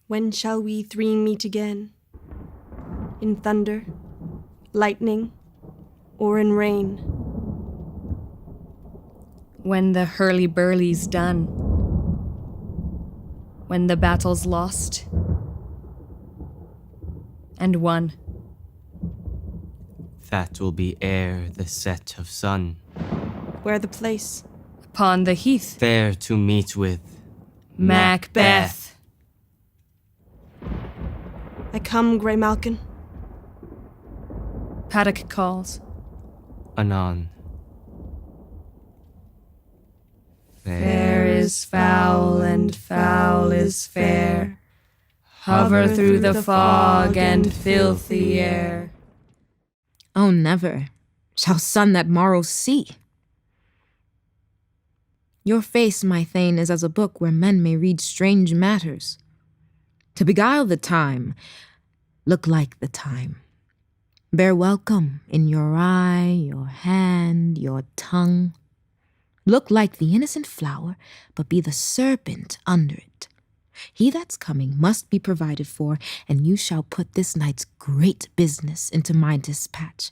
When shall we three meet again? In thunder, lightning, or in rain? When the hurly-burly's done. When the battle's lost and won. That will be ere the set of sun. Where the place? Upon the heath. There to meet with Macbeth. I come, Grey Malkin. Paddock calls. Anon. Fair is foul and foul is fair. Hover through the fog and filthy air. Oh, never shall sun that morrow see. Your face, my Thane, is as a book where men may read strange matters. To beguile the time, look like the time. Bear welcome in your eye, your hand, your tongue. Look like the innocent flower, but be the serpent under it. He that's coming must be provided for, and you shall put this night's great business into my dispatch,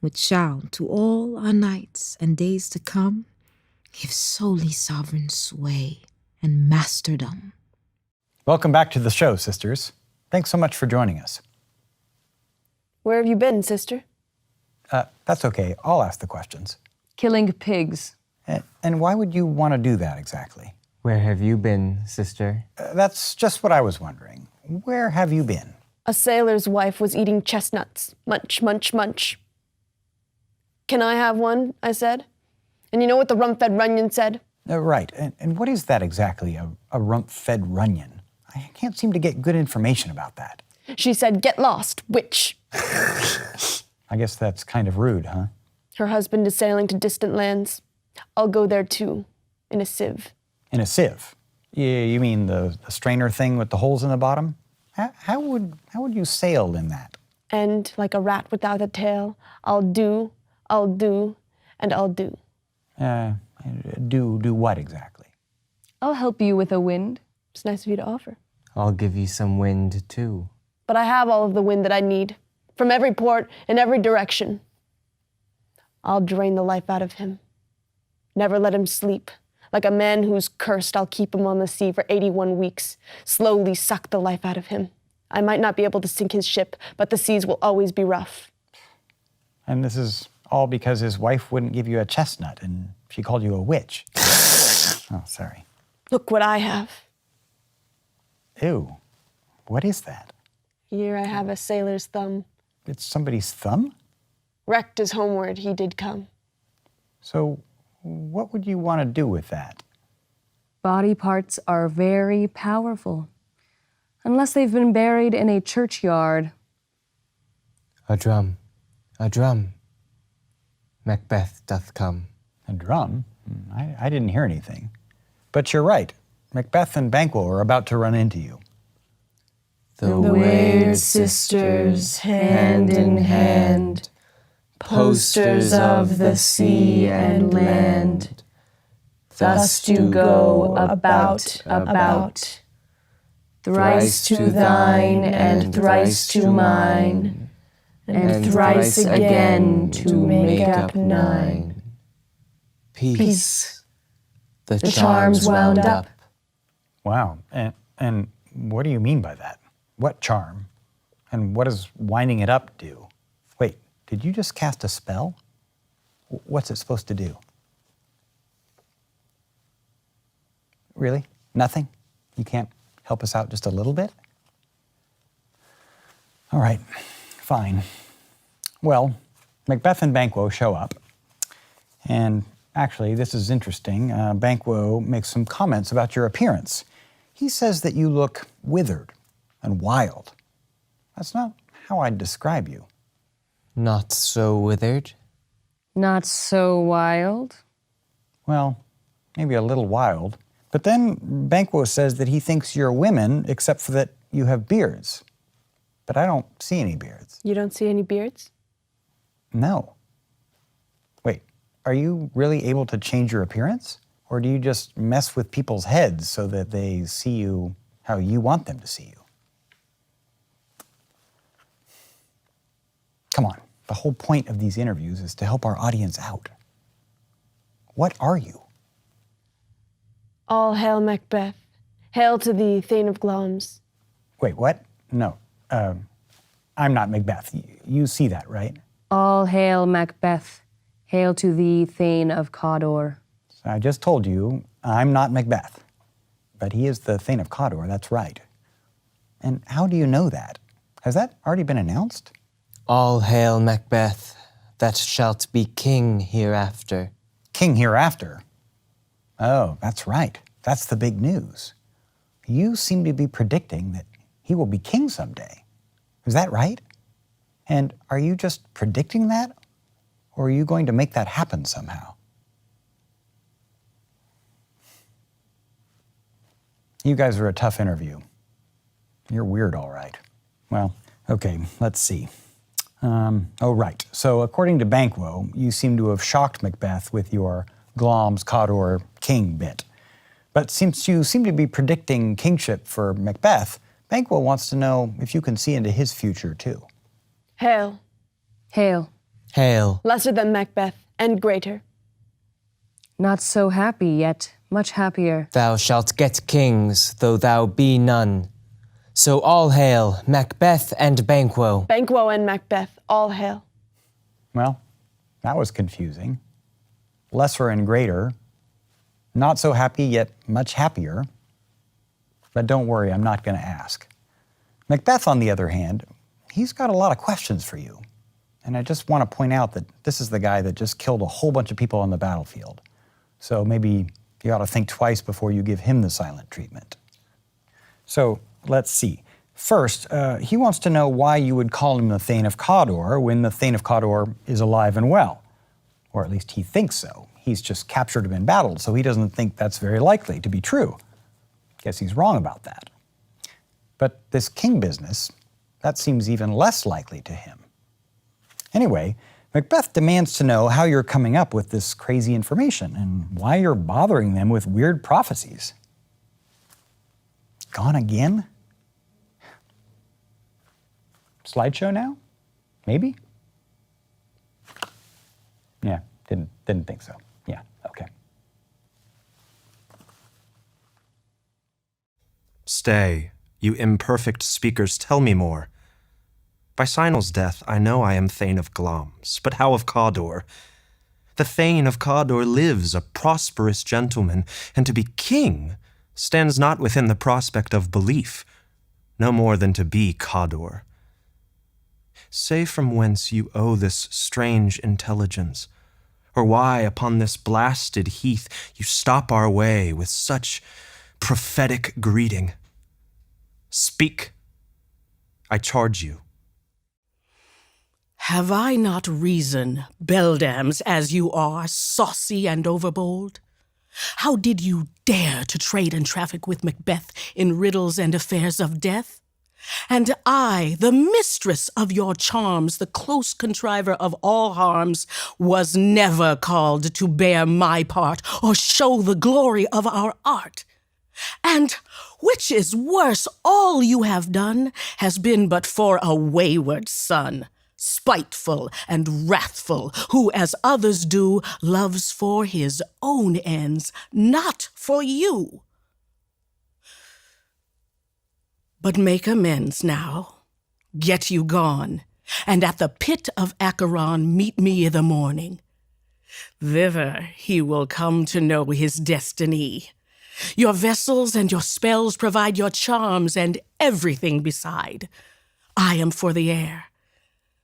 which shall, to all our nights and days to come, give solely sovereign sway and masterdom. Welcome back to the show, sisters. Thanks so much for joining us. Where have you been, sister? That's okay. I'll ask the questions. Killing pigs. And why would you want to do that exactly? Where have you been, sister? That's just what I was wondering. Where have you been? A sailor's wife was eating chestnuts. Munch, munch, munch. Can I have one? I said. And you know what the rump-fed runyon said? Right. And what is that exactly, a rump-fed runyon? I can't seem to get good information about that. She said, "Get lost, witch." I guess that's kind of rude, huh? Her husband is sailing to distant lands. I'll go there too, in a sieve. In a sieve? You mean the strainer thing with the holes in the bottom? How would you sail in that? And like a rat without a tail, I'll do, and I'll do. Do what exactly? I'll help you with a wind. It's nice of you to offer. I'll give you some wind, too. But I have all of the wind that I need, from every port, in every direction. I'll drain the life out of him. Never let him sleep. Like a man who's cursed, I'll keep him on the sea for 81 weeks, slowly suck the life out of him. I might not be able to sink his ship, but the seas will always be rough. And this is all because his wife wouldn't give you a chestnut and she called you a witch. Oh, sorry. Look what I have. Ew. What is that? Here I have a sailor's thumb. It's somebody's thumb? Wrecked as homeward he did come. So what would you want to do with that? Body parts are very powerful, unless they've been buried in a churchyard. A drum, a drum. Macbeth doth come. A drum? I didn't hear anything. But you're right. Macbeth and Banquo are about to run into you. The weird sisters, hand in hand, posters of the sea and land, thus do go about, thrice to thine and thrice to mine, and thrice again to make up 9. Peace. The charm's wound up. Wow. And what do you mean by that? What charm? And what does winding it up do? Wait, did you just cast a spell? What's it supposed to do? Really? Nothing? You can't help us out just a little bit? All right, fine. Well, Macbeth and Banquo show up. And actually, this is interesting. Banquo makes some comments about your appearance. He says that you look withered and wild. That's not how I'd describe you. Not so withered. Not so wild. Well, maybe a little wild. But then Banquo says that he thinks you're women, except for that you have beards. But I don't see any beards. You don't see any beards? No. Wait, are you really able to change your appearance? Or do you just mess with people's heads so that they see you how you want them to see you. Come on, the whole point of these interviews is to help our audience out. What are you? All hail Macbeth. Hail to thee, Thane of Glamis. Wait, what? No, I'm not Macbeth. You see that, right? All hail Macbeth. Hail to thee, Thane of Cawdor. So I just told you I'm not Macbeth, but he is the Thane of Cawdor, that's right. And how do you know that? Has that already been announced? All hail Macbeth, that shalt be king hereafter. King hereafter? Oh, that's right. That's the big news. You seem to be predicting that he will be king someday. Is that right? And are you just predicting that? Or are you going to make that happen somehow? You guys are a tough interview. You're weird, all right. Well, okay, let's see. Right. So according to Banquo, you seem to have shocked Macbeth with your Glamis Cawdor king bit. But since you seem to be predicting kingship for Macbeth, Banquo wants to know if you can see into his future too. Hail. Hail. Hail. Lesser than Macbeth, and greater. Not so happy yet, much happier. Thou shalt get kings, though thou be none. So all hail Macbeth and Banquo. Banquo and Macbeth, all hail. Well, that was confusing. Lesser and greater. Not so happy, yet much happier. But don't worry, I'm not going to ask. Macbeth, on the other hand, he's got a lot of questions for you. And I just want to point out that this is the guy that just killed a whole bunch of people on the battlefield. So maybe you ought to think twice before you give him the silent treatment. So let's see. First, he wants to know why you would call him the Thane of Cawdor when the Thane of Cawdor is alive and well. Or at least he thinks so. He's just captured him in battle, so he doesn't think that's very likely to be true. Guess he's wrong about that. But this king business, that seems even less likely to him. Anyway, Macbeth demands to know how you're coming up with this crazy information and why you're bothering them with weird prophecies. Gone again? Slideshow now? Maybe? Yeah, didn't think so. Yeah, okay. Stay, you imperfect speakers, tell me more. By Sinel's death, I know I am Thane of Glamis, but how of Cawdor? The Thane of Cawdor lives, a prosperous gentleman, and to be king stands not within the prospect of belief, no more than to be Cawdor. Say from whence you owe this strange intelligence, or why upon this blasted heath you stop our way with such prophetic greeting. Speak, I charge you. Have I not reason, beldams as you are, saucy and overbold? How did you dare to trade and traffic with Macbeth in riddles and affairs of death? And I, the mistress of your charms, the close contriver of all harms, was never called to bear my part or show the glory of our art. And, which is worse, all you have done has been but for a wayward son, spiteful and wrathful, who, as others do, loves for his own ends, not for you. But make amends now, get you gone, and at the pit of Acheron meet me i' the morning. Thither he will come to know his destiny. Your vessels and your spells provide your charms and everything beside. I am for the air.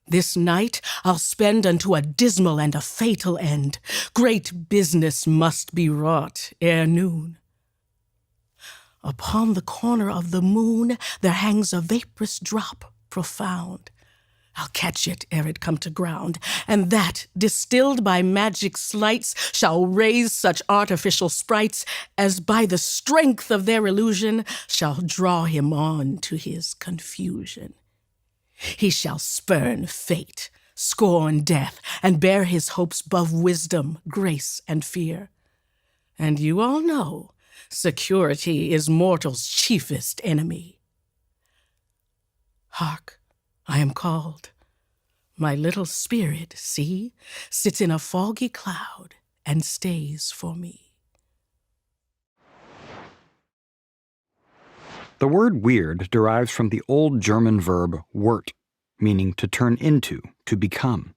This night I'll spend unto a dismal and a fatal end. Great business must be wrought ere noon. Upon the corner of the moon there hangs a vaporous drop profound. I'll catch it ere it come to ground, and that, distilled by magic sleights, shall raise such artificial sprites as by the strength of their illusion shall draw him on to his confusion. He shall spurn fate, scorn death, and bear his hopes above wisdom, grace, and fear. And you all know Security is mortal's chiefest enemy. Hark, I am called. My little spirit, see, sits in a foggy cloud and stays for me. The word weird derives from the old German verb wird, meaning to turn into, to become.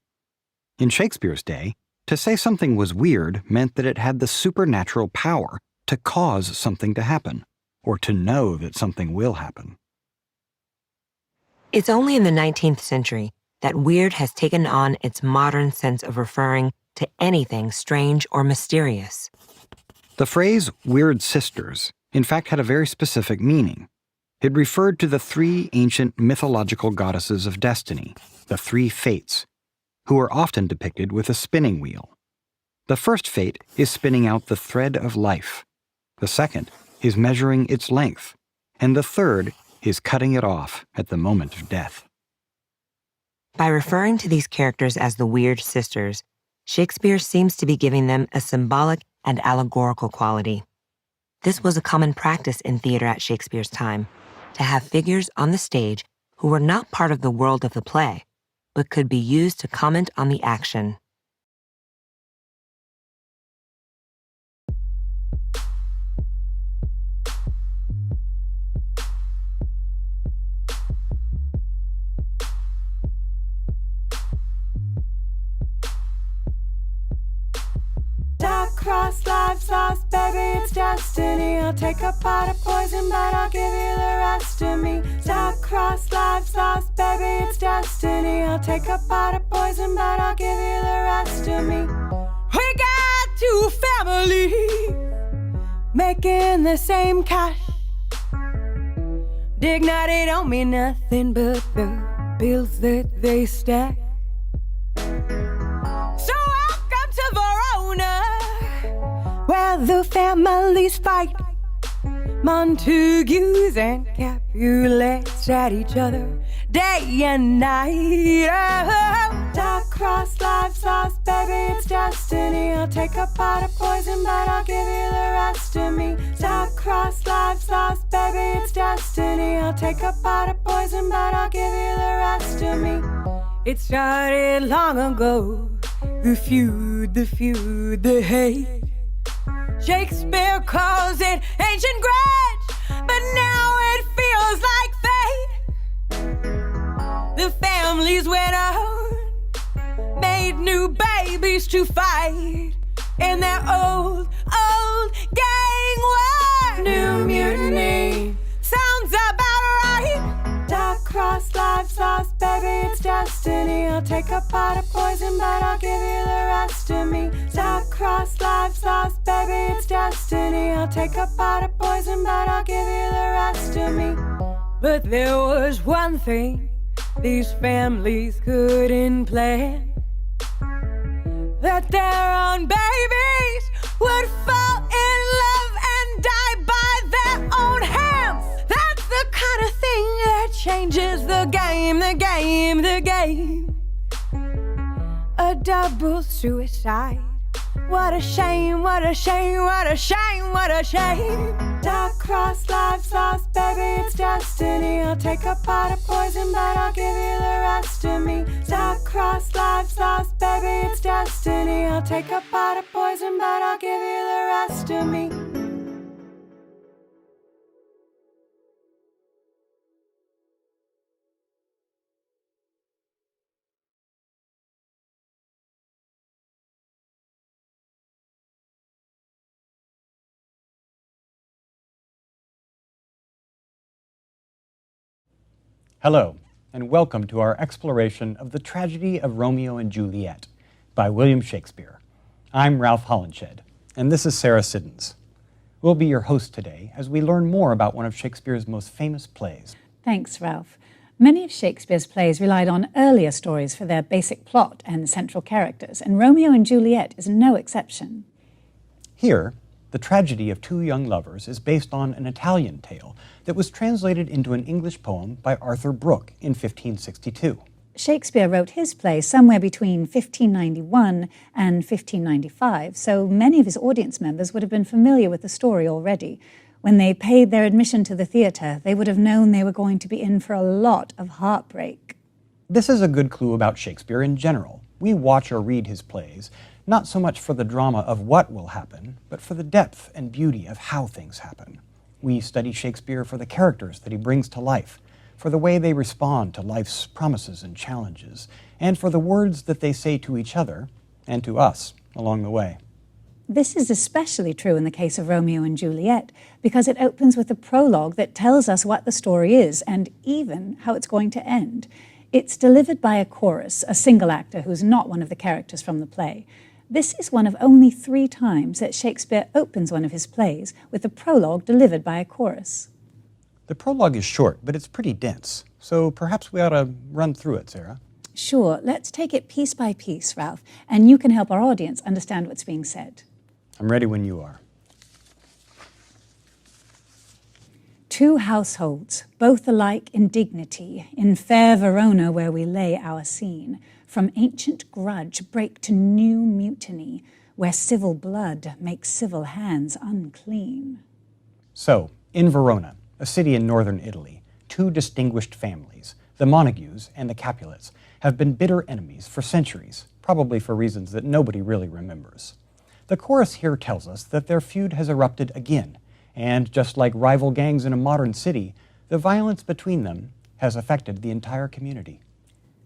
In Shakespeare's day, to say something was weird meant that it had the supernatural power to cause something to happen, or to know that something will happen. It's only in the 19th century that weird has taken on its modern sense of referring to anything strange or mysterious. The phrase weird sisters, in fact, had a very specific meaning. It referred to the three ancient mythological goddesses of destiny, the three fates, who are often depicted with a spinning wheel. The first fate is spinning out the thread of life. The second is measuring its length. And the third is cutting it off at the moment of death. By referring to these characters as the weird sisters, Shakespeare seems to be giving them a symbolic and allegorical quality. This was a common practice in theater at Shakespeare's time, to have figures on the stage who were not part of the world of the play, but could be used to comment on the action. Cross life sauce, baby, it's destiny. I'll take a pot of poison, but I'll give you the rest of me. Cross life sauce, baby, it's destiny. I'll take a pot of poison, but I'll give you the rest of me. We got two families making the same cash. Dignity don't mean nothing but the bills that they stack. So welcome to Verona, where the families fight. Montagues and Capulets at each other day and night. Oh, dark cross life sauce, baby, it's destiny. I'll take a pot of poison, but I'll give you the rest of me. Dark cross life sauce, baby, it's destiny. I'll take a pot of poison, but I'll give you the rest of me. It started long ago, the feud, the hate. Shakespeare calls it ancient grudge, but now it feels like fate. The families went on, made new babies to fight in their old gang war. New mutiny sounds about right. Dark cross life sauce, baby, it's destiny. I'll take a pot of poison, but I'll give you the rest of me. Dark cross life sauce, baby, it's destiny. I'll take a pot of poison, but I'll give you the rest of me. But there was one thing these families couldn't plan, that their own babies would fall in love and die by their own hands. That's the kind of thing that changes the game. A double suicide. What a shame, what a shame, what a shame, what a shame. Dark cross life sauce, baby, it's destiny. I'll take a pot of poison, but I'll give you the rest of me. Dark cross life sauce, baby, it's destiny. I'll take a pot of poison, but I'll give you the rest of me. Hello, and welcome to our exploration of the tragedy of Romeo and Juliet by William Shakespeare. I'm Ralph Hollenshed, and this is Sarah Siddons. We'll be your host today as we learn more about one of Shakespeare's most famous plays. Thanks, Ralph. Many of Shakespeare's plays relied on earlier stories for their basic plot and central characters, and Romeo and Juliet is no exception. Here, the tragedy of two young lovers is based on an Italian tale that was translated into an English poem by Arthur Brooke in 1562. Shakespeare wrote his play somewhere between 1591 and 1595, so many of his audience members would have been familiar with the story already. When they paid their admission to the theatre, they would have known they were going to be in for a lot of heartbreak. This is a good clue about Shakespeare in general. We watch or read his plays, not so much for the drama of what will happen, but for the depth and beauty of how things happen. We study Shakespeare for the characters that he brings to life, for the way they respond to life's promises and challenges, and for the words that they say to each other and to us along the way. This is especially true in the case of Romeo and Juliet, because it opens with a prologue that tells us what the story is and even how it's going to end. It's delivered by a chorus, a single actor who's not one of the characters from the play. This is one of only 3 times that Shakespeare opens one of his plays with a prologue delivered by a chorus. The prologue is short, but it's pretty dense, so perhaps we ought to run through it, Sarah. Sure, let's take it piece by piece, Ralph, and you can help our audience understand what's being said. I'm ready when you are. 2 households, both alike in dignity, in fair Verona where we lay our scene, from ancient grudge break to new mutiny, where civil blood makes civil hands unclean. So, in Verona, a city in northern Italy, 2 distinguished families, the Montagues and the Capulets, have been bitter enemies for centuries, probably for reasons that nobody really remembers. The chorus here tells us that their feud has erupted again, and just like rival gangs in a modern city, the violence between them has affected the entire community.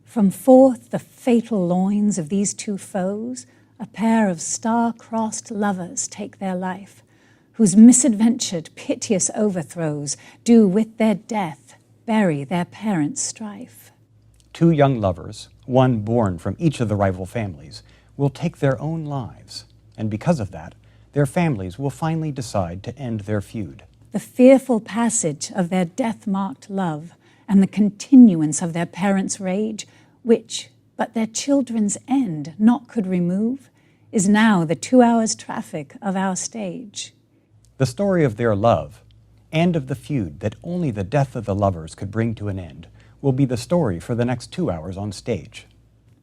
From forth the fatal loins of these 2 foes, a pair of star-crossed lovers take their life, whose misadventured, piteous overthrows do with their death bury their parents' strife. 2 young lovers, one born from each of the rival families, will take their own lives, and because of that, their families will finally decide to end their feud. The fearful passage of their death-marked love and the continuance of their parents' rage, which but their children's end naught could remove, is now the 2 hours' traffic of our stage. The story of their love, and of the feud that only the death of the lovers could bring to an end, will be the story for the next 2 hours on stage.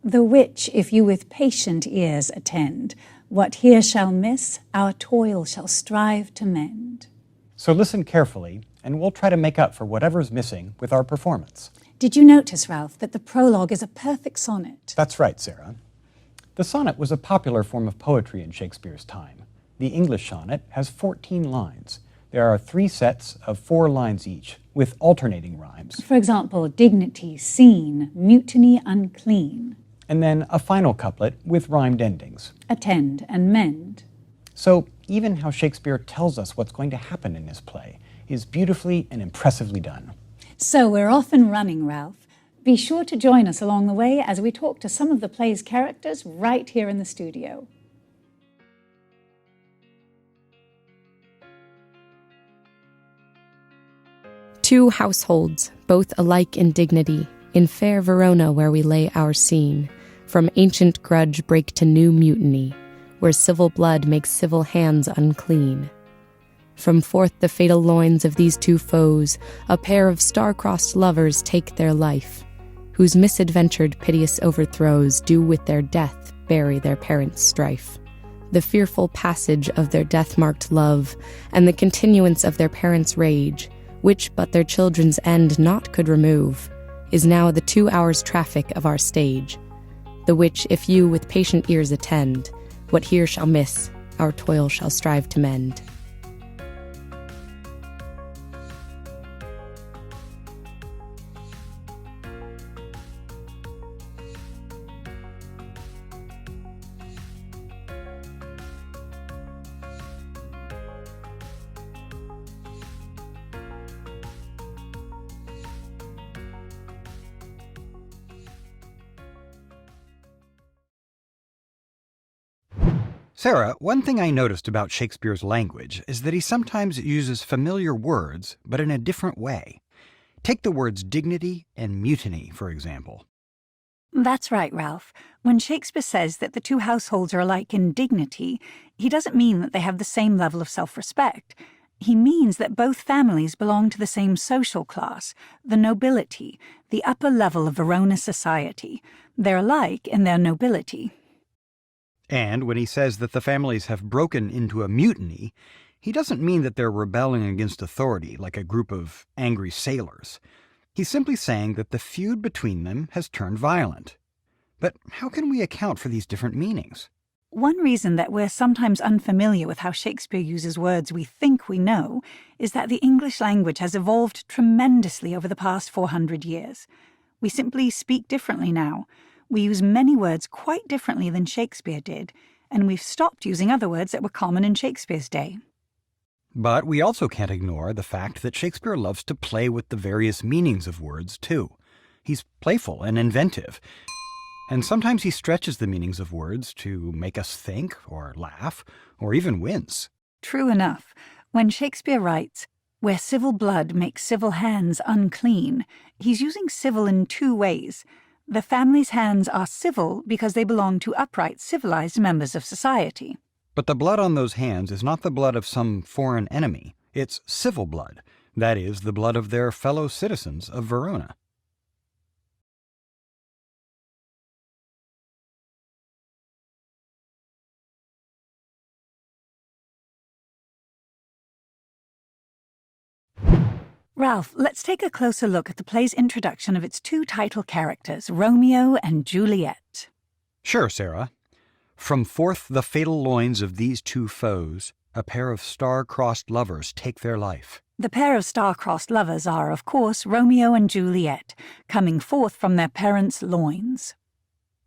The which, if you with patient ears attend, what here shall miss, our toil shall strive to mend. So listen carefully, and we'll try to make up for whatever's missing with our performance. Did you notice, Ralph, that the prologue is a perfect sonnet? That's right, Sarah. The sonnet was a popular form of poetry in Shakespeare's time. The English sonnet has 14 lines. There are 3 sets of 4 lines each, with alternating rhymes. For example, dignity, seen, mutiny, unclean. And then a final couplet with rhymed endings. Attend and mend. So even how Shakespeare tells us what's going to happen in his play is beautifully and impressively done. So we're off and running, Ralph. Be sure to join us along the way as we talk to some of the play's characters right here in the studio. Two households, both alike in dignity, in fair Verona where we lay our scene, from ancient grudge break to new mutiny, where civil blood makes civil hands unclean. From forth the fatal loins of these 2 foes, a pair of star-crossed lovers take their life, whose misadventured piteous overthrows do with their death bury their parents' strife. The fearful passage of their death-marked love, and the continuance of their parents' rage, which but their children's end naught could remove, is now the 2 hours' traffic of our stage, the which if you with patient ears attend, what here shall miss, our toil shall strive to mend. Sarah, one thing I noticed about Shakespeare's language is that he sometimes uses familiar words, but in a different way. Take the words dignity and mutiny, for example. That's right, Ralph. When Shakespeare says that the 2 households are alike in dignity, he doesn't mean that they have the same level of self-respect. He means that both families belong to the same social class, the nobility, the upper level of Verona society. They're alike in their nobility. And when he says that the families have broken into a mutiny, he doesn't mean that they're rebelling against authority like a group of angry sailors. He's simply saying that the feud between them has turned violent. But how can we account for these different meanings? One reason that we're sometimes unfamiliar with how Shakespeare uses words we think we know is that the English language has evolved tremendously over the past 400 years. We simply speak differently now. We use many words quite differently than Shakespeare did, and we've stopped using other words that were common in Shakespeare's day. But we also can't ignore the fact that Shakespeare loves to play with the various meanings of words, too. He's playful and inventive, and sometimes he stretches the meanings of words to make us think, or laugh, or even wince. True enough. When Shakespeare writes, "Where civil blood makes civil hands unclean," he's using civil in two ways. The family's hands are civil because they belong to upright, civilized members of society. But the blood on those hands is not the blood of some foreign enemy. It's civil blood, that is, the blood of their fellow citizens of Verona. Ralph, let's take a closer look at the play's introduction of its two title characters, Romeo and Juliet. Sure, Sarah. From forth the fatal loins of these two foes, a pair of star-crossed lovers take their life. The pair of star-crossed lovers are, of course, Romeo and Juliet, coming forth from their parents' loins.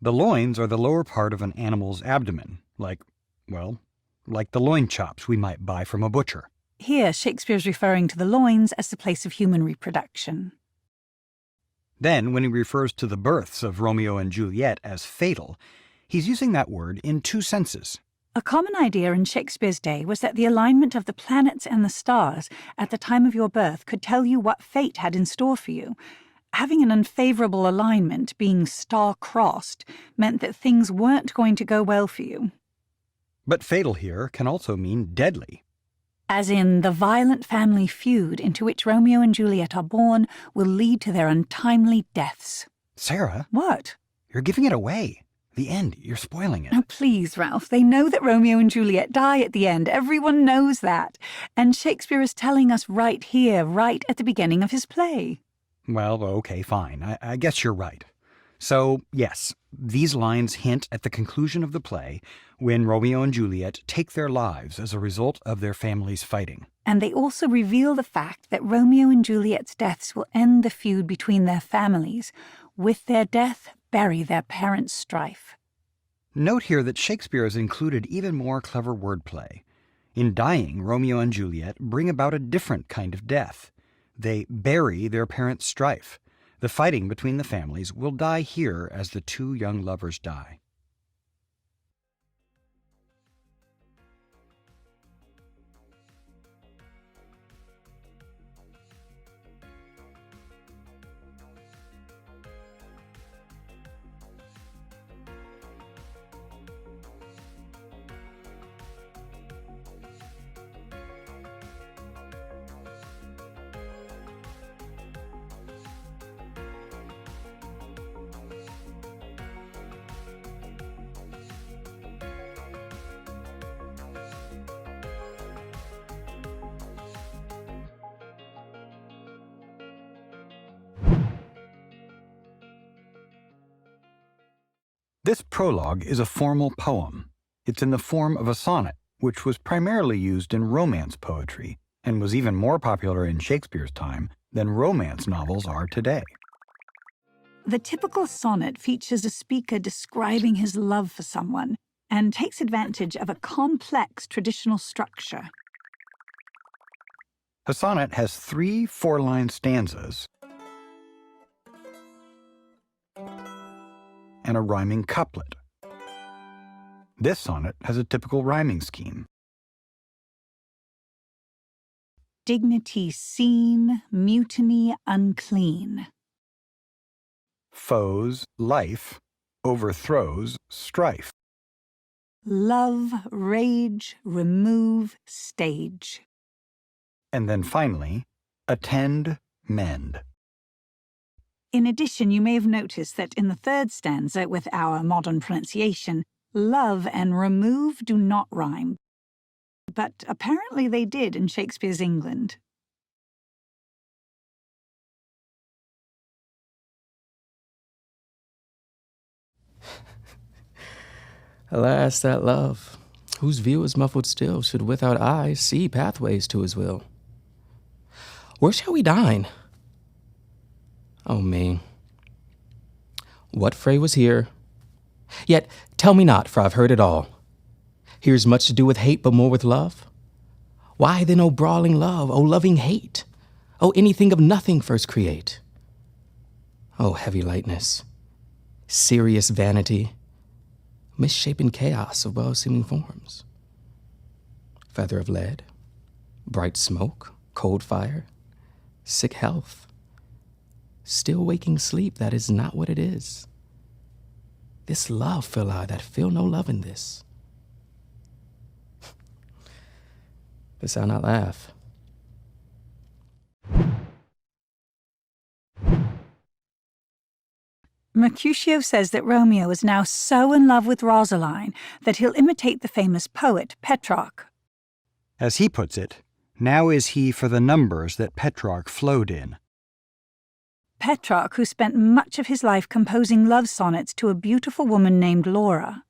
The loins are the lower part of an animal's abdomen, like the loin chops we might buy from a butcher. Here, Shakespeare's referring to the loins as the place of human reproduction. Then, when he refers to the births of Romeo and Juliet as fatal, he's using that word in two senses. A common idea in Shakespeare's day was that the alignment of the planets and the stars at the time of your birth could tell you what fate had in store for you. Having an unfavorable alignment, being star-crossed, meant that things weren't going to go well for you. But fatal here can also mean deadly. As in, the violent family feud into which Romeo and Juliet are born will lead to their untimely deaths. Sarah? What? You're giving it away. The end. You're spoiling it. Oh, please, Ralph. They know that Romeo and Juliet die at the end. Everyone knows that. And Shakespeare is telling us right here, right at the beginning of his play. Well, okay, fine. I guess you're right. So, yes, these lines hint at the conclusion of the play when Romeo and Juliet take their lives as a result of their families fighting. And they also reveal the fact that Romeo and Juliet's deaths will end the feud between their families. With their death, bury their parents' strife. Note here that Shakespeare has included even more clever wordplay. In dying, Romeo and Juliet bring about a different kind of death. They bury their parents' strife. The fighting between the families will die here as the two young lovers die. This prologue is a formal poem. It's in the form of a sonnet, which was primarily used in romance poetry and was even more popular in Shakespeare's time than romance novels are today. The typical sonnet features a speaker describing his love for someone and takes advantage of a complex traditional structure. A sonnet has 3 4-line stanzas and a rhyming couplet. This sonnet has a typical rhyming scheme. Dignity seen, mutiny unclean. Foes, life, overthrows, strife. Love, rage, remove, stage. And then finally, attend, mend. In addition, you may have noticed that in the third stanza, with our modern pronunciation, love and remove do not rhyme. But apparently they did in Shakespeare's England. Alas, that love, whose view is muffled still, should without eyes see pathways to his will. Where shall we dine? Oh me, what fray was here? Yet tell me not, for I've heard it all. Here's much to do with hate, but more with love. Why then, O brawling love, O loving hate, O anything of nothing first create? O heavy lightness, serious vanity, misshapen chaos of well-seeming forms. Feather of lead, bright smoke, cold fire, sick health, still waking sleep, that is not what it is. This love feel I that feel no love in this. But shall not laugh. Mercutio says that Romeo is now so in love with Rosaline that he'll imitate the famous poet Petrarch. As he puts it, now is he for the numbers that Petrarch flowed in. Petrarch, who spent much of his life composing love sonnets to a beautiful woman named Laura.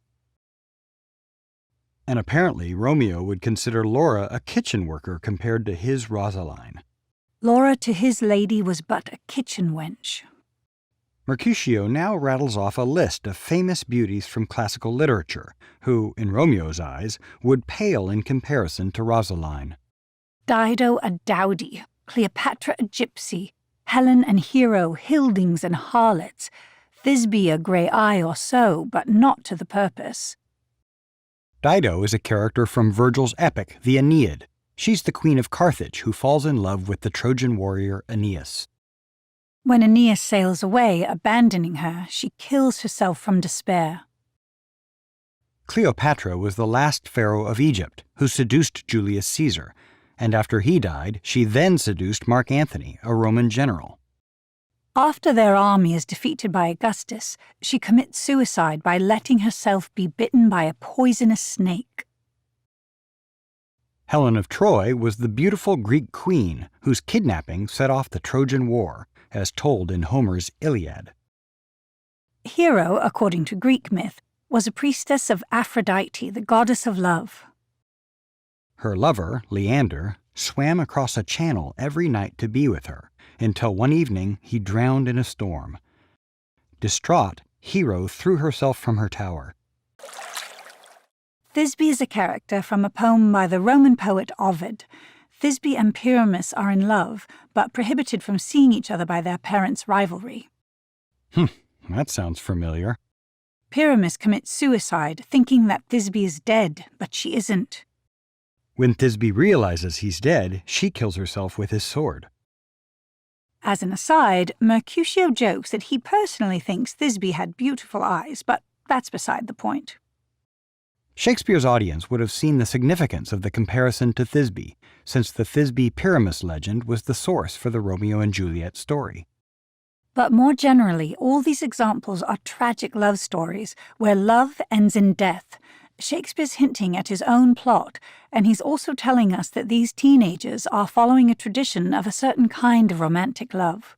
And apparently Romeo would consider Laura a kitchen worker compared to his Rosaline. Laura to his lady was but a kitchen wench. Mercutio now rattles off a list of famous beauties from classical literature, who, in Romeo's eyes, would pale in comparison to Rosaline. Dido a dowdy, Cleopatra a gypsy, Helen and Hero hildings and harlots, Thisbe a grey eye or so, but not to the purpose. Dido is a character from Virgil's epic, the Aeneid. She's the queen of Carthage who falls in love with the Trojan warrior Aeneas. When Aeneas sails away, abandoning her, she kills herself from despair. Cleopatra was the last pharaoh of Egypt who seduced Julius Caesar, and after he died, she then seduced Mark Antony, a Roman general. After their army is defeated by Augustus, she commits suicide by letting herself be bitten by a poisonous snake. Helen of Troy was the beautiful Greek queen whose kidnapping set off the Trojan War, as told in Homer's Iliad. Hero, according to Greek myth, was a priestess of Aphrodite, the goddess of love. Her lover, Leander, swam across a channel every night to be with her, until one evening he drowned in a storm. Distraught, Hero threw herself from her tower. Thisbe is a character from a poem by the Roman poet Ovid. Thisbe and Pyramus are in love, but prohibited from seeing each other by their parents' rivalry. That sounds familiar. Pyramus commits suicide, thinking that Thisbe is dead, but she isn't. When Thisbe realizes he's dead, she kills herself with his sword. As an aside, Mercutio jokes that he personally thinks Thisbe had beautiful eyes, but that's beside the point. Shakespeare's audience would have seen the significance of the comparison to Thisbe, since the Thisbe-Pyramus legend was the source for the Romeo and Juliet story. But more generally, all these examples are tragic love stories where love ends in death. Shakespeare's hinting at his own plot, and he's also telling us that these teenagers are following a tradition of a certain kind of romantic love.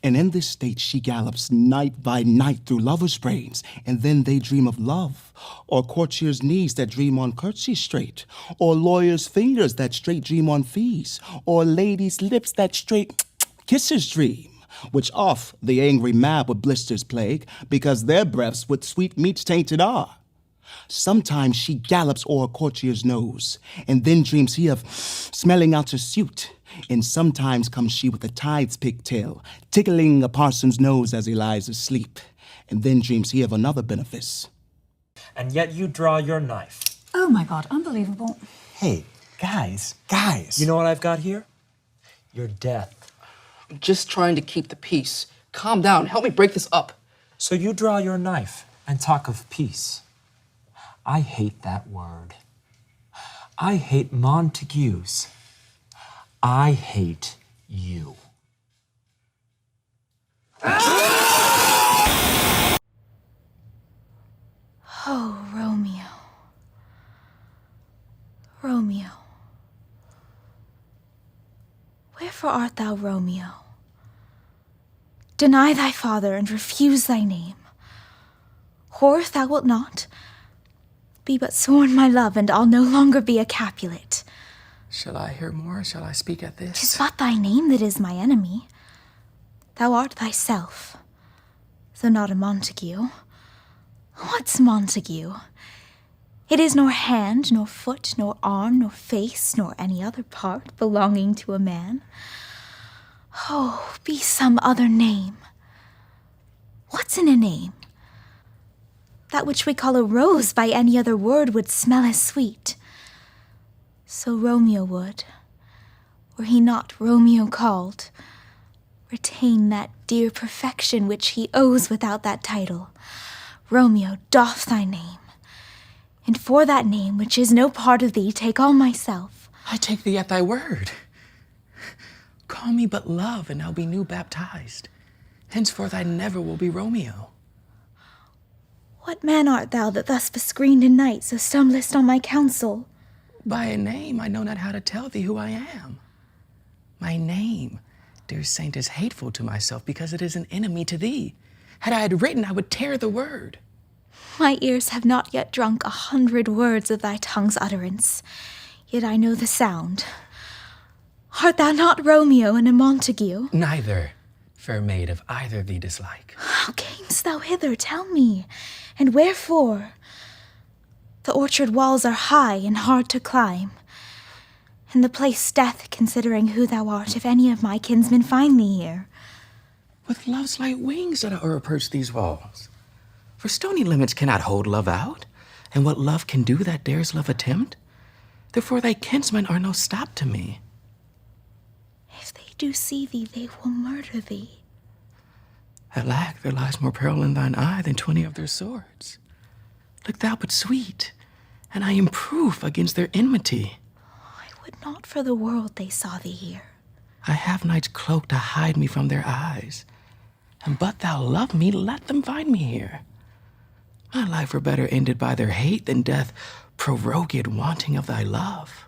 And in this state she gallops night by night through lovers' brains, and then they dream of love, or courtiers' knees that dream on curtsies straight, or lawyers' fingers that straight dream on fees, or ladies' lips that straight kisses dream, which off the angry mad with blisters plague, because their breaths with sweet meats tainted are. Sometimes she gallops o'er a courtier's nose, and then dreams he of smelling out her suit. And sometimes comes she with a tide's pigtail, tickling a parson's nose as he lies asleep. And then dreams he of another benefice. And yet you draw your knife. Oh my God, unbelievable. Hey, guys. You know what I've got here? Your death. I'm just trying to keep the peace. Calm down, help me break this up. So you draw your knife and talk of peace. I hate that word. I hate Montagues. I hate you. Oh, Romeo. Romeo. Wherefore art thou, Romeo? Deny thy father and refuse thy name. Whore, if thou wilt not, be but sworn my love, and I'll no longer be a Capulet. Shall I hear more, or shall I speak at this? 'Tis but thy name that is my enemy. Thou art thyself, though not a Montague. What's Montague? It is nor hand, nor foot, nor arm, nor face, nor any other part belonging to a man. Oh, be some other name. What's in a name? That which we call a rose by any other word would smell as sweet. So Romeo would, were he not Romeo called, retain that dear perfection which he owes without that title. Romeo, doff thy name, and for that name which is no part of thee, take all myself. I take thee at thy word. Call me but love, and I'll be new baptized. Henceforth I never will be Romeo. What man art thou that thus bescreened in night so stumblest on my counsel? By a name I know not how to tell thee who I am. My name, dear saint, is hateful to myself because it is an enemy to thee. Had I had written, I would tear the word. My ears have not yet drunk 100 words of thy tongue's utterance, yet I know the sound. Art thou not Romeo and a Montague? Neither, fair maid, of either thee dislike. How camest thou hither, tell me, and wherefore? The orchard walls are high and hard to climb, and the place death, considering who thou art, if any of my kinsmen find thee here. With love's light wings did I approach these walls. For stony limits cannot hold love out, and what love can do that dares love attempt? Therefore thy kinsmen are no stop to me. If they do see thee, they will murder thee. Alack, there lies more peril in thine eye than 20 of their swords. Look thou but sweet, and I am proof against their enmity. I would not for the world they saw thee here. I have night's cloak to hide me from their eyes, and but thou love me, let them find me here. My life were better ended by their hate than death prorogued wanting of thy love.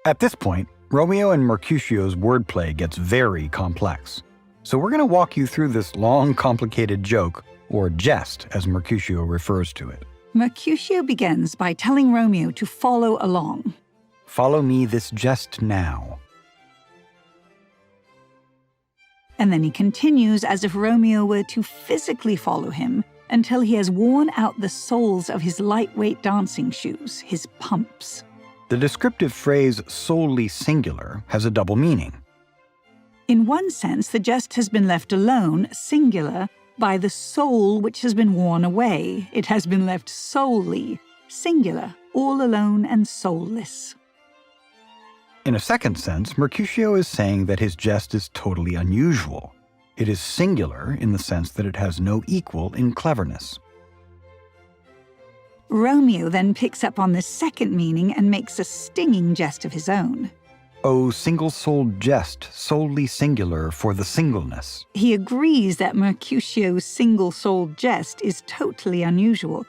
At this point, Romeo and Mercutio's wordplay gets very complex. So we're going to walk you through this long, complicated joke, or jest, as Mercutio refers to it. Mercutio begins by telling Romeo to follow along. Follow me this jest now. And then he continues as if Romeo were to physically follow him until he has worn out the soles of his lightweight dancing shoes, his pumps. The descriptive phrase solely singular has a double meaning. In one sense, the jest has been left alone, singular, by the soul which has been worn away. It has been left solely, singular, all alone and soulless. In a second sense, Mercutio is saying that his jest is totally unusual. It is singular in the sense that it has no equal in cleverness. Romeo then picks up on this second meaning and makes a stinging jest of his own. O single-souled jest, solely singular for the singleness. He agrees that Mercutio's single-souled jest is totally unusual.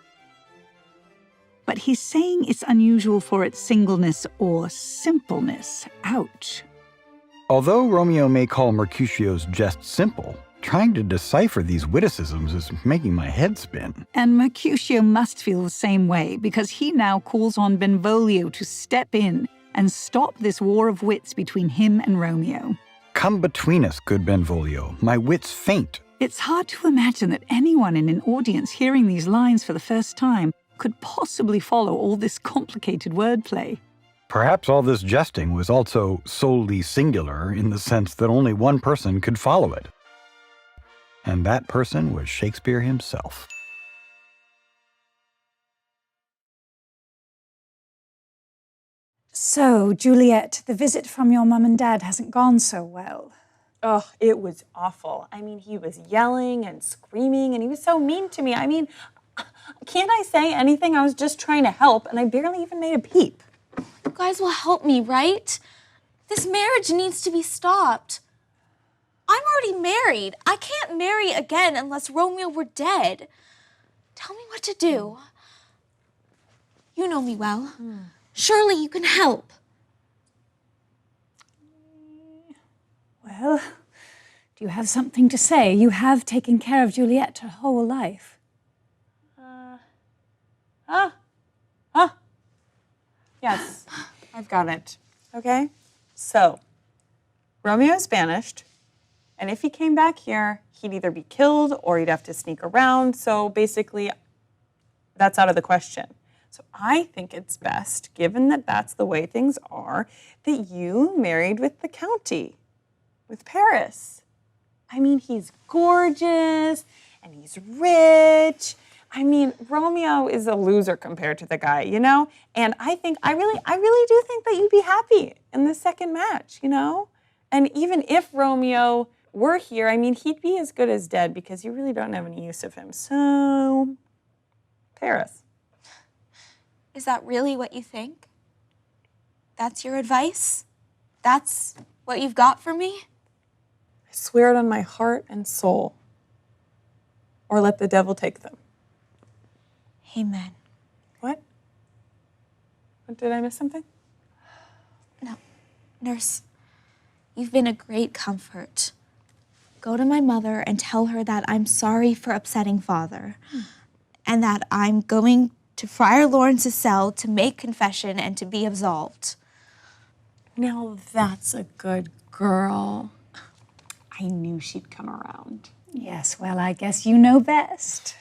But he's saying it's unusual for its singleness or simpleness. Ouch. Although Romeo may call Mercutio's jest simple, trying to decipher these witticisms is making my head spin. And Mercutio must feel the same way, because he now calls on Benvolio to step in and stop this war of wits between him and Romeo. Come between us, good Benvolio. My wits faint. It's hard to imagine that anyone in an audience hearing these lines for the first time could possibly follow all this complicated wordplay. Perhaps all this jesting was also solely singular in the sense that only one person could follow it. And that person was Shakespeare himself. So, Juliet, the visit from your mum and dad hasn't gone so well. Oh, it was awful. I mean, he was yelling and screaming, and he was so mean to me. I mean, can't I say anything? I was just trying to help, and I barely even made a peep. You guys will help me, right? This marriage needs to be stopped. I'm already married. I can't marry again unless Romeo were dead. Tell me what to do. You know me well. Surely you can help. Well, do you have something to say? You have taken care of Juliet her whole life. Yes, I've got it. Okay? So, Romeo is banished, and if he came back here, he'd either be killed or he'd have to sneak around. So basically, that's out of the question. So I think it's best, given that that's the way things are, that you married with the county, with Paris. I mean, he's gorgeous and he's rich. I mean, Romeo is a loser compared to the guy, you know? And I really do think that you'd be happy in the second match, you know? And even if Romeo were here, I mean, he'd be as good as dead because you really don't have any use of him. So, Paris. Is that really what you think? That's your advice? That's what you've got for me? I swear it on my heart and soul. Or let the devil take them. Amen. What? Did I miss something? No. Nurse, you've been a great comfort. Go to my mother and tell her that I'm sorry for upsetting Father. And that I'm going to Friar Lawrence's cell to make confession and to be absolved. Now that's a good girl. I knew she'd come around. Yes, well, I guess you know best.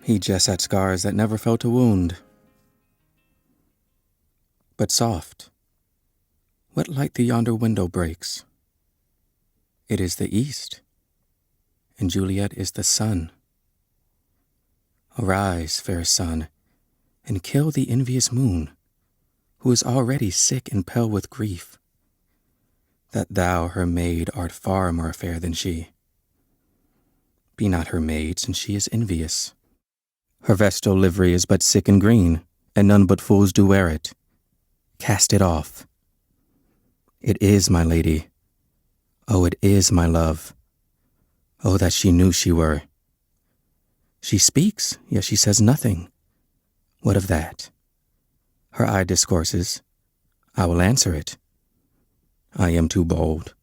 He just had scars that never felt a wound, but soft. What light the yonder window breaks? It is the east, and Juliet is the sun. Arise, fair sun, and kill the envious moon, who is already sick and pale with grief, that thou, her maid, art far more fair than she. Be not her maid, since she is envious. Her vestal livery is but sick and green, and none but fools do wear it. Cast it off. It is my lady. Oh, it is my love. Oh, that she knew she were. She speaks, yet she says nothing. What of that? Her eye discourses. I will answer it. I am too bold.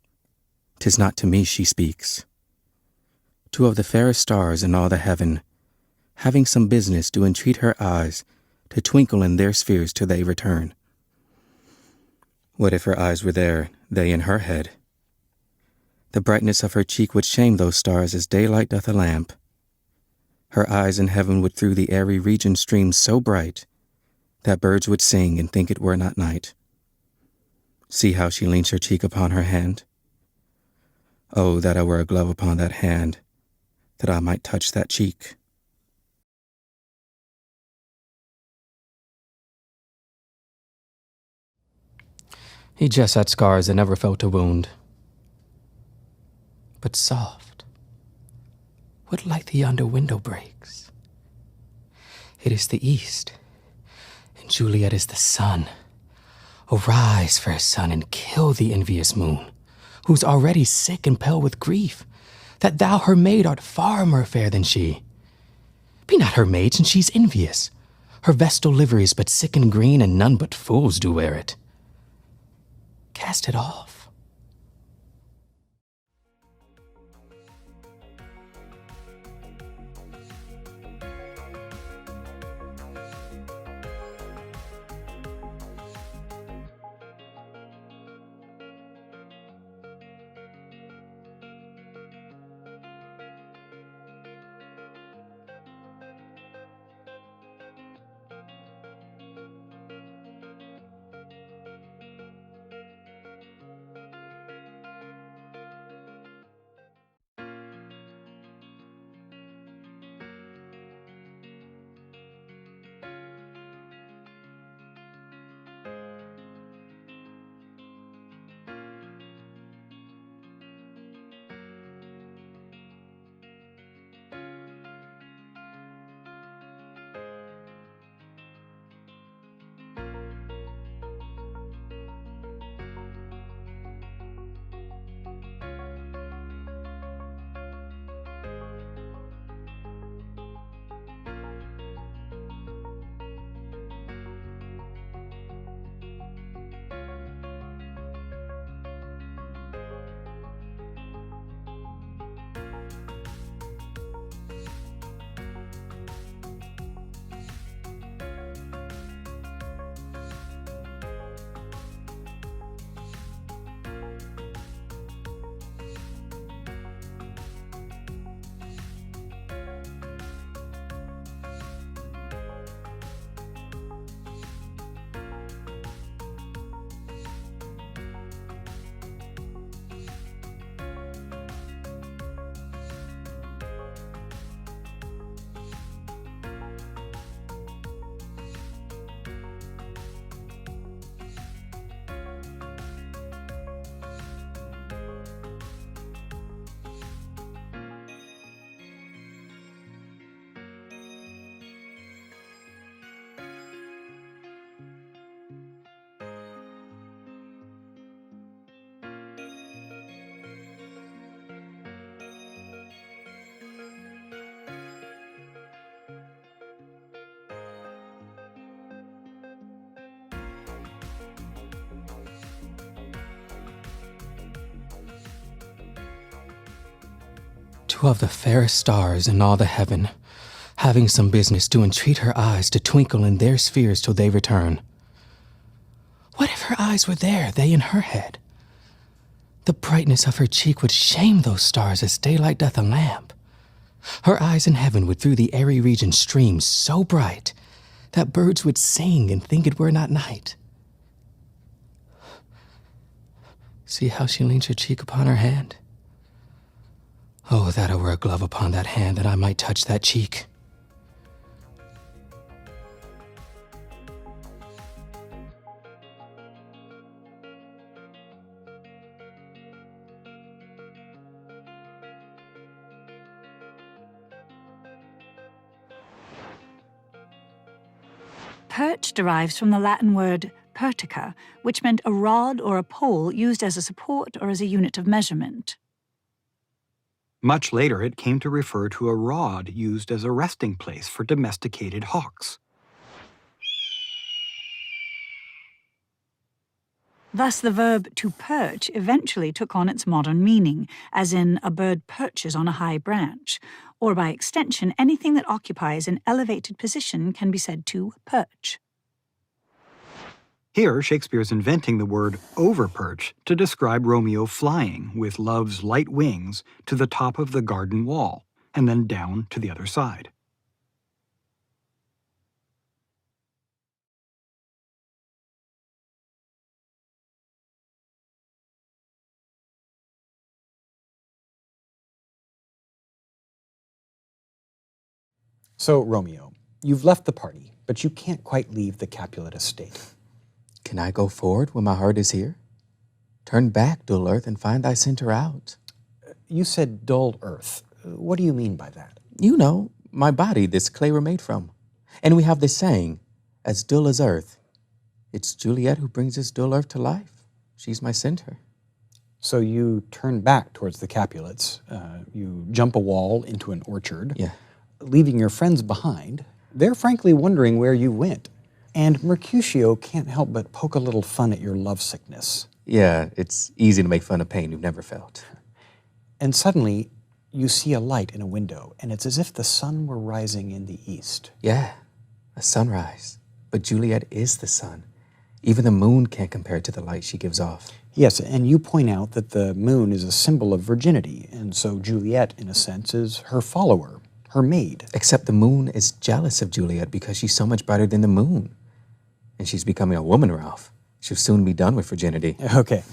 'Tis not to me she speaks. Two of the fairest stars in all the heaven, having some business, do entreat her eyes to twinkle in their spheres till they return. What if her eyes were there, they in her head? The brightness of her cheek would shame those stars as daylight doth a lamp. Her eyes in heaven would through the airy region stream so bright that birds would sing and think it were not night. See how she leans her cheek upon her hand. Oh, that I were a glove upon that hand, that I might touch that cheek. He just had scars that never felt a wound, but soft. What light the yonder window breaks? It is the east, and Juliet is the sun. Arise, fair sun, and kill the envious moon, who's already sick and pale with grief, that thou, her maid, art far more fair than she. Be not her maid, since she's envious. Her vestal livery is but sick and green, and none but fools do wear it. Cast it off. Two of the fairest stars in all the heaven, having some business, do entreat her eyes to twinkle in their spheres till they return. What if her eyes were there, they in her head? The brightness of her cheek would shame those stars as daylight doth a lamp. Her eyes in heaven would through the airy region stream so bright that birds would sing and think it were not night. See how she leans her cheek upon her hand? Oh, that I were a glove upon that hand, that I might touch that cheek. Perch derives from the Latin word pertica, which meant a rod or a pole used as a support or as a unit of measurement. Much later, it came to refer to a rod used as a resting place for domesticated hawks. Thus, the verb to perch eventually took on its modern meaning, as in a bird perches on a high branch, or by extension, anything that occupies an elevated position can be said to perch. Here, Shakespeare's inventing the word overperch to describe Romeo flying with love's light wings to the top of the garden wall and then down to the other side. So, Romeo, you've left the party, but you can't quite leave the Capulet estate. Can I go forward when my heart is here? Turn back, dull earth, and find thy center out. You said dull earth. What do you mean by that? You know, my body this clay were made from. And we have this saying, as dull as earth. It's Juliet who brings this dull earth to life. She's my center. So you turn back towards the Capulets. You jump a wall into an orchard. Yeah. Leaving your friends behind. They're frankly wondering where you went. And Mercutio can't help but poke a little fun at your lovesickness. Yeah, it's easy to make fun of pain you've never felt. And suddenly, you see a light in a window, and it's as if the sun were rising in the east. Yeah, a sunrise. But Juliet is the sun. Even the moon can't compare to the light she gives off. Yes, and you point out that the moon is a symbol of virginity, and so Juliet, in a sense, is her follower, her maid. Except the moon is jealous of Juliet because she's so much brighter than the moon. And she's becoming a woman, Ralph. She'll soon be done with virginity. Okay.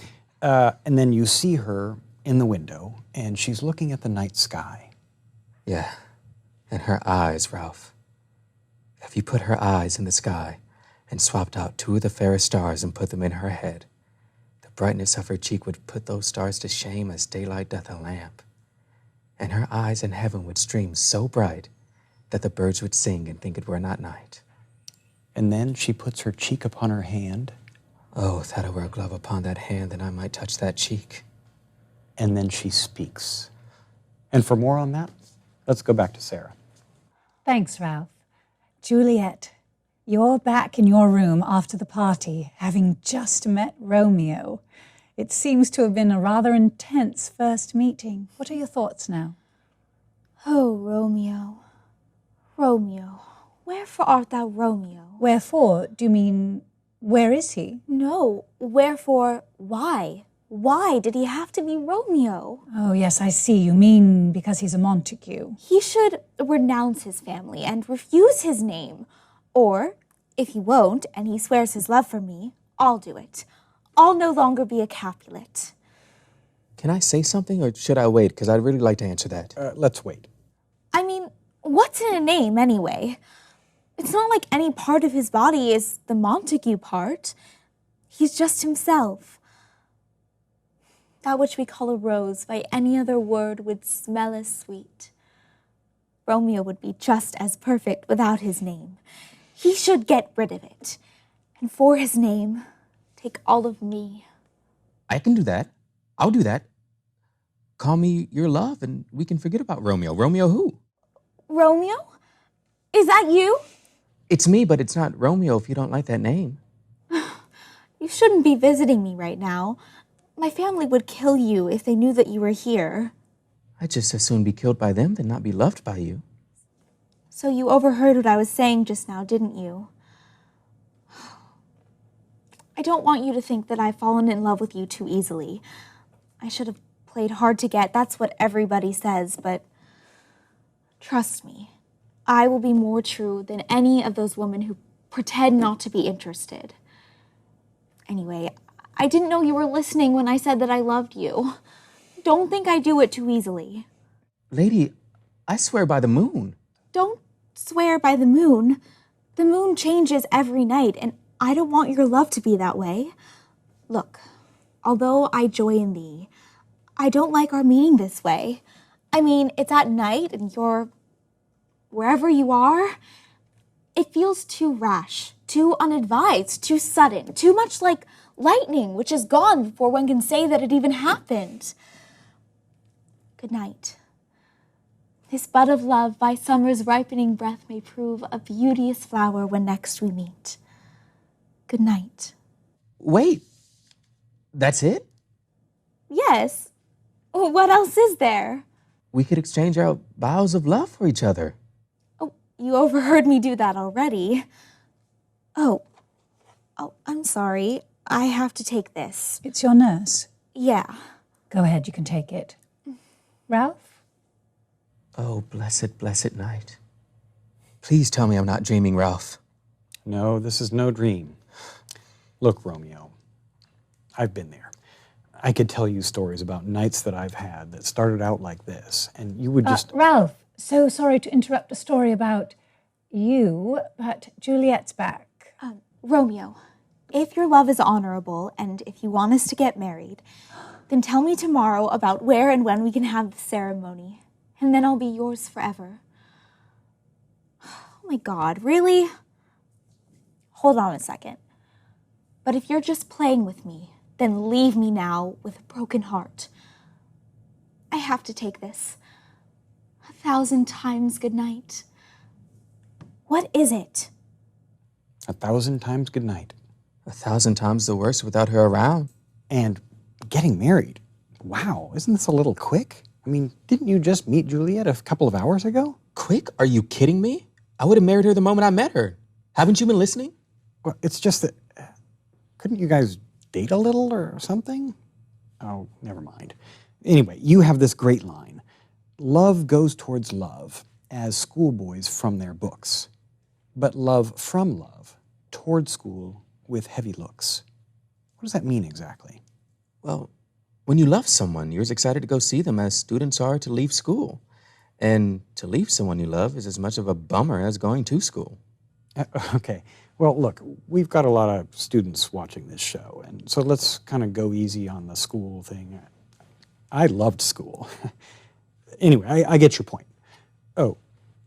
And then you see her in the window, and she's looking at the night sky. Yeah, and her eyes, Ralph. If you put her eyes in the sky and swapped out two of the fairest stars and put them in her head, the brightness of her cheek would put those stars to shame as daylight doth a lamp. And her eyes in heaven would stream so bright that the birds would sing and think it were not night. And then she puts her cheek upon her hand. Oh, that I were a glove upon that hand, that I might touch that cheek. And then she speaks. And for more on that, let's go back to Sarah. Thanks, Ralph. Juliet, you're back in your room after the party, having just met Romeo. It seems to have been a rather intense first meeting. What are your thoughts now? Oh, Romeo, Romeo, wherefore art thou Romeo? Wherefore? Do you mean, where is he? No, wherefore, why? Why did he have to be Romeo? Oh, yes, I see. You mean because he's a Montague. He should renounce his family and refuse his name. Or, if he won't, and he swears his love for me, I'll do it. I'll no longer be a Capulet. Can I say something, or should I wait? Because I'd really like to answer that. Let's wait. I mean, what's in a name, anyway? It's not like any part of his body is the Montague part. He's just himself. That which we call a rose by any other word would smell as sweet. Romeo would be just as perfect without his name. He should get rid of it. And for his name, take all of me. I can do that. I'll do that. Call me your love and we can forget about Romeo. Romeo who? Romeo? Is that you? It's me, but it's not Romeo if you don't like that name. You shouldn't be visiting me right now. My family would kill you if they knew that you were here. I'd just as soon be killed by them than not be loved by you. So you overheard what I was saying just now, didn't you? I don't want you to think that I've fallen in love with you too easily. I should have played hard to get. That's what everybody says, but trust me, I will be more true than any of those women who pretend not to be interested. Anyway, I didn't know you were listening when I said that I loved you. Don't think I do it too easily. Lady, I swear by the moon. Don't swear by the moon. The moon changes every night, and I don't want your love to be that way. Look, although I joy in thee, I don't like our meeting this way. I mean, it's at night and you're wherever you are. It feels too rash, too unadvised, too sudden, too much like lightning, which is gone before one can say that it even happened. Good night. This bud of love by summer's ripening breath may prove a beauteous flower when next we meet. Good night. Wait, that's it? Yes. What else is there? We could exchange our vows of love for each other. Oh, you overheard me do that already. Oh, I'm sorry. I have to take this. It's your nurse. Yeah. Go ahead, you can take it. Ralph? Oh, blessed, blessed night. Please tell me I'm not dreaming, Ralph. No, this is no dream. Look, Romeo, I've been there. I could tell you stories about nights that I've had that started out like this, and you would just... Ralph, so sorry to interrupt a story about you, but Juliet's back. Romeo, if your love is honorable and if you want us to get married, then tell me tomorrow about where and when we can have the ceremony, and then I'll be yours forever. Oh my God, really? Hold on a second. But if you're just playing with me, then leave me now with a broken heart. I have to take this. 1,000 times good night. What is it? 1,000 times good night. 1,000 times the worse without her around. And getting married. Wow, isn't this a little quick? I mean, didn't you just meet Juliet a couple of hours ago? Quick? Are you kidding me? I would have married her the moment I met her. Haven't you been listening? Well, it's just that... couldn't you guys date a little or something? Oh, never mind. Anyway, you have this great line. Love goes towards love as schoolboys from their books, but love from love toward school with heavy looks. What does that mean exactly? Well, when you love someone, you're as excited to go see them as students are to leave school. And to leave someone you love is as much of a bummer as going to school. Okay. Well, look, we've got a lot of students watching this show, and so let's kind of go easy on the school thing. I loved school. Anyway, I get your point. Oh,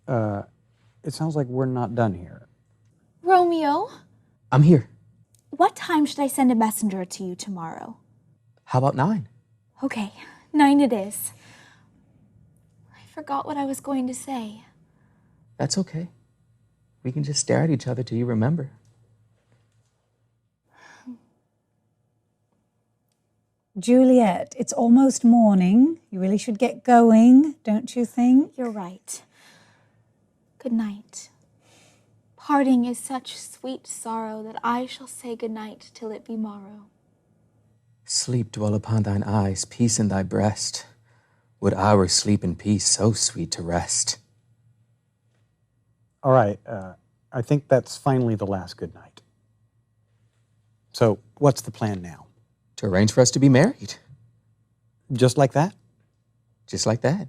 it sounds like we're not done here. Romeo, I'm here. what time should I send a messenger to you tomorrow? How about 9? Okay, 9 it is. I forgot what I was going to say. That's okay. We can just stare at each other till you remember. Juliet, it's almost morning. You really should get going, don't you think? You're right. Good night. Parting is such sweet sorrow that I shall say good night till it be morrow. Sleep dwell upon thine eyes, peace in thy breast. Would I were sleep in peace, so sweet to rest. All right, I think that's finally the last good night. So, what's the plan now? To arrange for us to be married. Just like that? Just like that.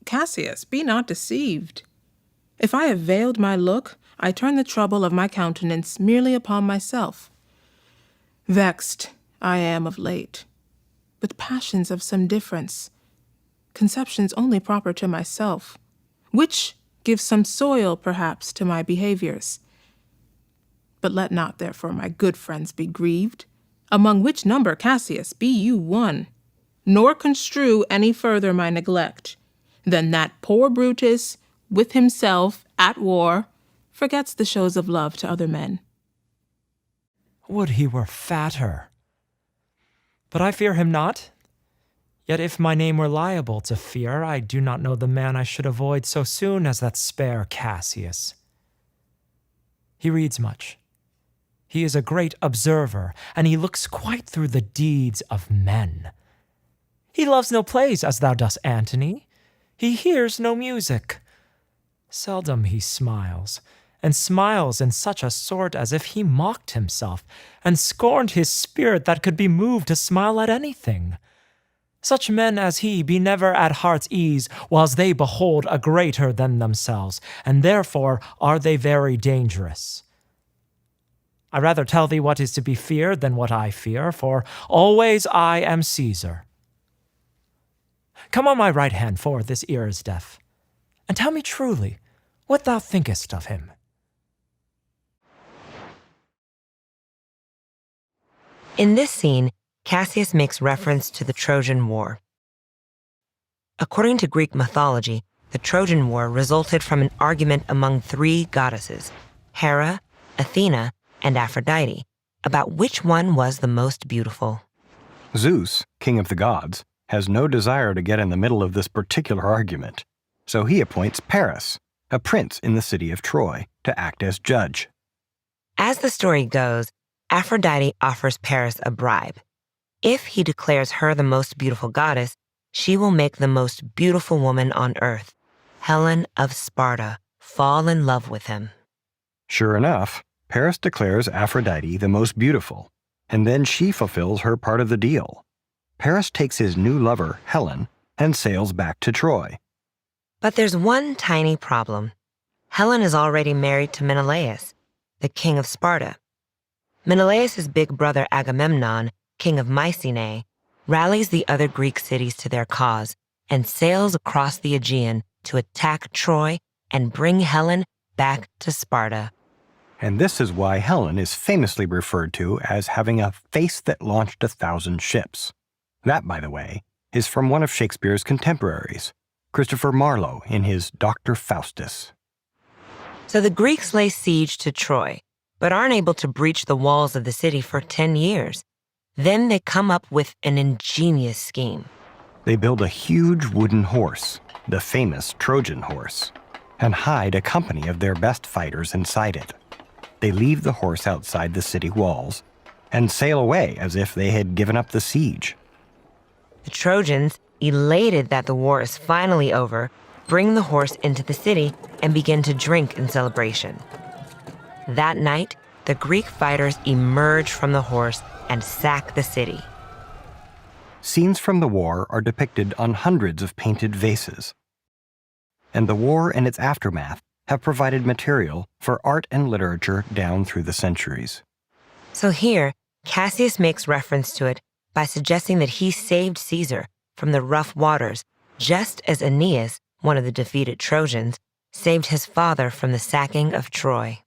Cassius, be not deceived. If I have veiled my look, I turn the trouble of my countenance merely upon myself. Vexed I am of late, with passions of some difference, conceptions only proper to myself, which give some soil, perhaps, to my behaviors. But let not, therefore, my good friends be grieved, among which number, Cassius, be you one, nor construe any further my neglect, than that poor Brutus, with himself at war, forgets the shows of love to other men. Would he were fatter! But I fear him not. Yet if my name were liable to fear, I do not know the man I should avoid so soon as that spare Cassius. He reads much. He is a great observer, and he looks quite through the deeds of men. He loves no plays as thou dost, Antony. He hears no music. Seldom he smiles, and smiles in such a sort as if he mocked himself, and scorned his spirit that could be moved to smile at anything. Such men as he be never at heart's ease, whilst they behold a greater than themselves, and therefore are they very dangerous. I rather tell thee what is to be feared than what I fear, for always I am Caesar. Come on my right hand, for this ear is deaf, and tell me truly what thou thinkest of him. In this scene, Cassius makes reference to the Trojan War. According to Greek mythology, the Trojan War resulted from an argument among three goddesses, Hera, Athena, and Aphrodite, about which one was the most beautiful. Zeus, king of the gods, has no desire to get in the middle of this particular argument, so he appoints Paris, a prince in the city of Troy, to act as judge. As the story goes, Aphrodite offers Paris a bribe. If he declares her the most beautiful goddess, she will make the most beautiful woman on earth, Helen of Sparta, fall in love with him. Sure enough, Paris declares Aphrodite the most beautiful, and then she fulfills her part of the deal. Paris takes his new lover, Helen, and sails back to Troy. But there's one tiny problem. Helen is already married to Menelaus, the king of Sparta. Menelaus' big brother Agamemnon, king of Mycenae, rallies the other Greek cities to their cause and sails across the Aegean to attack Troy and bring Helen back to Sparta. And this is why Helen is famously referred to as having a face that launched 1,000 ships. That, by the way, is from one of Shakespeare's contemporaries, Christopher Marlowe, in his Dr. Faustus. So the Greeks lay siege to Troy, but aren't able to breach the walls of the city for 10 years. Then they come up with an ingenious scheme. They build a huge wooden horse, the famous Trojan horse, and hide a company of their best fighters inside it. They leave the horse outside the city walls and sail away as if they had given up the siege. The Trojans, elated that the war is finally over, bring the horse into the city and begin to drink in celebration. That night, the Greek fighters emerge from the horse and sack the city. Scenes from the war are depicted on hundreds of painted vases. And the war and its aftermath have provided material for art and literature down through the centuries. So here, Cassius makes reference to it by suggesting that he saved Caesar from the rough waters, just as Aeneas, one of the defeated Trojans, saved his father from the sacking of Troy.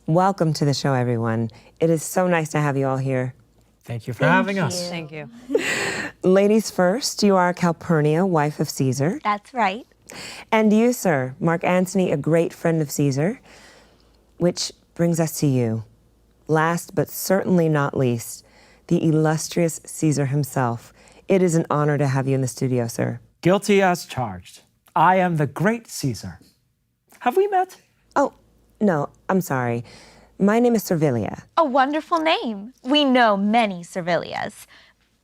Welcome to the show, everyone. It is so nice to have you all here. Thank you for having us. Thank you. Ladies first, you are Calpurnia, wife of Caesar. That's right. And you, sir, Mark Antony, a great friend of Caesar. Which brings us to you. Last but certainly not least, the illustrious Caesar himself. It is an honor to have you in the studio, sir. Guilty as charged. I am the great Caesar. Have we met? Oh, no, I'm sorry. My name is Servilia. A wonderful name. We know many Servilias.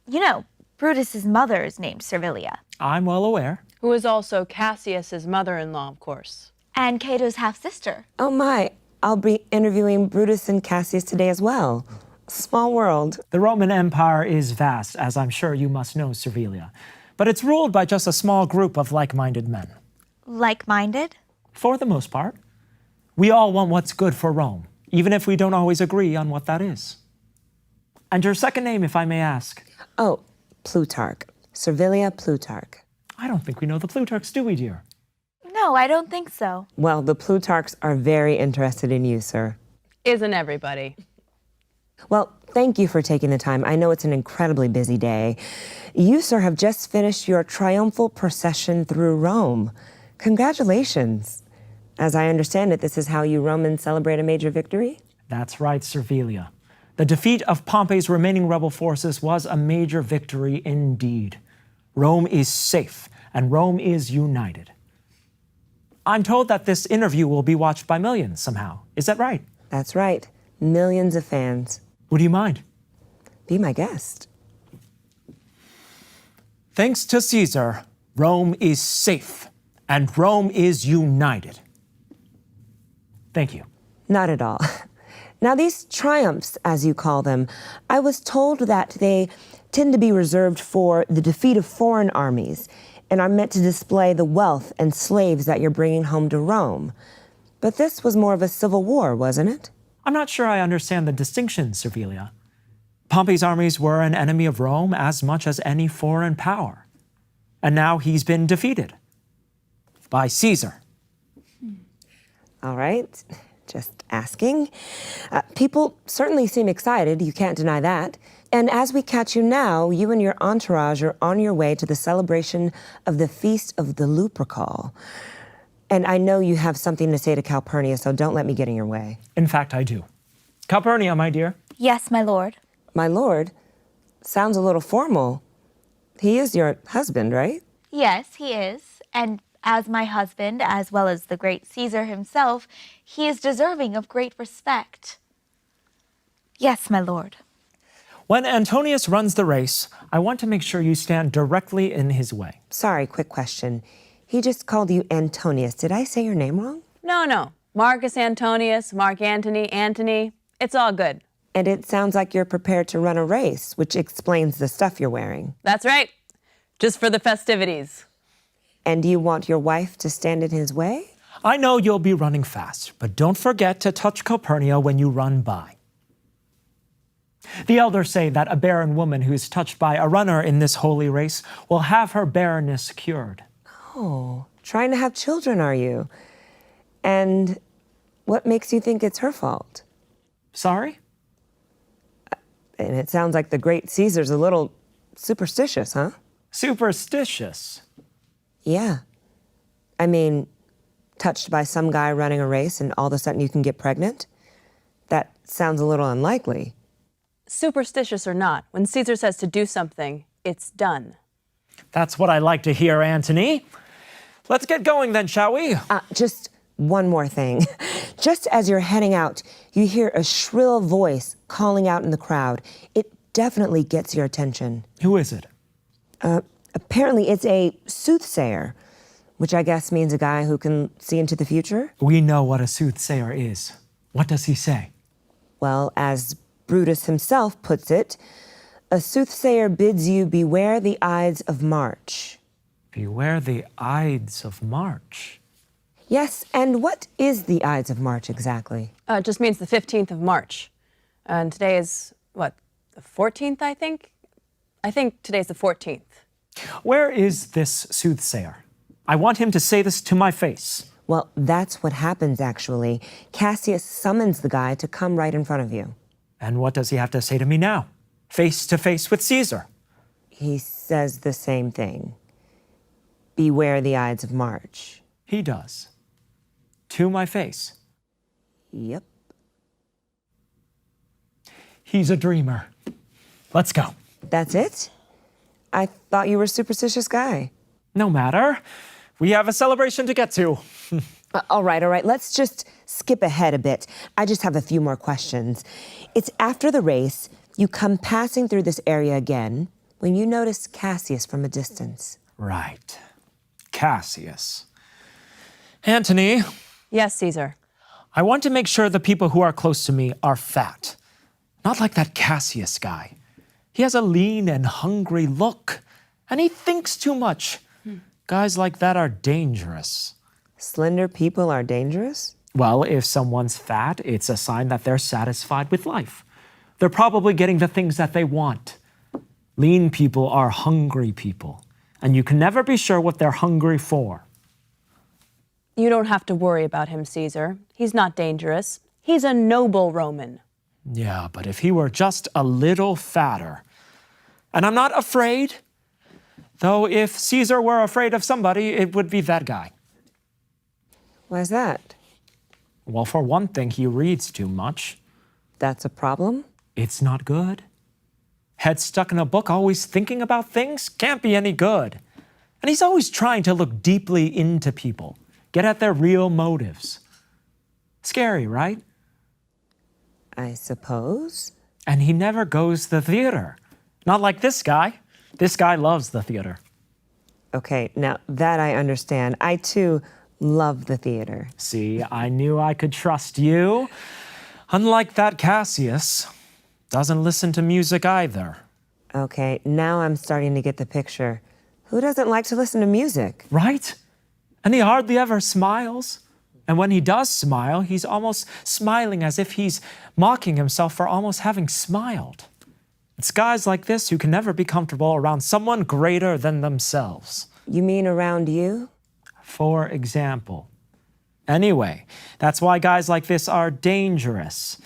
You know, Brutus's mother is named Servilia. I'm well aware. Who is also Cassius's mother-in-law, of course. And Cato's half-sister. Oh my, I'll be interviewing Brutus and Cassius today as well. Small world. The Roman Empire is vast, as I'm sure you must know, Servilia. but it's ruled by just a small group of like-minded men. Like-minded? For the most part. We all want what's good for Rome, even if we don't always agree on what that is. And your second name, if I may ask? Oh, Plutarch. Servilia Plutarch. I don't think we know the Plutarchs, do we, dear? No, I don't think so. Well, the Plutarchs are very interested in you, sir. Isn't everybody? Well, thank you for taking the time. I know it's an incredibly busy day. You, sir, have just finished your triumphal procession through Rome. Congratulations. As I understand it, this is how you Romans celebrate a major victory? That's right, Servilia. The defeat of Pompey's remaining rebel forces was a major victory indeed. Rome is safe, and Rome is united. I'm told that this interview will be watched by millions somehow. Is that right? That's right. Millions of fans. Would you mind? Be my guest. Thanks to Caesar, Rome is safe, and Rome is united. Thank you. Not at all. Now, these triumphs, as you call them, I was told that they tend to be reserved for the defeat of foreign armies and are meant to display the wealth and slaves that you're bringing home to Rome. But this was more of a civil war, wasn't it? I'm not sure I understand the distinction, Servilia. Pompey's armies were an enemy of Rome as much as any foreign power. And now he's been defeated by Caesar. All right, just asking. People certainly seem excited, you can't deny that. And as we catch you now, you and your entourage are on your way to the celebration of the Feast of the Lupercal. And I know you have something to say to Calpurnia, so don't let me get in your way. In fact, I do. Calpurnia, my dear. Yes, my lord. My lord? Sounds a little formal. He is your husband, right? Yes, he is. And as my husband, as well as the great Caesar himself, he is deserving of great respect. Yes, my lord. When Antonius runs the race, I want to make sure you stand directly in his way. Sorry, quick question. He just called you Antonius. Did I say your name wrong? No. Marcus Antonius, Mark Antony, Antony. It's all good. And it sounds like you're prepared to run a race, which explains the stuff you're wearing. That's right. Just for the festivities. And do you want your wife to stand in his way? I know you'll be running fast, but don't forget to touch Calpurnia when you run by. The elders say that a barren woman who is touched by a runner in this holy race will have her barrenness cured. Oh, trying to have children, are you? And what makes you think it's her fault? Sorry? And it sounds like the great Caesar's a little superstitious, huh? Superstitious? Yeah. I mean, touched by some guy running a race and all of a sudden you can get pregnant? That sounds a little unlikely. Superstitious or not, when Caesar says to do something, it's done. That's what I like to hear, Antony. Let's get going then, shall we? Just one more thing. Just as you're heading out, you hear a shrill voice calling out in the crowd. It definitely gets your attention. Who is it? Apparently it's a soothsayer, which I guess means a guy who can see into the future. We know what a soothsayer is. What does he say? Well, as Brutus himself puts it, a soothsayer bids you beware the Ides of March. Beware the Ides of March? Yes, and what is the Ides of March exactly? It just means the 15th of March. And today is, what, the 14th, I think? I think today's the 14th. Where is this soothsayer? I want him to say this to my face. Well, that's what happens, actually. Cassius summons the guy to come right in front of you. And what does he have to say to me now? Face to face with Caesar. He says the same thing. Beware the Ides of March. He does. To my face. Yep. He's a dreamer. Let's go. That's it? I thought you were a superstitious guy. No matter. We have a celebration to get to. All right. Let's just skip ahead a bit. I just have a few more questions. It's after the race. You come passing through this area again when you notice Cassius from a distance. Right. Cassius. Antony. Yes, Caesar. I want to make sure the people who are close to me are fat. Not like that Cassius guy. He has a lean and hungry look. And he thinks too much. Guys like that are dangerous. Slender people are dangerous? Well, if someone's fat, it's a sign that they're satisfied with life. They're probably getting the things that they want. Lean people are hungry people, and you can never be sure what they're hungry for. You don't have to worry about him, Caesar. He's not dangerous. He's a noble Roman. Yeah, but if he were just a little fatter. And I'm not afraid. Though if Caesar were afraid of somebody, it would be that guy. Why's that? Well, for one thing, he reads too much. That's a problem? It's not good. Head stuck in a book, always thinking about things, can't be any good. And he's always trying to look deeply into people, get at their real motives. Scary, right? I suppose. And he never goes to the theater. Not like this guy. This guy loves the theater. Okay, now that I understand. I too love the theater. See, I knew I could trust you. Unlike that Cassius, doesn't listen to music either. Okay, now I'm starting to get the picture. Who doesn't like to listen to music? Right? And he hardly ever smiles. And when he does smile, he's almost smiling as if he's mocking himself for almost having smiled. It's guys like this who can never be comfortable around someone greater than themselves. You mean around you? For example. Anyway, that's why guys like this are dangerous.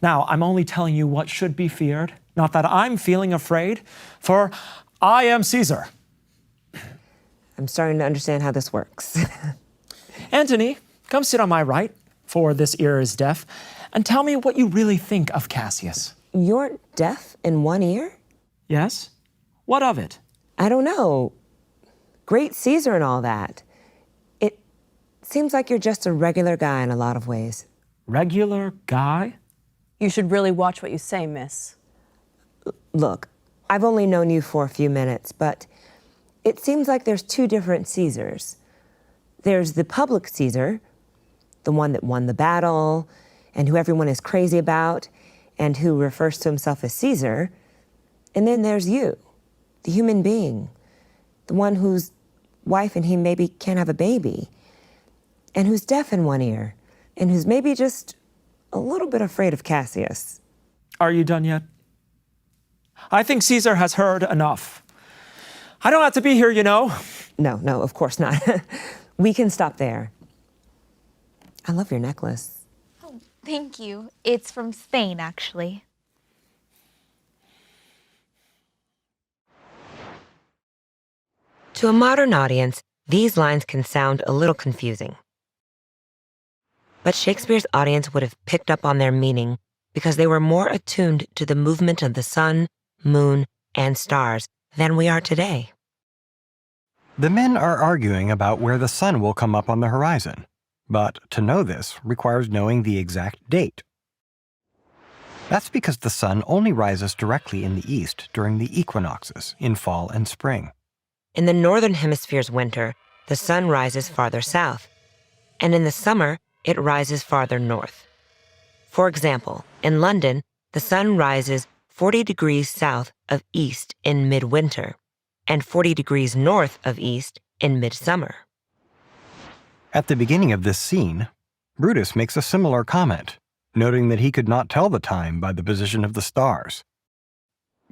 Now, I'm only telling you what should be feared, not that I'm feeling afraid, for I am Caesar. I'm starting to understand how this works. Antony, come sit on my right, for this ear is deaf, and tell me what you really think of Cassius. You're deaf in one ear? Yes? What of it? I don't know. Great Caesar and all that. It seems like you're just a regular guy in a lot of ways. Regular guy? You should really watch what you say, miss. Look, I've only known you for a few minutes, but it seems like there's two different Caesars. There's the public Caesar, the one that won the battle, and who everyone is crazy about, and who refers to himself as Caesar. And then there's you, the human being, the one whose wife and he maybe can't have a baby, and who's deaf in one ear, and who's maybe just a little bit afraid of Cassius. Are you done yet? I think Caesar has heard enough. I don't have to be here, you know. No, of course not. We can stop there. I love your necklace. Oh, thank you. It's from Spain, actually. To a modern audience, these lines can sound a little confusing. But Shakespeare's audience would have picked up on their meaning because they were more attuned to the movement of the sun, moon, and stars than we are today. The men are arguing about where the sun will come up on the horizon, but to know this requires knowing the exact date. That's because the sun only rises directly in the east during the equinoxes in fall and spring. In the northern hemisphere's winter, the sun rises farther south, and in the summer, it rises farther north. For example, in London, the sun rises 40 degrees south of east in midwinter, and 40 degrees north of east in midsummer. At the beginning of this scene, Brutus makes a similar comment, noting that he could not tell the time by the position of the stars.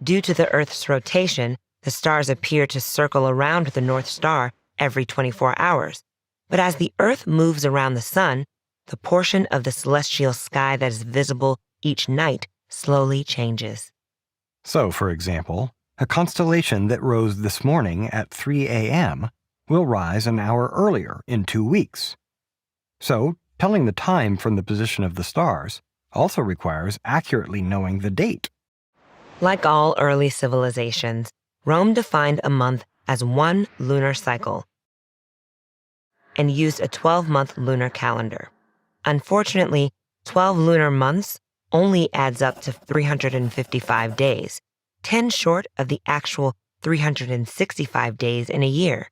Due to the Earth's rotation, the stars appear to circle around the North Star every 24 hours. But as the Earth moves around the sun, the portion of the celestial sky that is visible each night slowly changes. So, for example, a constellation that rose this morning at 3 a.m. will rise an hour earlier in 2 weeks. So, telling the time from the position of the stars also requires accurately knowing the date. Like all early civilizations, Rome defined a month as one lunar cycle and used a 12-month lunar calendar. Unfortunately, 12 lunar months only adds up to 355 days, 10 short of the actual 365 days in a year.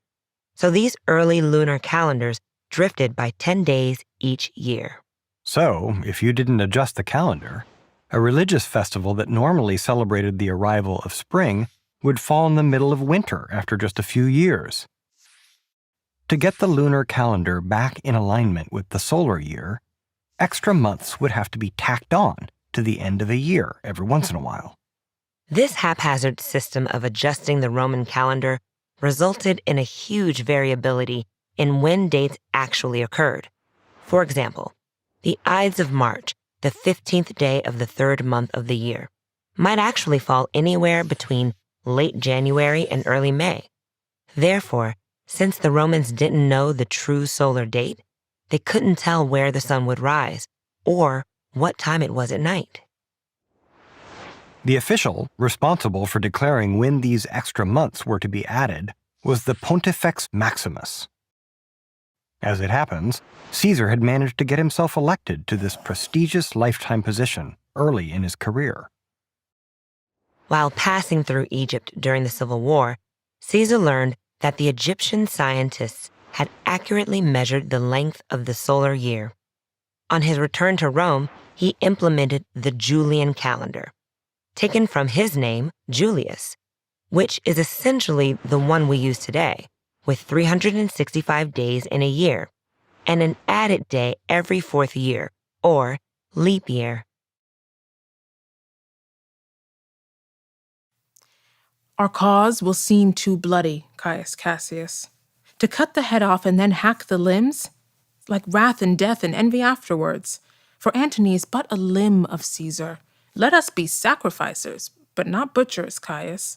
So these early lunar calendars drifted by 10 days each year. So, if you didn't adjust the calendar, a religious festival that normally celebrated the arrival of spring would fall in the middle of winter after just a few years. To get the lunar calendar back in alignment with the solar year, extra months would have to be tacked on to the end of a year every once in a while. This haphazard system of adjusting the Roman calendar resulted in a huge variability in when dates actually occurred. For example, the Ides of March, the 15th day of the third month of the year, might actually fall anywhere between late January and early May. Therefore, since the Romans didn't know the true solar date, they couldn't tell where the sun would rise or what time it was at night. The official responsible for declaring when these extra months were to be added was the Pontifex Maximus. As it happens, Caesar had managed to get himself elected to this prestigious lifetime position early in his career. While passing through Egypt during the Civil War, Caesar learned that the Egyptian scientists had accurately measured the length of the solar year. On his return to Rome, he implemented the Julian calendar, taken from his name, Julius, which is essentially the one we use today, with 365 days in a year, and an added day every fourth year, or leap year. Our cause will seem too bloody, Caius Cassius. To cut the head off and then hack the limbs? Like wrath and death and envy afterwards. For Antony is but a limb of Caesar. Let us be sacrificers, but not butchers, Caius.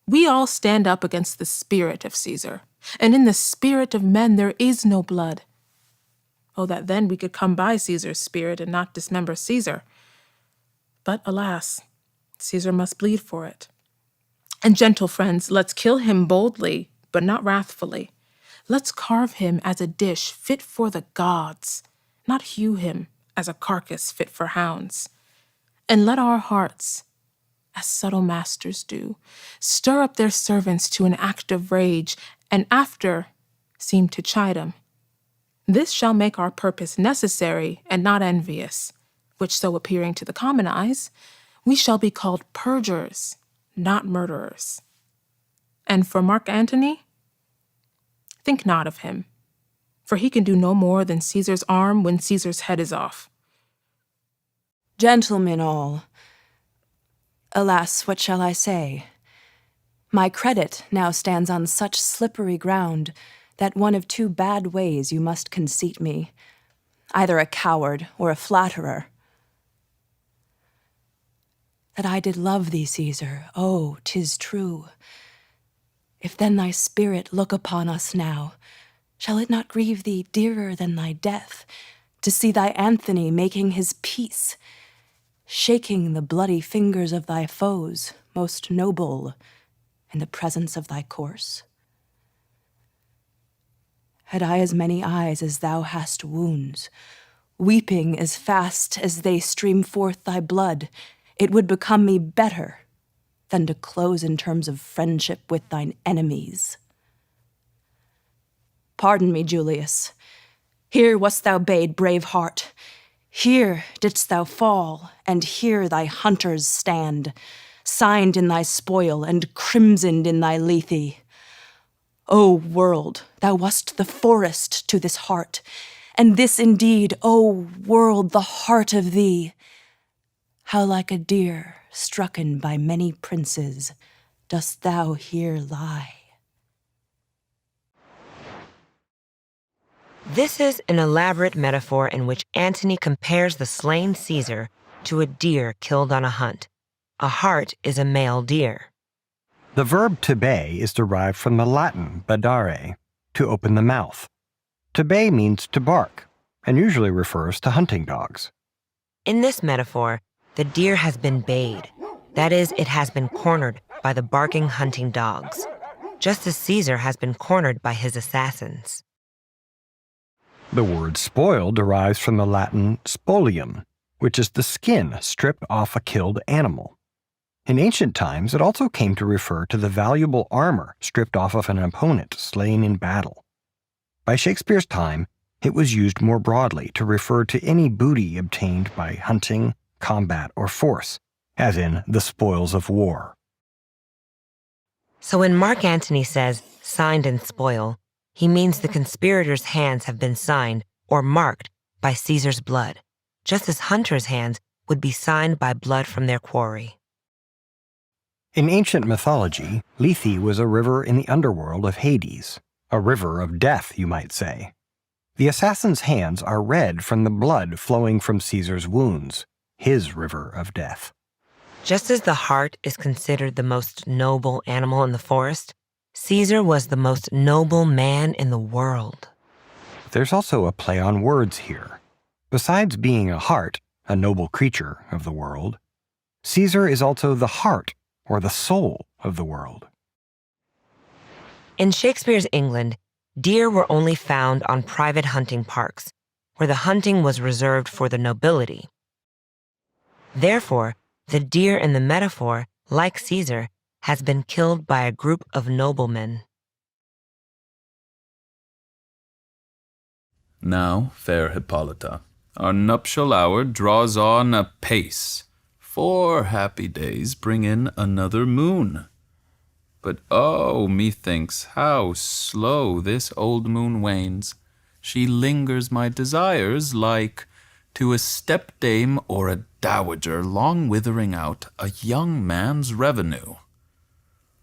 We all stand up against the spirit of Caesar, and in the spirit of men there is no blood. Oh, that then we could come by Caesar's spirit and not dismember Caesar. But alas, Caesar must bleed for it. And gentle friends, let's kill him boldly, but not wrathfully. Let's carve him as a dish fit for the gods, not hew him as a carcass fit for hounds. And let our hearts, as subtle masters do, stir up their servants to an act of rage, and after seem to chide 'em. This shall make our purpose necessary and not envious, which so appearing to the common eyes, we shall be called perjurers, not murderers. And for Mark Antony, think not of him, for he can do no more than Caesar's arm when Caesar's head is off. Gentlemen all, alas, what shall I say? My credit now stands on such slippery ground that one of two bad ways you must conceit me, either a coward or a flatterer. That I did love thee, Caesar, oh, 'tis true. If then thy spirit look upon us now, shall it not grieve thee dearer than thy death, to see thy Anthony making his peace, shaking the bloody fingers of thy foes, most noble, in the presence of thy corse? Had I as many eyes as thou hast wounds, weeping as fast as they stream forth thy blood, it would become me better than to close in terms of friendship with thine enemies. Pardon me, Julius. Here wast thou bade, brave heart. Here didst thou fall, and here thy hunters stand, signed in thy spoil and crimsoned in thy lethe. O world, thou wast the forest to this heart, and this indeed, O world, the heart of thee. How like a deer strucken by many princes dost thou here lie. This is an elaborate metaphor in which Antony compares the slain Caesar to a deer killed on a hunt. A hart is a male deer. The verb to bay is derived from the Latin badare, to open the mouth. To bay means to bark, and usually refers to hunting dogs. In this metaphor, the deer has been bayed. That is, it has been cornered by the barking hunting dogs, just as Caesar has been cornered by his assassins. The word spoil derives from the Latin spolium, which is the skin stripped off a killed animal. In ancient times, it also came to refer to the valuable armor stripped off of an opponent slain in battle. By Shakespeare's time, it was used more broadly to refer to any booty obtained by hunting, combat, or force, as in the spoils of war. So when Mark Antony says signed in spoil, he means the conspirators' hands have been signed or marked by Caesar's blood, just as hunters' hands would be signed by blood from their quarry. In ancient mythology, Lethe was a river in the underworld of Hades, a river of death, you might say. The assassin's hands are red from the blood flowing from Caesar's wounds, his river of death. Just as the hart is considered the most noble animal in the forest, Caesar was the most noble man in the world. There's also a play on words here. Besides being a hart, a noble creature of the world, Caesar is also the heart or the soul of the world. In Shakespeare's England, deer were only found on private hunting parks, where the hunting was reserved for the nobility. Therefore, the deer in the metaphor, like Caesar, has been killed by a group of noblemen. Now, fair Hippolyta, our nuptial hour draws on apace. 4 happy days bring in another moon. But oh, methinks how slow this old moon wanes. She lingers my desires like to a stepdame or a dowager long withering out a young man's revenue.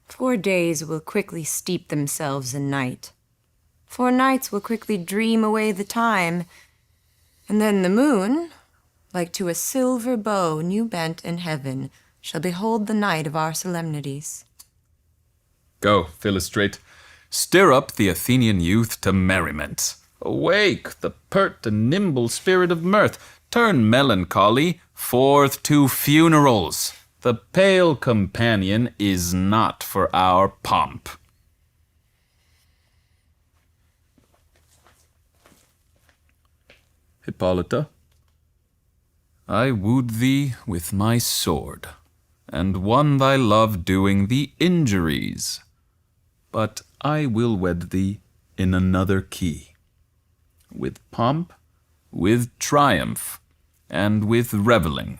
4 days will quickly steep themselves in night. 4 nights will quickly dream away the time, and then the moon, like to a silver bow new bent in heaven, shall behold the night of our solemnities. Go, Philostrate, stir up the Athenian youth to merriment. Awake the pert and nimble spirit of mirth. Turn melancholy forth to funerals. The pale companion is not for our pomp. Hippolyta, I wooed thee with my sword, and won thy love doing thee injuries. But I will wed thee in another key, with pomp, with triumph, and with revelling.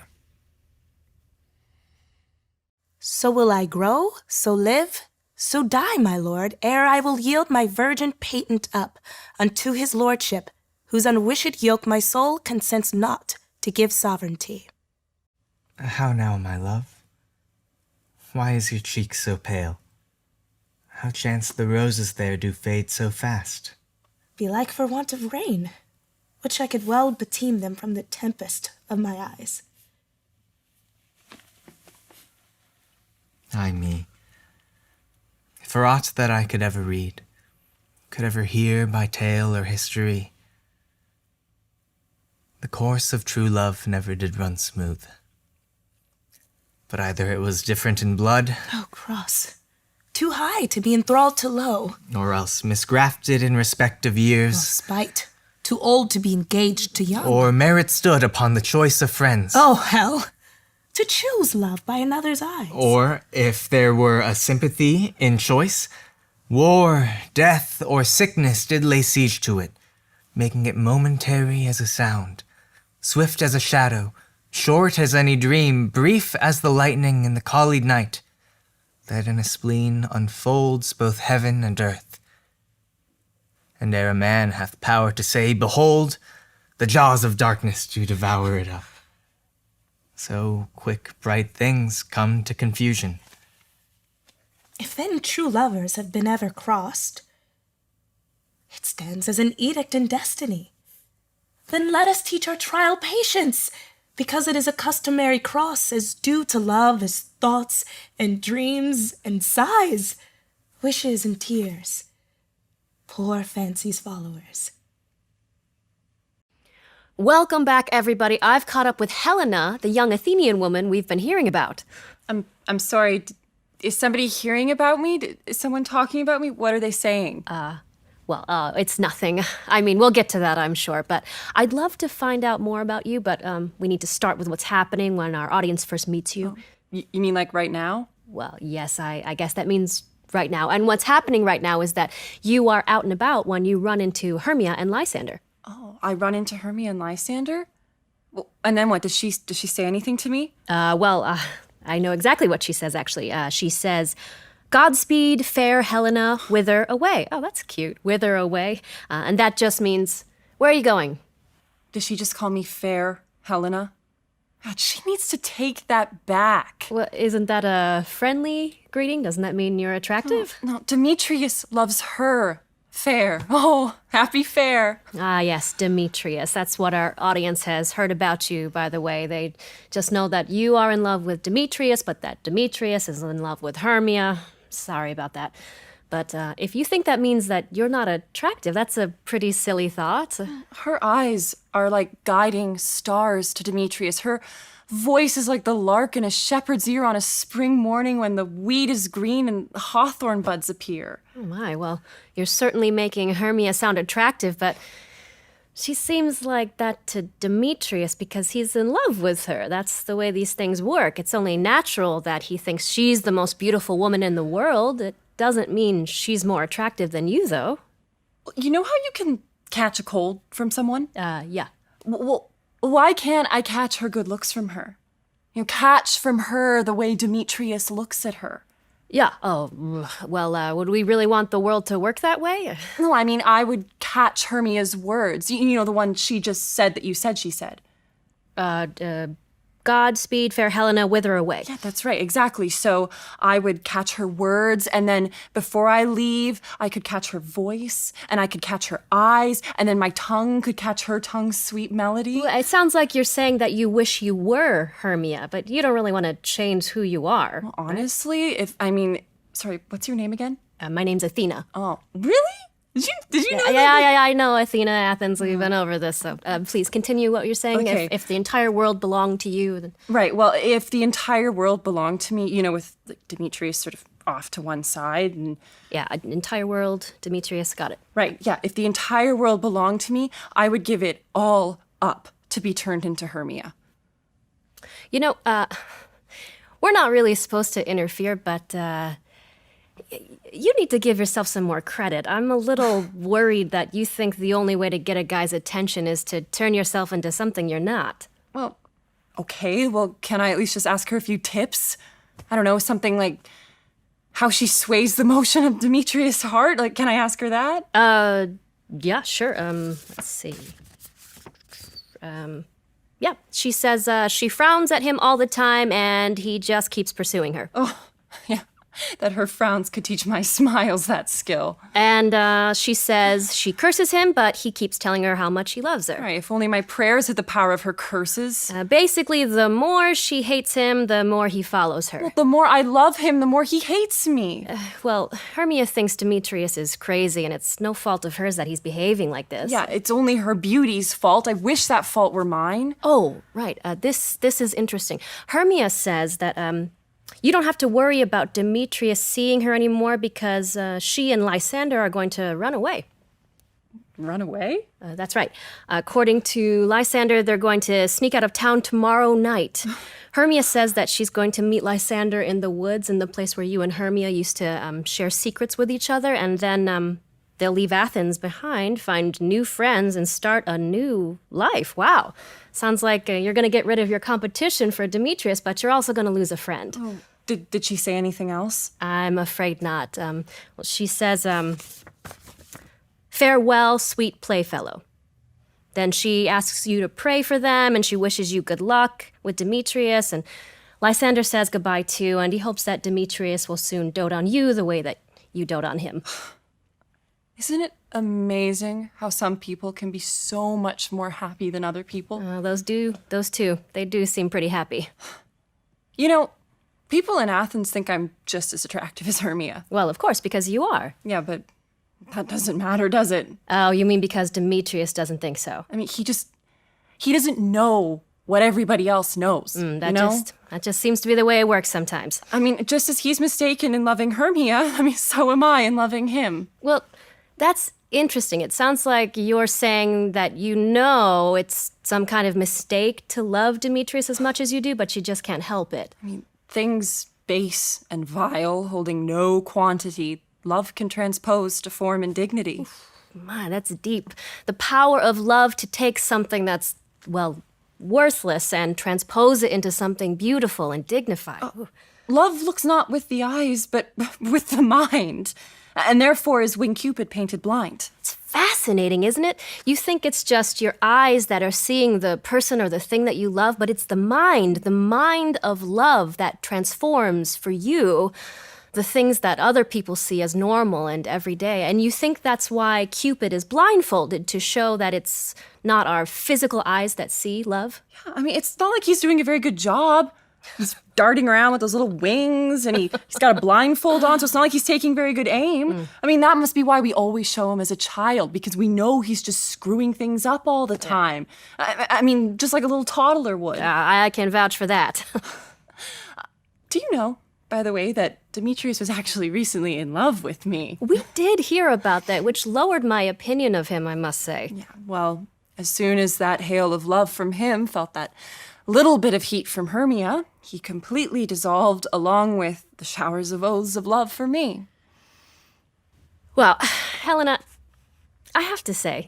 So will I grow, so live, so die, my lord, ere I will yield my virgin patent up unto his lordship, whose unwished yoke my soul consents not to give sovereignty. How now, my love? Why is your cheek so pale? How chance the roses there do fade so fast? Belike for want of rain, which I could well beteem them from the tempest of my eyes. Ay me, for aught that I could ever read, could ever hear by tale or history, the course of true love never did run smooth. But either it was different in blood, Oh, cross, too high to be enthralled to low, or else misgrafted in respect of years, spite, too old to be engaged to young. or merit stood upon the choice of friends. Oh, hell, to choose love by another's eyes. Or, if there were a sympathy in choice, war, death, or sickness did lay siege to it, making it momentary as a sound, swift as a shadow, short as any dream, brief as the lightning in the collied night, that in a spleen unfolds both heaven and earth. And ere a man hath power to say, behold, the jaws of darkness do devour it up. So quick, bright things come to confusion. If then true lovers have been ever crossed, it stands as an edict in destiny. Then let us teach our trial patience, because it is a customary cross as due to love as thoughts and dreams and sighs, wishes and tears, poor fancy's followers. Welcome back, everybody. I've caught up with Helena, the young Athenian woman we've been hearing about. I'm sorry. Is somebody hearing about me? Is someone talking about me? What are they saying? It's nothing. I mean, we'll get to that, I'm sure. But I'd love to find out more about you, but we need to start with what's happening when our audience first meets you. You mean like right now? Well, yes, I guess that means right now. And what's happening right now is that you are out and about when you run into Hermia and Lysander. Oh, I run into Hermia and Lysander? Well, and then what? Does she say anything to me? I know exactly what she says, actually. She says, Godspeed, fair Helena, whither away. Oh, that's cute. Whither away. And that just means, where are you going? Does she just call me fair Helena? God, she needs to take that back. Well, isn't that a friendly greeting? Doesn't that mean you're attractive? No, Demetrius loves her. Fair. Oh, happy fair. Ah, yes, Demetrius. That's what our audience has heard about you, by the way. They just know that you are in love with Demetrius, but that Demetrius is in love with Hermia. Sorry about that. But if you think that means that you're not attractive, that's a pretty silly thought. Her eyes are like guiding stars to Demetrius. Her voice is like the lark in a shepherd's ear on a spring morning when the wheat is green and hawthorn buds appear. Oh my, well, you're certainly making Hermia sound attractive, but she seems like that to Demetrius because he's in love with her. That's the way these things work. It's only natural that he thinks she's the most beautiful woman in the world. It doesn't mean she's more attractive than you, though. You know how you can catch a cold from someone? Yeah. Well, why can't I catch her good looks from her? You know, catch from her the way Demetrius looks at her. Yeah. Oh, well, would we really want the world to work that way? No, I mean, I would catch Hermia's words. You know, the one she just said that you said she said. Godspeed, fair Helena, whither away. Yeah, that's right, exactly. So I would catch her words, and then before I leave, I could catch her voice, and I could catch her eyes, and then my tongue could catch her tongue's sweet melody. Well, it sounds like you're saying that you wish you were Hermia, but you don't really want to change who you are. Well, honestly, sorry, what's your name again? My name's Athena. Oh, really? Did you know that? Yeah, I know Athena, Athens, we've been over this, so please continue what you're saying. Okay. If the entire world belonged to you, then... Right, well, if the entire world belonged to me, you know, with Demetrius sort of off to one side and... Yeah, an entire world, Demetrius, got it. Right, yeah, if the entire world belonged to me, I would give it all up to be turned into Hermia. You know, we're not really supposed to interfere, but... you need to give yourself some more credit. I'm a little worried that you think the only way to get a guy's attention is to turn yourself into something you're not. Well, okay, well, can I at least just ask her a few tips? I don't know, something like how she sways the motion of Demetrius' heart? Like, can I ask her that? Yeah, sure. Let's see. Yeah, she says she frowns at him all the time and he just keeps pursuing her. Oh, yeah. That her frowns could teach my smiles that skill. And she says she curses him, but he keeps telling her how much he loves her. Right, if only my prayers had the power of her curses. Basically, the more she hates him, the more he follows her. Well, the more I love him, the more he hates me. Well, Hermia thinks Demetrius is crazy, and it's no fault of hers that he's behaving like this. Yeah, it's only her beauty's fault. I wish that fault were mine. Oh, right. This is interesting. Hermia says that, you don't have to worry about Demetrius seeing her anymore because she and Lysander are going to run away. Run away? That's right. According to Lysander, they're going to sneak out of town tomorrow night. Hermia says that she's going to meet Lysander in the woods, in the place where you and Hermia used to share secrets with each other, and then they'll leave Athens behind, find new friends, and start a new life. Wow. Sounds like you're going to get rid of your competition for Demetrius, but you're also going to lose a friend. Oh, did she say anything else? I'm afraid not. Well, she says, farewell, sweet playfellow. Then she asks you to pray for them, and she wishes you good luck with Demetrius, and Lysander says goodbye too, and he hopes that Demetrius will soon dote on you the way that you dote on him. Isn't it amazing how some people can be so much more happy than other people? Those two, they do seem pretty happy. You know, people in Athens think I'm just as attractive as Hermia. Well, of course, because you are. Yeah, but that doesn't matter, does it? Oh, you mean because Demetrius doesn't think so? I mean, he doesn't know what everybody else knows. That just seems to be the way it works sometimes. I mean, just as he's mistaken in loving Hermia, I mean, so am I in loving him. Well, that's interesting. It sounds like you're saying that you know it's some kind of mistake to love Demetrius as much as you do, but you just can't help it. I mean, things base and vile, holding no quantity, love can transpose to form and dignity. Oof, man, that's deep. The power of love to take something that's, well, worthless and transpose it into something beautiful and dignified. love looks not with the eyes, but with the mind. And therefore is when Cupid painted blind. It's fascinating, isn't it? You think it's just your eyes that are seeing the person or the thing that you love, but it's the mind of love that transforms for you the things that other people see as normal and everyday. And you think that's why Cupid is blindfolded, to show that it's not our physical eyes that see love? Yeah, I mean, it's not like he's doing a very good job. He's darting around with those little wings, and he's got a blindfold on, so it's not like he's taking very good aim. I mean, that must be why we always show him as a child, because we know he's just screwing things up all the time. I mean, just like a little toddler would. I can vouch for that. Do you know, by the way, that Demetrius was actually recently in love with me? We did hear about that, which lowered my opinion of him, I must say. Yeah, well, as soon as that hail of love from him felt that little bit of heat from Hermia, he completely dissolved along with the showers of oaths of love for me. Well, Helena, I have to say,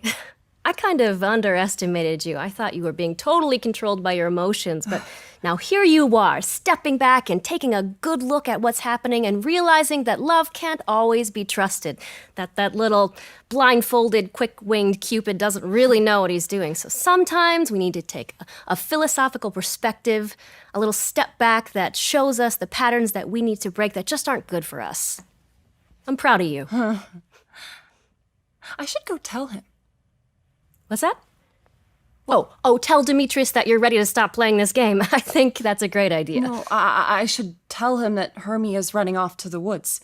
I kind of underestimated you. I thought you were being totally controlled by your emotions, but now here you are, stepping back and taking a good look at what's happening and realizing that love can't always be trusted, that little blindfolded, quick-winged Cupid doesn't really know what he's doing. So sometimes we need to take a philosophical perspective, a little step back that shows us the patterns that we need to break that just aren't good for us. I'm proud of you. I should go tell him. What's that? Oh, tell Demetrius that you're ready to stop playing this game. I think that's a great idea. No, I should tell him that Hermia's running off to the woods.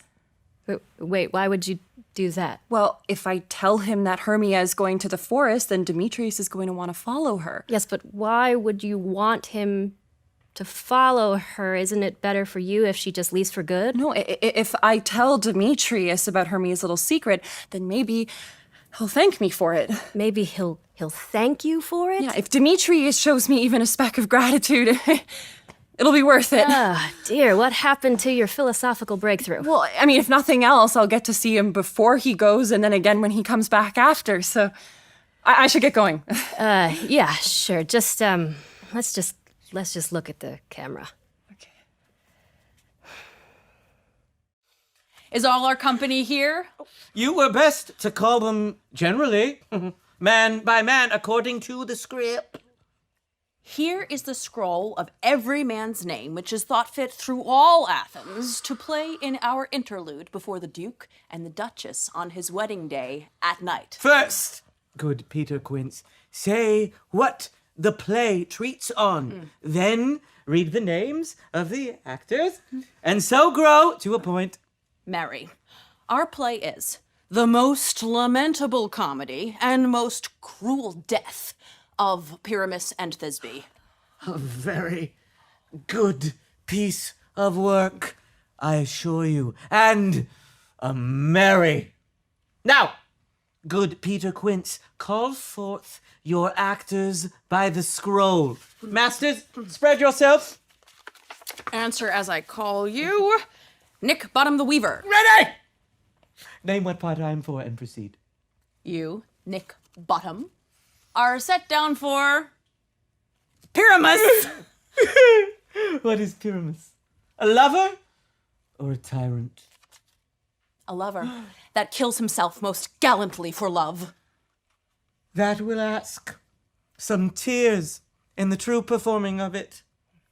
Wait, why would you do that? Well, if I tell him that Hermia is going to the forest, then Demetrius is going to want to follow her. Yes, but why would you want him to follow her? Isn't it better for you if she just leaves for good? No, if I tell Demetrius about Hermia's little secret, then maybe he'll thank me for it. Maybe he'll thank you for it? Yeah, if Demetrius shows me even a speck of gratitude, it'll be worth it. Ah, dear, what happened to your philosophical breakthrough? Well, I mean, if nothing else, I'll get to see him before he goes and then again when he comes back after, so I should get going. Yeah, sure. Just, let's just look at the camera. Is all our company here? You were best to call them generally, man by man, according to the script. Here is the scroll of every man's name, which is thought fit through all Athens to play in our interlude before the Duke and the Duchess on his wedding day at night. First, good Peter Quince, say what the play treats on. Then read the names of the actors, and so grow to a point. Mary, our play is the most lamentable comedy and most cruel death of Pyramus and Thisbe. A very good piece of work, I assure you, and a merry. Now, good Peter Quince, call forth your actors by the scroll. Masters, spread yourselves. Answer as I call you. Nick Bottom the Weaver. Ready! Name what part I am for and proceed. You, Nick Bottom, are set down for Pyramus. What is Pyramus? A lover or a tyrant? A lover that kills himself most gallantly for love. That will ask some tears in the true performing of it.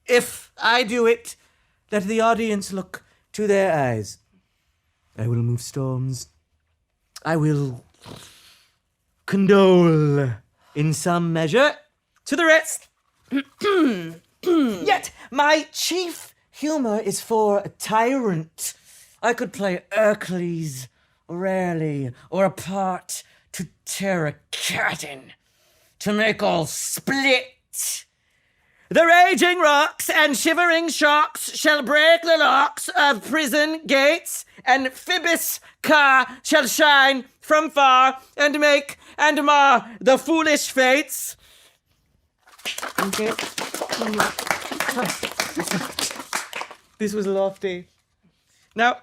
If I do it, let the audience look to their eyes. I will move storms. I will condole in some measure to the rest. Yet my chief humor is for a tyrant. I could play Hercules rarely, or a part to tear a cat in, to make all split. The raging rocks and shivering shocks shall break the locks of prison gates, and Phoebus' car shall shine from far and make and mar the foolish fates. Okay. This was lofty. Now,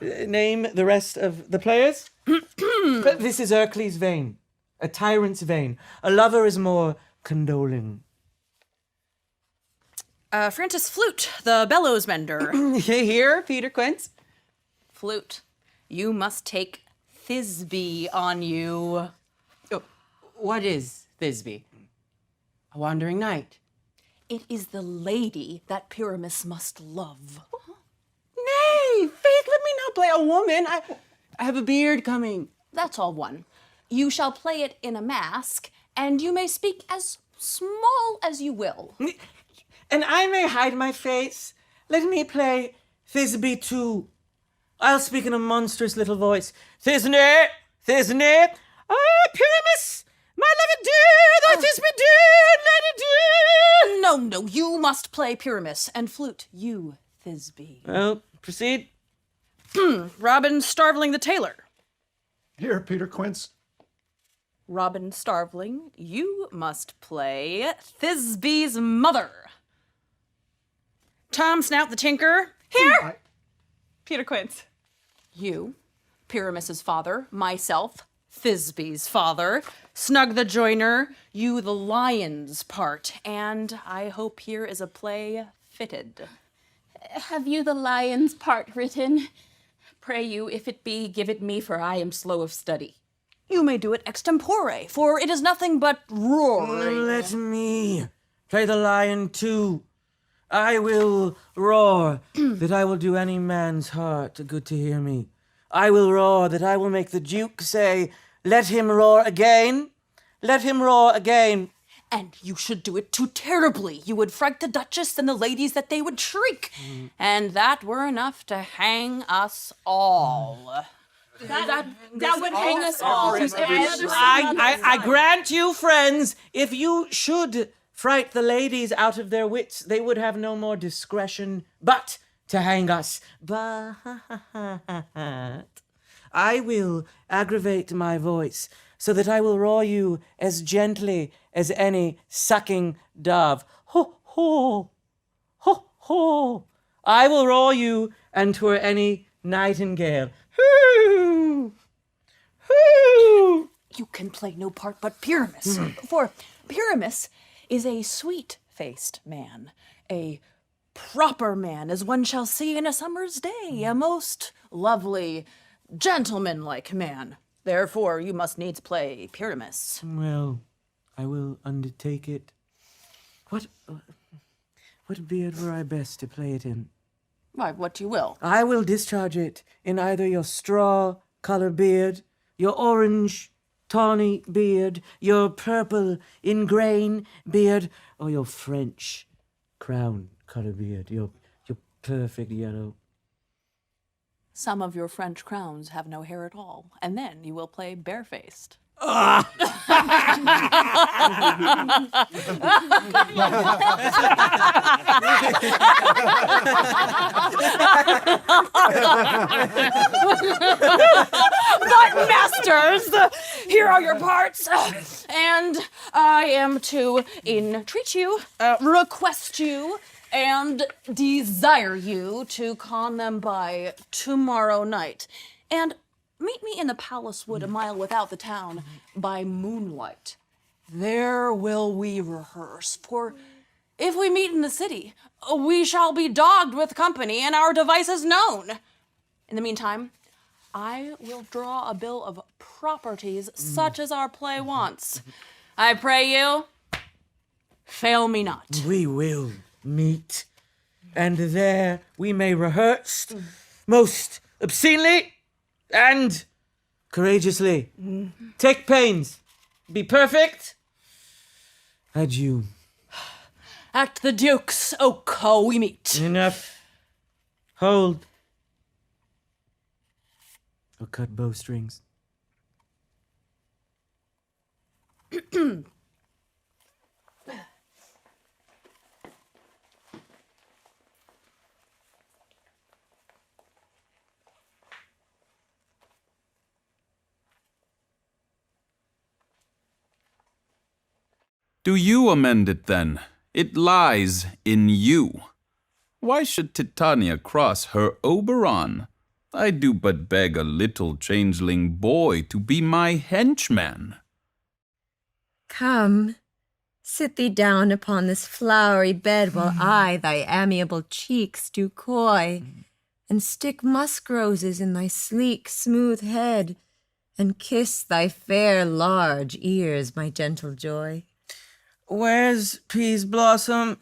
name the rest of the players. But this is Hercules' vein, a tyrant's vein. A lover is more condoling. Francis Flute, the bellows mender. Here, Peter Quince. Flute, you must take Thisbe on you. Oh, what is Thisbe? A wandering knight. It is the lady that Pyramus must love. Nay, Faith, let me not play a woman. I have a beard coming. That's all one. You shall play it in a mask, and you may speak as small as you will. And I may hide my face. Let me play Thisbe too. I'll speak in a monstrous little voice. Thisne, Thisne, Pyramus, my lover dear, thy Thisbe dear, let it dear. No, you must play Pyramus, and Flute, you Thisbe. Well, proceed. Robin Starveling the tailor. Here, Peter Quince. Robin Starveling, you must play Thisbe's mother. Tom Snout the tinker. Here! Peter Quince. You, Pyramus's father. Myself, Thisbe's father. Snug the joiner, you the lion's part. And I hope here is a play fitted. Have you the lion's part written? Pray you, if it be, give it me, for I am slow of study. You may do it extempore, for it is nothing but roaring. Let me play the lion too. I will roar that I will do any man's heart good to hear me. I will roar that I will make the Duke say, let him roar again. Let him roar again. And you should do it too terribly. You would fright the Duchess and the ladies that they would shriek. And that were enough to hang us all. That would hang us all. I grant you, friends, if you should fright the ladies out of their wits, they would have no more discretion but to hang us. But I will aggravate my voice so that I will roar you as gently as any sucking dove. Ho, ho, ho, ho. I will roar you, and 'twere any nightingale. Hoo, hoo. You can play no part but Pyramus, for Pyramus is a sweet-faced man, a proper man, as one shall see in a summer's day, a most lovely, gentlemanlike man. Therefore, you must needs play Pyramus. Well, I will undertake it. What beard were I best to play it in? Why, what you will. I will discharge it in either your straw-color beard, your orange tawny beard, your purple ingrain beard, or your French crown-color beard, your perfect yellow. Some of your French crowns have no hair at all, and then you will play barefaced. But masters, here are your parts, and I am to entreat you, request you, and desire you to con them by tomorrow night. And meet me in the palace wood a mile without the town by moonlight. There will we rehearse, for if we meet in the city, we shall be dogged with company and our devices known. In the meantime, I will draw a bill of properties such as our play wants. I pray you, fail me not. We will meet, and there we may rehearse most obscenely and courageously. Take pains. Be perfect. Adieu. At the Duke's oak we meet. Enough. Hold. Or cut bowstrings. Do you amend it then? It lies in you. Why should Titania cross her Oberon? I do but beg a little changeling boy to be my henchman. Come, Sit thee down upon this flowery bed while I thy amiable cheeks do coy, and stick musk roses in thy sleek, smooth head, and kiss thy fair, large ears, my gentle joy. Where's Peas Blossom?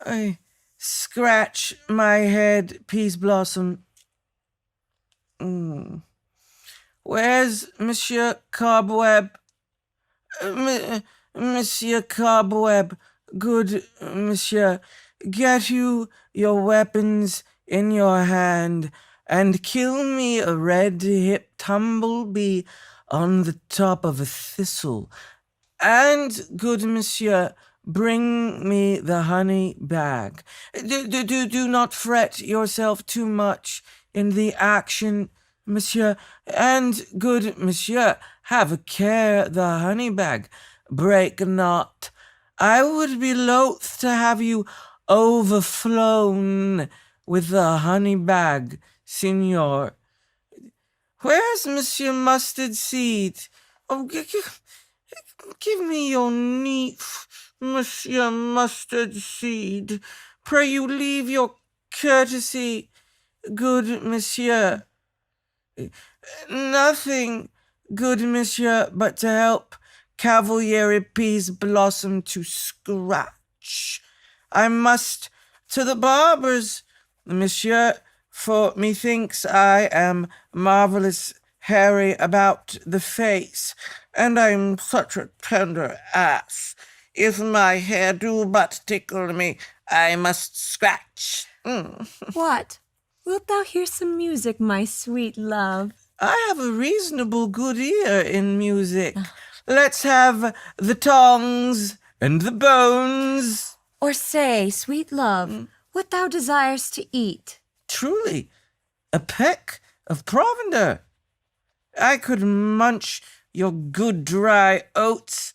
I scratch my head, Peas Blossom. Where's Monsieur Cobweb? Monsieur Cobweb, good monsieur, get you your weapons in your hand, and kill me a red-hipped tumblebee on the top of a thistle. And, good monsieur, bring me the honey bag. Do not fret yourself too much in the action, monsieur. And, good monsieur, have a care the honey bag break not. I would be loath to have you overflown with the honey bag, signor. Where's Monsieur Mustard Seed? Oh, give me your neat, Monsieur Mustard Seed. Pray you leave your courtesy, good monsieur. Nothing, good monsieur, but to help Cavaliere Peas Blossom to scratch. I must to the barber's, monsieur, for methinks I am marvelous hairy about the face, and I'm such a tender ass. If my hair do but tickle me, I must scratch. What? Wilt thou hear some music, my sweet love? I have a reasonable good ear in music. Let's have the tongs and the bones. Or say, sweet love, what thou desires to eat. Truly, a peck of provender. I could munch your good dry oats.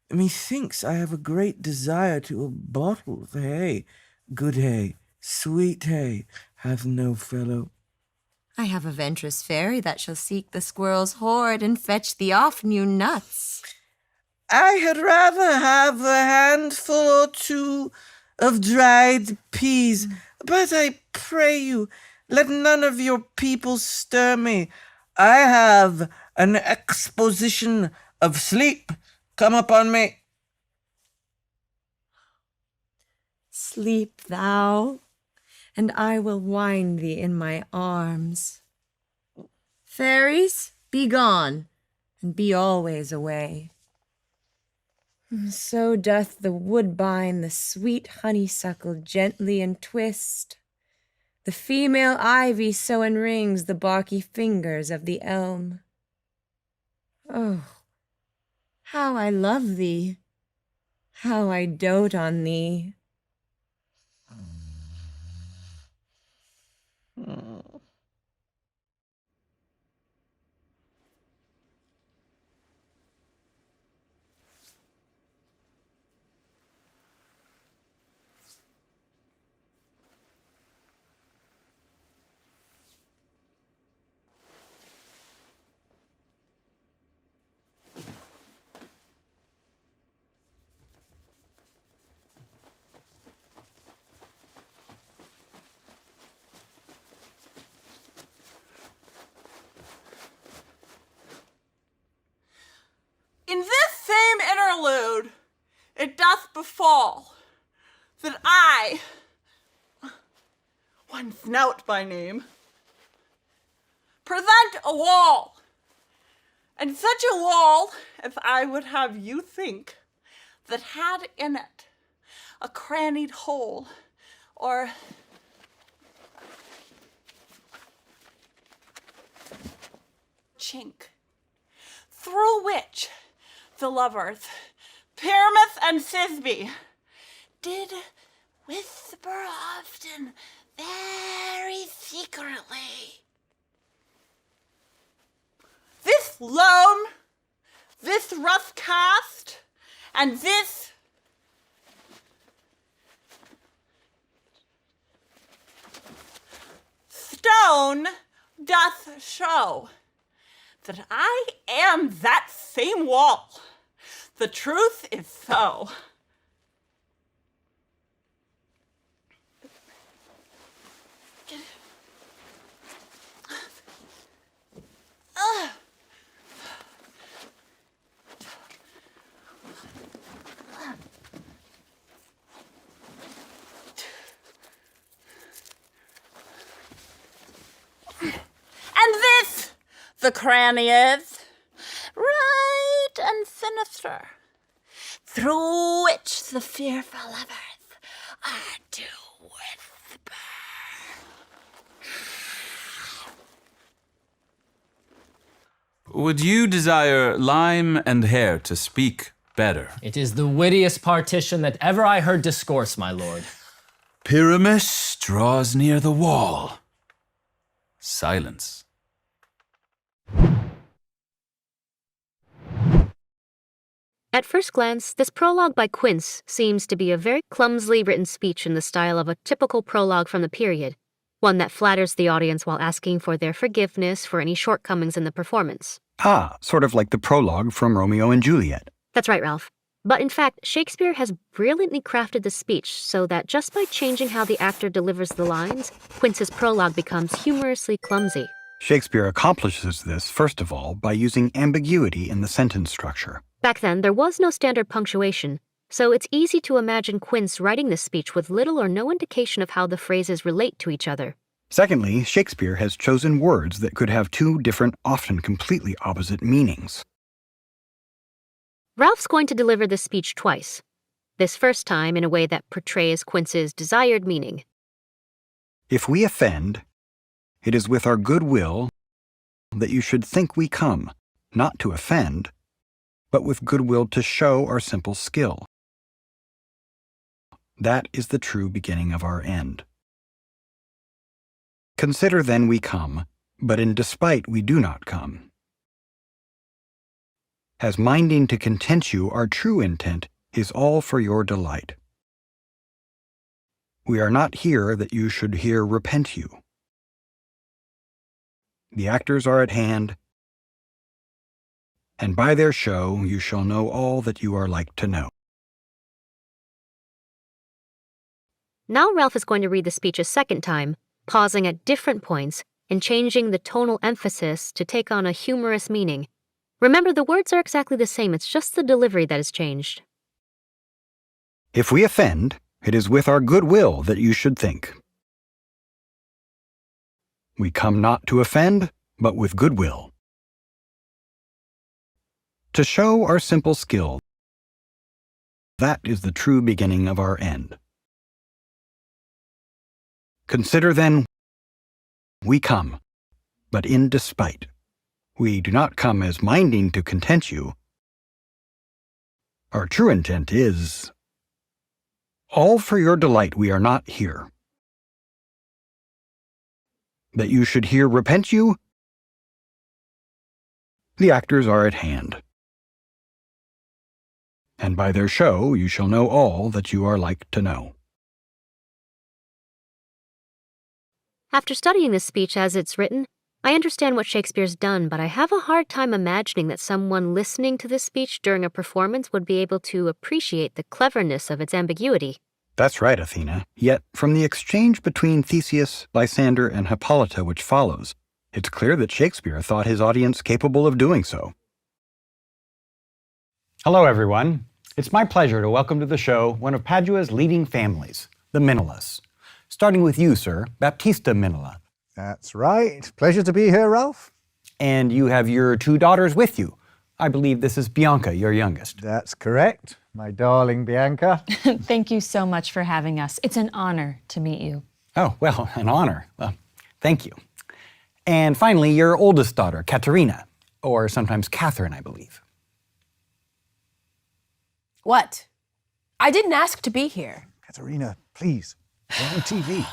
Methinks I have a great desire to a bottle of hay. Good hay, sweet hay, hath no fellow. I have a venturous fairy that shall seek the squirrel's hoard and fetch thee off new nuts. I had rather have a handful or two of dried peas, but I pray you, let none of your people stir me. I have an exposition of sleep come upon me. Sleep thou, and I will wind thee in my arms. Fairies, be gone, and be always away. So doth the woodbine the sweet honeysuckle gently entwist. The female ivy so enrings the barky fingers of the elm. Oh, how I love thee, how I dote on thee. In this same interlude, it doth befall that I, one Snout by name, present a wall, and such a wall as I would have you think that had in it a crannied hole or chink, through which the lovers, Pyramus and Thisbe, did whisper often, very secretly. This loam, this rough cast, and this stone doth show that I am that same wall The truth is so. And this, the cranny is, right and sinister, through which the fearful lovers are to whisper. Would you desire lime and hair to speak better? It is the wittiest partition that ever I heard discourse, my lord. Pyramus draws near the wall. Silence. At first glance, this prologue by Quince seems to be a very clumsily written speech in the style of a typical prologue from the period, one that flatters the audience while asking for their forgiveness for any shortcomings in the performance. Ah, sort of like the prologue from Romeo and Juliet. That's right, Ralph. But in fact, Shakespeare has brilliantly crafted the speech so that just by changing how the actor delivers the lines, Quince's prologue becomes humorously clumsy. Shakespeare accomplishes this, first of all, by using ambiguity in the sentence structure. Back then, there was no standard punctuation, so it's easy to imagine Quince writing this speech with little or no indication of how the phrases relate to each other. Secondly, Shakespeare has chosen words that could have two different, often completely opposite meanings. Ralph's going to deliver this speech twice, this first time in a way that portrays Quince's desired meaning. If we offend, it is with our good will that you should think we come, not to offend, but with goodwill to show our simple skill. That is the true beginning of our end. Consider then we come, but in despite we do not come. As minding to content you, our true intent is all for your delight. We are not here that you should here repent you. The actors are at hand, and by their show you shall know all that you are like to know. Now Ralph is going to read the speech a second time, pausing at different points and changing the tonal emphasis to take on a humorous meaning. Remember, the words are exactly the same, it's just the delivery that has changed. If we offend, it is with our good will that you should think. We come not to offend, but with good will. To show our simple skill, that is the true beginning of our end. Consider then, we come, but in despite. We do not come as minding to content you. Our true intent is, all for your delight we are not here. That you should here repent you, the actors are at hand. And by their show you shall know all that you are like to know. After studying this speech as it's written, I understand what Shakespeare's done, but I have a hard time imagining that someone listening to this speech during a performance would be able to appreciate the cleverness of its ambiguity. That's right, Athena. Yet, from the exchange between Theseus, Lysander, and Hippolyta which follows, it's clear that Shakespeare thought his audience capable of doing so. Hello, everyone. It's my pleasure to welcome to the show one of Padua's leading families, the Minolas. Starting with you, sir, Baptista Minola. That's right. Pleasure to be here, Ralph. And you have your two daughters with you. I believe this is Bianca, your youngest. That's correct. My darling Bianca. Thank you so much for having us. It's an honor to meet you. Oh, well, an honor. Thank you. And finally, your oldest daughter, Katerina, or sometimes Catherine, I believe. What? I didn't ask to be here. Katerina, please. We're on TV.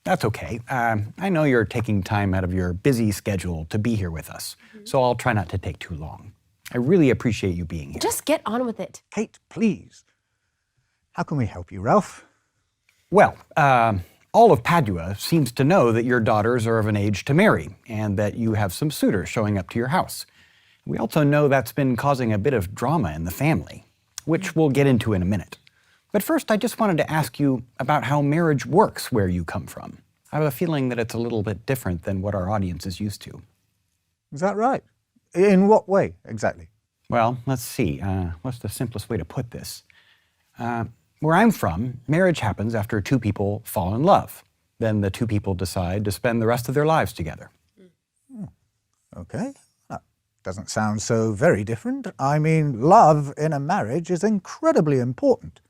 That's okay. I know you're taking time out of your busy schedule to be here with us, so I'll try not to take too long. I really appreciate you being here. Just get on with it. Kate, please. How can we help you, Ralph? Well, all of Padua seems to know that your daughters are of an age to marry, and that you have some suitors showing up to your house. We also know that's been causing a bit of drama in the family, which we'll get into in a minute. But first, I just wanted to ask you about how marriage works where you come from. I have a feeling that it's a little bit different than what our audience is used to. Is that right? In what way, exactly? Well, let's see. What's the simplest way to put this? Where I'm from, marriage happens after two people fall in love. Then the two people decide to spend the rest of their lives together. Okay. That doesn't sound so very different. I mean, love in a marriage is incredibly important.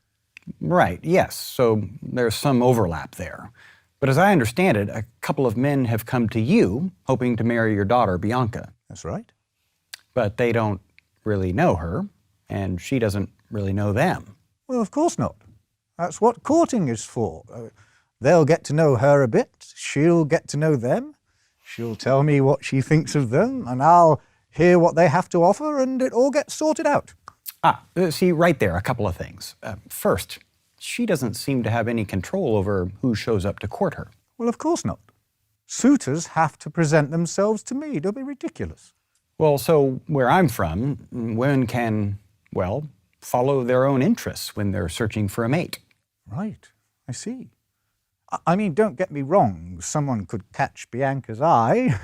Right, yes. So there's some overlap there. But as I understand it, a couple of men have come to you hoping to marry your daughter, Bianca. That's right. But they don't really know her, and she doesn't really know them. Well, of course not. That's what courting is for. They'll get to know her a bit, she'll get to know them, she'll tell me what she thinks of them, and I'll hear what they have to offer, and it all gets sorted out. See, right there, a couple of things. First, she doesn't seem to have any control over who shows up to court her. Well, of course not. Suitors have to present themselves to me. Don't be ridiculous. Well, so where I'm from, women can, well, follow their own interests when they're searching for a mate. Right, I see. I mean, don't get me wrong, someone could catch Bianca's eye,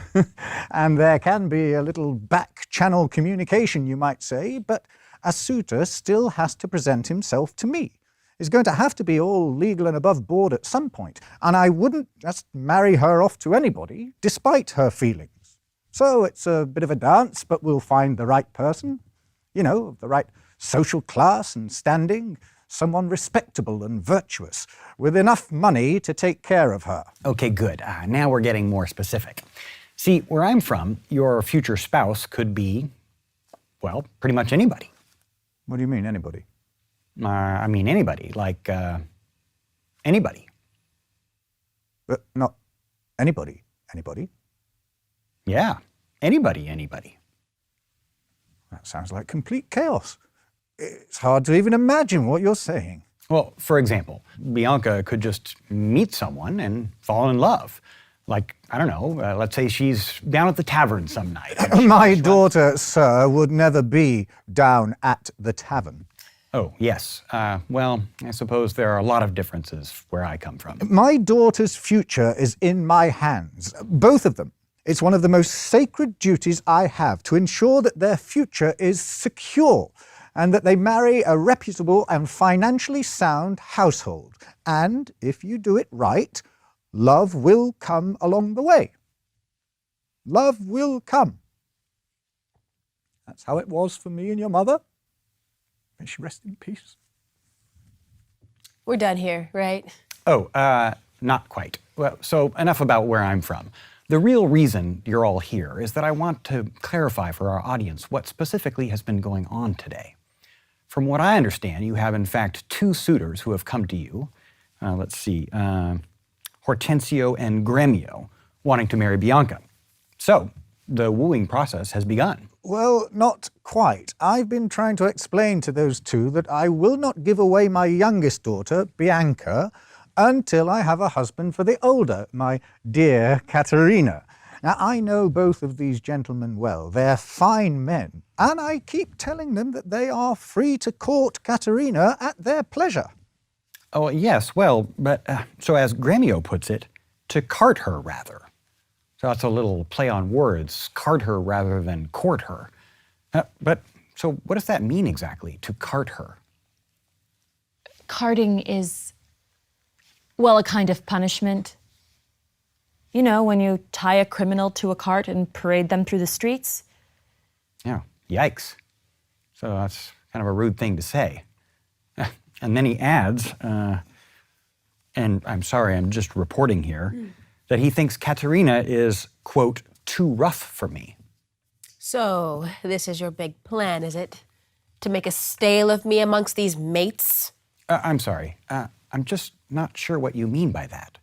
and there can be a little back-channel communication, you might say, but a suitor still has to present himself to me. It's going to have to be all legal and above board at some point, and I wouldn't just marry her off to anybody, despite her feelings. So it's a bit of a dance, but we'll find the right person, you know, the right social class and standing, someone respectable and virtuous, with enough money to take care of her. Okay, good. Now we're getting more specific. See, where I'm from, your future spouse could be, well, pretty much anybody. What do you mean, anybody? I mean anybody, like anybody. But not anybody. Anybody? Yeah, anybody. That sounds like complete chaos. It's hard to even imagine what you're saying. Well, for example, Bianca could just meet someone and fall in love. Like, I don't know, let's say she's down at the tavern some night. My daughter, sir, would never be down at the tavern. Oh, yes. Well, I suppose there are a lot of differences where I come from. My daughter's future is in my hands, both of them. It's one of the most sacred duties I have to ensure that their future is secure and that they marry a reputable and financially sound household. And if you do it right, love will come along the way. Love will come. That's how it was for me and your mother. May she rest in peace. We're done here, right? Oh, not quite. Well, so enough about where I'm from. The real reason you're all here is that I want to clarify for our audience what specifically has been going on today. From what I understand, you have in fact two suitors who have come to you. Let's see, Hortensio and Gremio, wanting to marry Bianca. So, the wooing process has begun. Well, not quite. I've been trying to explain to those two that I will not give away my youngest daughter, Bianca, until I have a husband for the older, my dear Katerina. Now, I know both of these gentlemen well. They're fine men, and I keep telling them that they are free to court Katerina at their pleasure. Oh, yes, well, but so as Gremio puts it, to cart her, rather. So that's a little play on words, cart her rather than court her. But so what does that mean exactly, to cart her? Carting is, well, a kind of punishment. You know, when you tie a criminal to a cart and parade them through the streets. Yeah, yikes. So that's kind of a rude thing to say. And then he adds, and I'm sorry, I'm just reporting here, that he thinks Katerina is, quote, too rough for me. So, this is your big plan, is it? To make a stale of me amongst these mates? I'm sorry. I'm just not sure what you mean by that.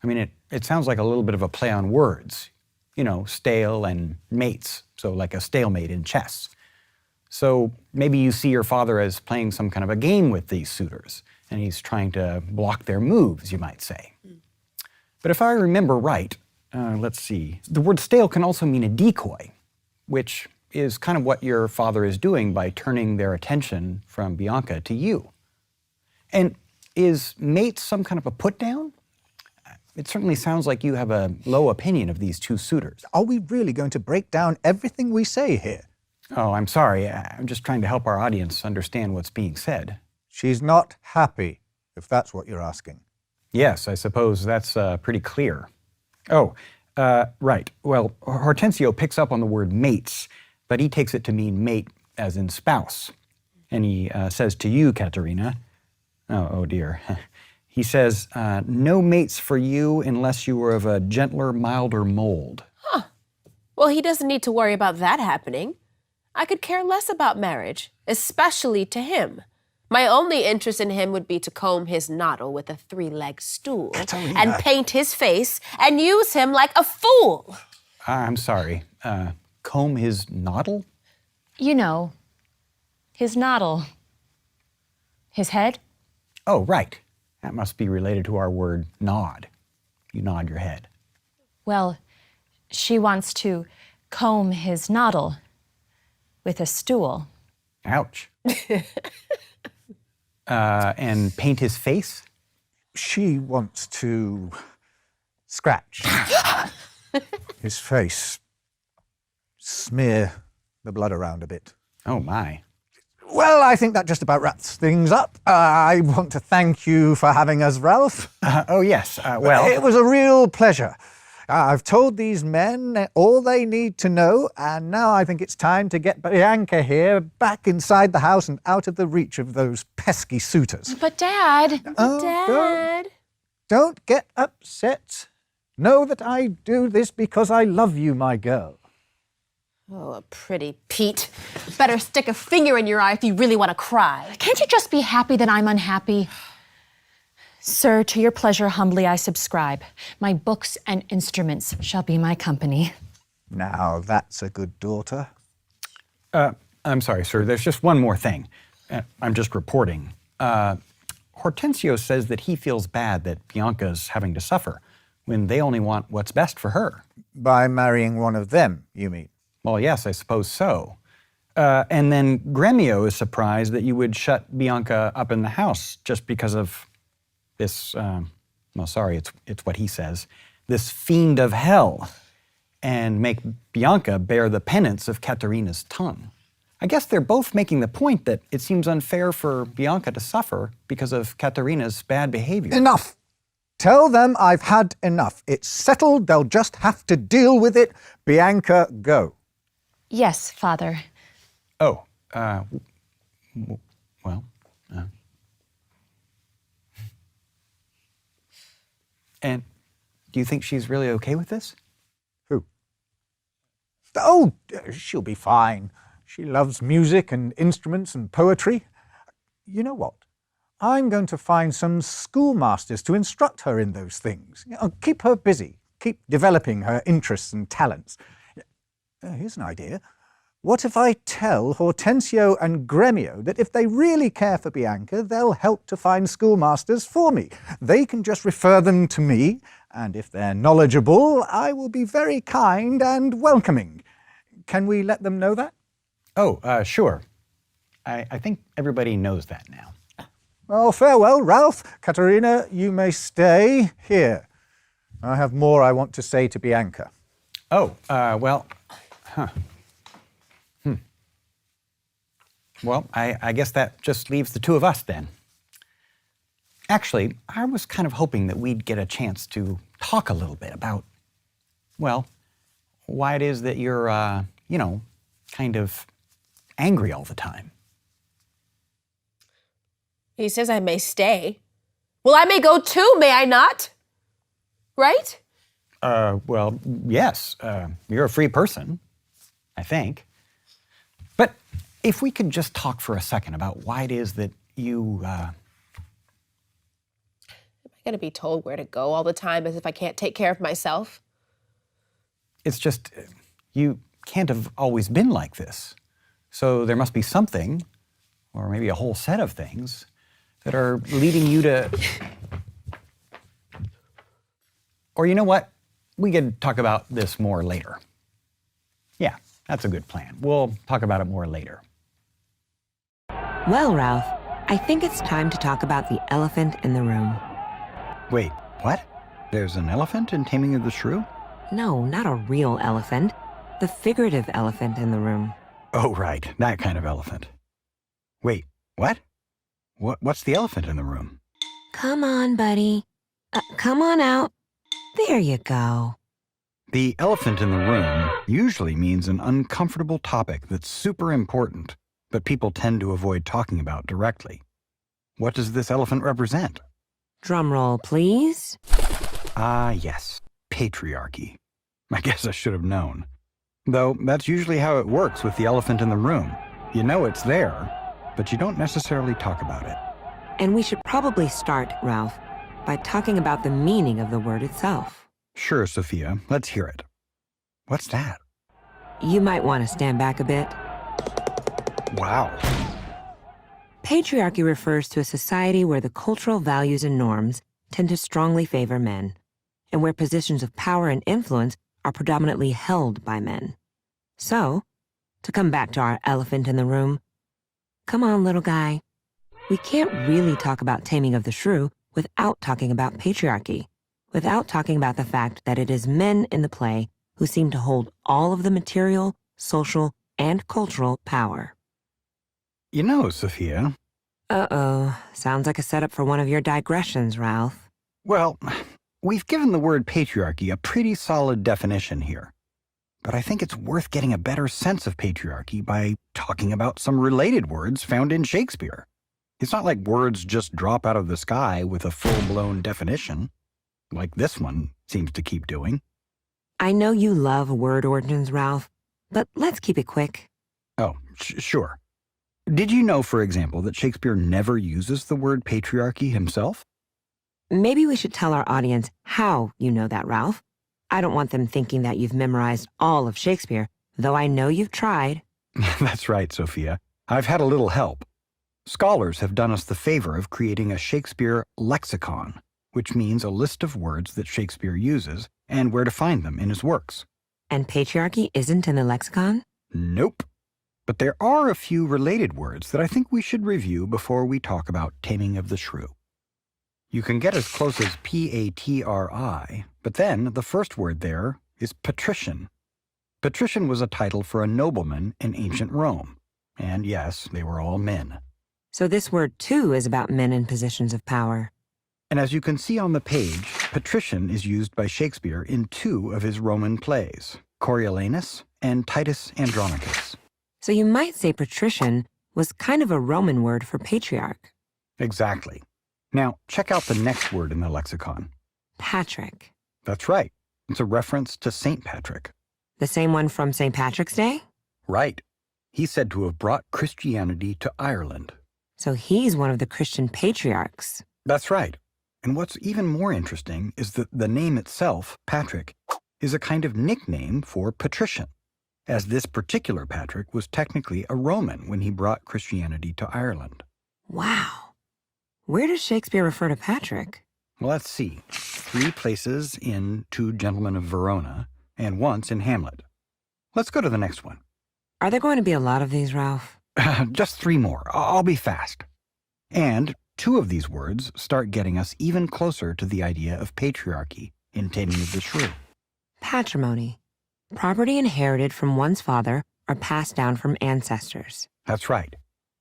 I mean, it sounds like a little bit of a play on words. You know, stale and mates, so like a stalemate in chess. So maybe you see your father as playing some kind of a game with these suitors, and he's trying to block their moves, you might say. But if I remember right, let's see, the word stale can also mean a decoy, which is kind of what your father is doing by turning their attention from Bianca to you. And is mate some kind of a put-down? It certainly sounds like you have a low opinion of these two suitors. Are we really going to break down everything we say here? Oh, I'm sorry. I'm just trying to help our audience understand what's being said. She's not happy, if that's what you're asking. Yes, I suppose that's pretty clear. Oh, right. Well, Hortensio picks up on the word mates, but he takes it to mean mate as in spouse. And he says to you, Katerina, oh dear. He says, no mates for you unless you were of a gentler, milder mold. Huh. Well, he doesn't need to worry about that happening. I could care less about marriage, especially to him. My only interest in him would be to comb his noddle with a 3-legged stool Katerina. and paint his face and use him like a fool. I'm sorry. Comb his noddle? You know, his noddle. His head? Oh, right. That must be related to our word nod. You nod your head. Well, she wants to comb his noddle with a stool. Ouch. And paint his face? She wants to scratch his face, smear the blood around a bit. Oh, my. Well, I think that just about wraps things up. I want to thank you for having us, Ralph. Oh, yes. Well, it was a real pleasure. I've told these men all they need to know, and now I think it's time to get Bianca here back inside the house and out of the reach of those pesky suitors. But Dad! Dad! Don't get upset. Know that I do this because I love you, my girl. Oh, a pretty Pete. Better stick a finger in your eye if you really want to cry. Can't you just be happy that I'm unhappy? Sir, to your pleasure humbly I subscribe. My books and instruments shall be my company. Now that's a good daughter. I'm sorry, sir. There's just one more thing. I'm just reporting. Hortensio says that he feels bad that Bianca's having to suffer when they only want what's best for her. By marrying one of them, you mean? Well, yes, I suppose so. And then Gremio is surprised that you would shut Bianca up in the house just because of this, well, sorry, it's what he says, this fiend of hell, and make Bianca bear the penance of Katerina's tongue. I guess they're both making the point that it seems unfair for Bianca to suffer because of Katerina's bad behavior. Enough! Tell them I've had enough. It's settled. They'll just have to deal with it. Bianca, go. Yes, Father. Oh, well. And do you think she's really okay with this? Who? Oh, she'll be fine. She loves music and instruments and poetry. You know what? I'm going to find some schoolmasters to instruct her in those things. Keep her busy. Keep developing her interests and talents. Here's an idea. What if I tell Hortensio and Gremio that if they really care for Bianca, they'll help to find schoolmasters for me? They can just refer them to me, and if they're knowledgeable, I will be very kind and welcoming. Can we let them know that? Oh, sure. I think everybody knows that now. Well, farewell, Ralph. Katerina, you may stay here. I have more I want to say to Bianca. Oh, well, huh. Well, I guess that just leaves the two of us then. Actually, I was kind of hoping that we'd get a chance to talk a little bit about, well, why it is that you're, kind of angry all the time. He says I may stay. Well, I may go too, may I not? Right? Well, yes, you're a free person, I think. But if we could just talk for a second about why it is that you, Am I going to be told where to go all the time as if I can't take care of myself? It's just, you can't have always been like this. So there must be something, or maybe a whole set of things, that are leading you to... Or you know what? We could talk about this more later. Yeah, That's a good plan. We'll talk about it more later. Well, Ralph, I think it's time to talk about the elephant in the room. Wait, what? There's an elephant in Taming of the Shrew? No, not a real elephant. The figurative elephant in the room. Oh, right, that kind of elephant. Wait, what? What's the elephant in the room? Come on, buddy. Come on out. There you go. The elephant in the room usually means an uncomfortable topic that's super important, but people tend to avoid talking about directly. What does this elephant represent? Drum roll, please. Ah, yes, patriarchy. I guess I should have known. Though that's usually how it works with the elephant in the room. You know it's there, but you don't necessarily talk about it. And we should probably start, Ralph, by talking about the meaning of the word itself. Sure, Sophia, let's hear it. What's that? You might want to stand back a bit. Wow. Patriarchy refers to a society where the cultural values and norms tend to strongly favor men, and where positions of power and influence are predominantly held by men. So, to come back to our elephant in the room, come on, little guy. We can't really talk about Taming of the Shrew without talking about patriarchy, without talking about the fact that it is men in the play who seem to hold all of the material, social, and cultural power. You know, Sophia. Uh-oh. Sounds like a setup for one of your digressions, Ralph. Well, we've given the word patriarchy a pretty solid definition here. But I think it's worth getting a better sense of patriarchy by talking about some related words found in Shakespeare. It's not like words just drop out of the sky with a full-blown definition, like this one seems to keep doing. I know you love word origins, Ralph, but let's keep it quick. Oh, sure. Did you know, for example, that Shakespeare never uses the word patriarchy himself? Maybe we should tell our audience how you know that, Ralph. I don't want them thinking that you've memorized all of Shakespeare, though I know you've tried. That's right, Sophia. I've had a little help. Scholars have done us the favor of creating a Shakespeare lexicon, which means a list of words that Shakespeare uses and where to find them in his works. And patriarchy isn't in the lexicon? Nope. But there are a few related words that I think we should review before we talk about Taming of the Shrew. You can get as close as patri, but then the first word there is patrician. Patrician was a title for a nobleman in ancient Rome. And yes, they were all men. So this word, too, is about men in positions of power. And as you can see on the page, patrician is used by Shakespeare in two of his Roman plays, Coriolanus and Titus Andronicus. So you might say patrician was kind of a Roman word for patriarch. Exactly. Now, check out the next word in the lexicon. Patrick. That's right. It's a reference to St. Patrick. The same one from St. Patrick's Day? Right. He's said to have brought Christianity to Ireland. So he's one of the Christian patriarchs. That's right. And what's even more interesting is that the name itself, Patrick, is a kind of nickname for patrician, as this particular Patrick was technically a Roman when he brought Christianity to Ireland. Wow. Where does Shakespeare refer to Patrick? Well, let's see. 3 places in Two Gentlemen of Verona, and once in Hamlet. Let's go to the next one. Are there going to be a lot of these, Ralph? Just 3 more. I'll be fast. And 2 of these words start getting us even closer to the idea of patriarchy in Taming of the Shrew. Patrimony. Property inherited from one's father or passed down from ancestors. That's right.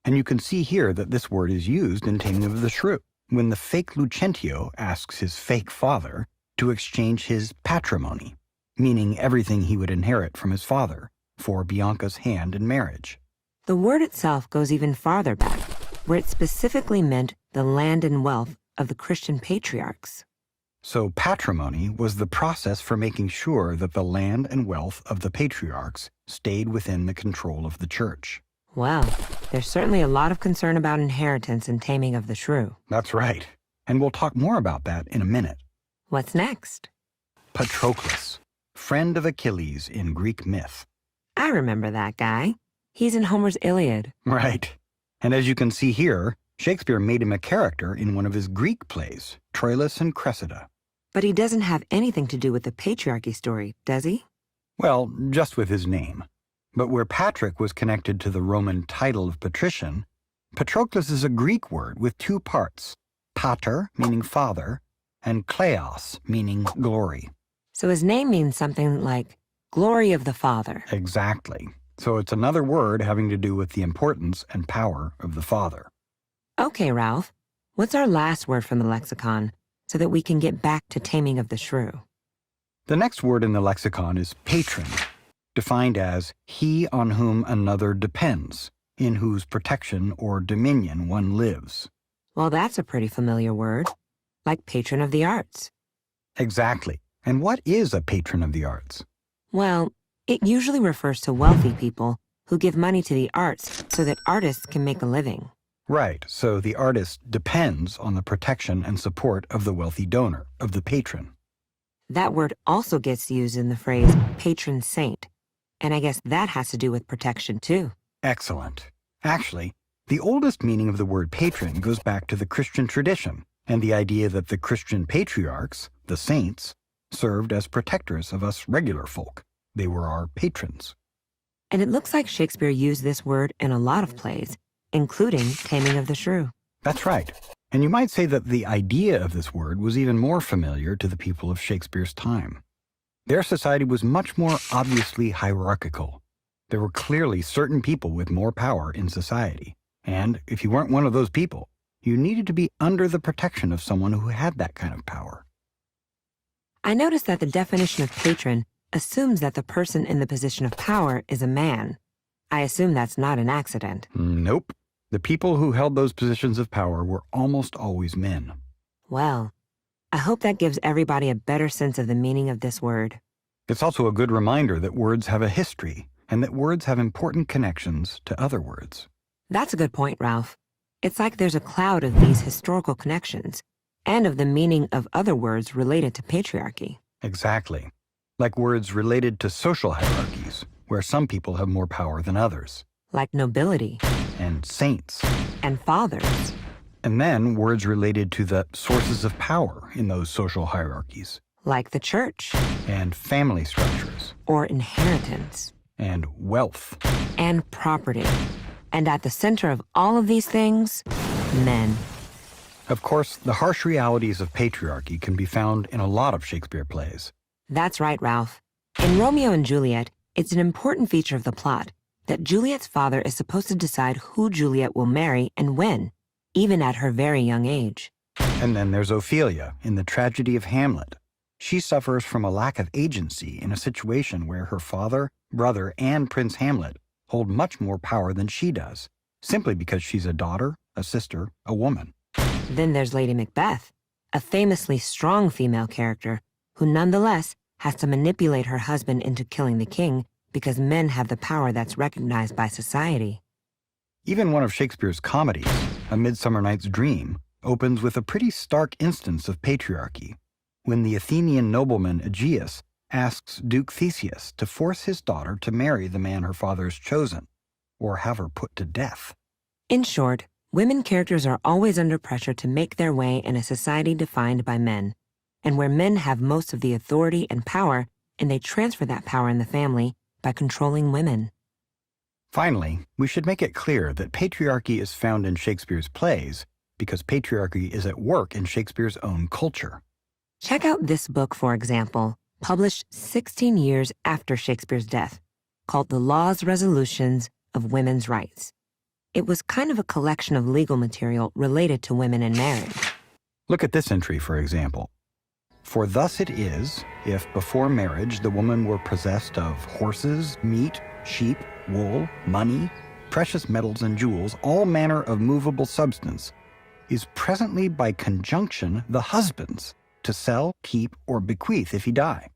And you can see here that this word is used in Taming of the Shrew, when the fake Lucentio asks his fake father to exchange his patrimony, meaning everything he would inherit from his father, for Bianca's hand in marriage. The word itself goes even farther back, where it specifically meant the land and wealth of the Christian patriarchs. So patrimony was the process for making sure that the land and wealth of the patriarchs stayed within the control of the church. Well, there's certainly a lot of concern about inheritance in Taming of the Shrew. That's right. And we'll talk more about that in a minute. What's next? Patroclus, friend of Achilles in Greek myth. I remember that guy. He's in Homer's Iliad. Right. And as you can see here, Shakespeare made him a character in one of his Greek plays, Troilus and Cressida. But he doesn't have anything to do with the patriarchy story, does he? Well, just with his name. But where Patrick was connected to the Roman title of patrician, Patroclus is a Greek word with two parts, pater, meaning father, and kleos, meaning glory. So his name means something like glory of the Father. Exactly. So it's another word having to do with the importance and power of the Father. Okay, Ralph, what's our last word from the lexicon so that we can get back to taming of the shrew? The next word in the lexicon is patron, defined as he on whom another depends, in whose protection or dominion one lives. Well, that's a pretty familiar word, like patron of the arts. Exactly. And what is a patron of the arts? Well, it usually refers to wealthy people who give money to the arts so that artists can make a living. Right, so the artist depends on the protection and support of the wealthy donor, of the patron. That word also gets used in the phrase patron saint, and I guess that has to do with protection too. Excellent. Actually, the oldest meaning of the word patron goes back to the Christian tradition and the idea that the Christian patriarchs, the saints, served as protectors of us regular folk. They were our patrons. And it looks like Shakespeare used this word in a lot of plays, including Taming of the Shrew. That's right. And you might say that the idea of this word was even more familiar to the people of Shakespeare's time. Their society was much more obviously hierarchical. There were clearly certain people with more power in society. And if you weren't one of those people, you needed to be under the protection of someone who had that kind of power. I noticed that the definition of patron assumes that the person in the position of power is a man. I assume that's not an accident. Nope. The people who held those positions of power were almost always men. Well, I hope that gives everybody a better sense of the meaning of this word. It's also a good reminder that words have a history and that words have important connections to other words. That's a good point, Ralph. It's like there's a cloud of these historical connections and of the meaning of other words related to patriarchy. Exactly. Like words related to social hierarchies, where some people have more power than others. Like nobility. And saints. And fathers. And then words related to the sources of power in those social hierarchies. Like the church. And family structures. Or inheritance. And wealth. And property. And at the center of all of these things, men. Of course, the harsh realities of patriarchy can be found in a lot of Shakespeare plays. That's right, Ralph. In Romeo and Juliet, it's an important feature of the plot that Juliet's father is supposed to decide who Juliet will marry and when, even at her very young age. And then there's Ophelia in the tragedy of Hamlet. She suffers from a lack of agency in a situation where her father, brother, and Prince Hamlet hold much more power than she does, simply because she's a daughter, a sister, a woman. Then there's Lady Macbeth, a famously strong female character who nonetheless has to manipulate her husband into killing the king because men have the power that's recognized by society. Even one of Shakespeare's comedies, A Midsummer Night's Dream, opens with a pretty stark instance of patriarchy, when the Athenian nobleman Aegeus asks Duke Theseus to force his daughter to marry the man her father has chosen, or have her put to death. In short, women characters are always under pressure to make their way in a society defined by men, and where men have most of the authority and power, and they transfer that power in the family by controlling women. Finally, we should make it clear that patriarchy is found in Shakespeare's plays because patriarchy is at work in Shakespeare's own culture. Check out this book, for example, published 16 years after Shakespeare's death, called The Law's Resolutions of Women's Rights. It was kind of a collection of legal material related to women and marriage. Look at this entry, for example. For thus it is, if before marriage the woman were possessed of horses, meat, sheep, wool, money, precious metals and jewels, all manner of movable substance, is presently by conjunction the husband's, to sell, keep, or bequeath if he die.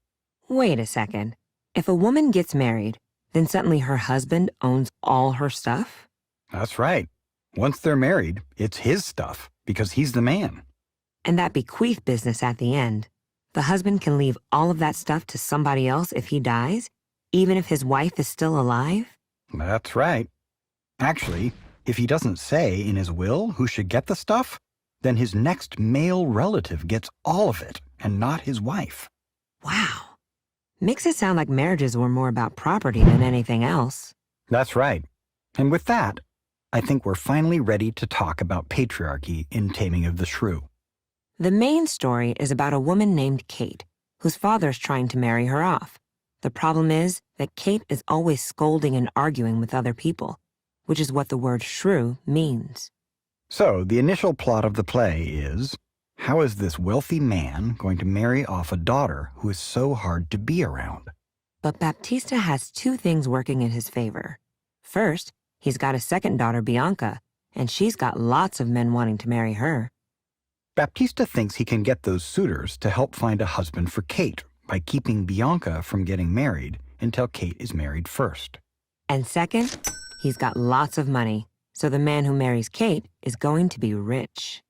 Wait a second. If a woman gets married, then suddenly her husband owns all her stuff? That's right. Once they're married, it's his stuff, because he's the man. And that bequeath business at the end, the husband can leave all of that stuff to somebody else if he dies, even if his wife is still alive? That's right. Actually, if he doesn't say in his will who should get the stuff, then his next male relative gets all of it, and not his wife. Wow. Makes it sound like marriages were more about property than anything else. That's right. And with that, I think we're finally ready to talk about patriarchy in Taming of the Shrew. The main story is about a woman named Kate, whose father's trying to marry her off. The problem is that Kate is always scolding and arguing with other people, which is what the word shrew means. So, the initial plot of the play is, how is this wealthy man going to marry off a daughter who is so hard to be around? But Baptista has two things working in his favor. First, he's got a second daughter, Bianca, and she's got lots of men wanting to marry her. Baptista thinks he can get those suitors to help find a husband for Kate by keeping Bianca from getting married until Kate is married first. And second, he's got lots of money, so the man who marries Kate is going to be rich.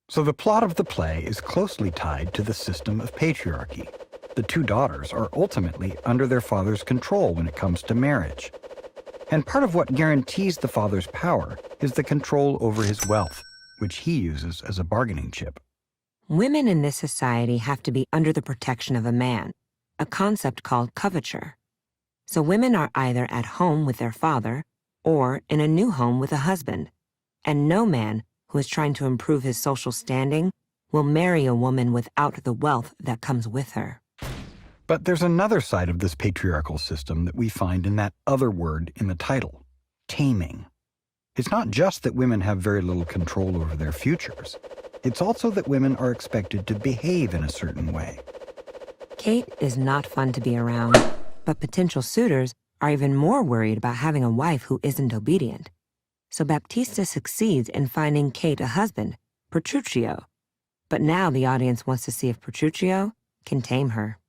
So the plot of the play is closely tied to the system of patriarchy. The two daughters are ultimately under their father's control when it comes to marriage. And part of what guarantees the father's power is the control over his wealth, which he uses as a bargaining chip. Women in this society have to be under the protection of a man, a concept called coverture. So women are either at home with their father or in a new home with a husband. And no man who is trying to improve his social standing will marry a woman without the wealth that comes with her. But there's another side of this patriarchal system that we find in that other word in the title, taming. It's not just that women have very little control over their futures. It's also that women are expected to behave in a certain way. Kate is not fun to be around, but potential suitors are even more worried about having a wife who isn't obedient. So Baptista succeeds in finding Kate a husband, Petruchio. But now the audience wants to see if Petruchio can tame her.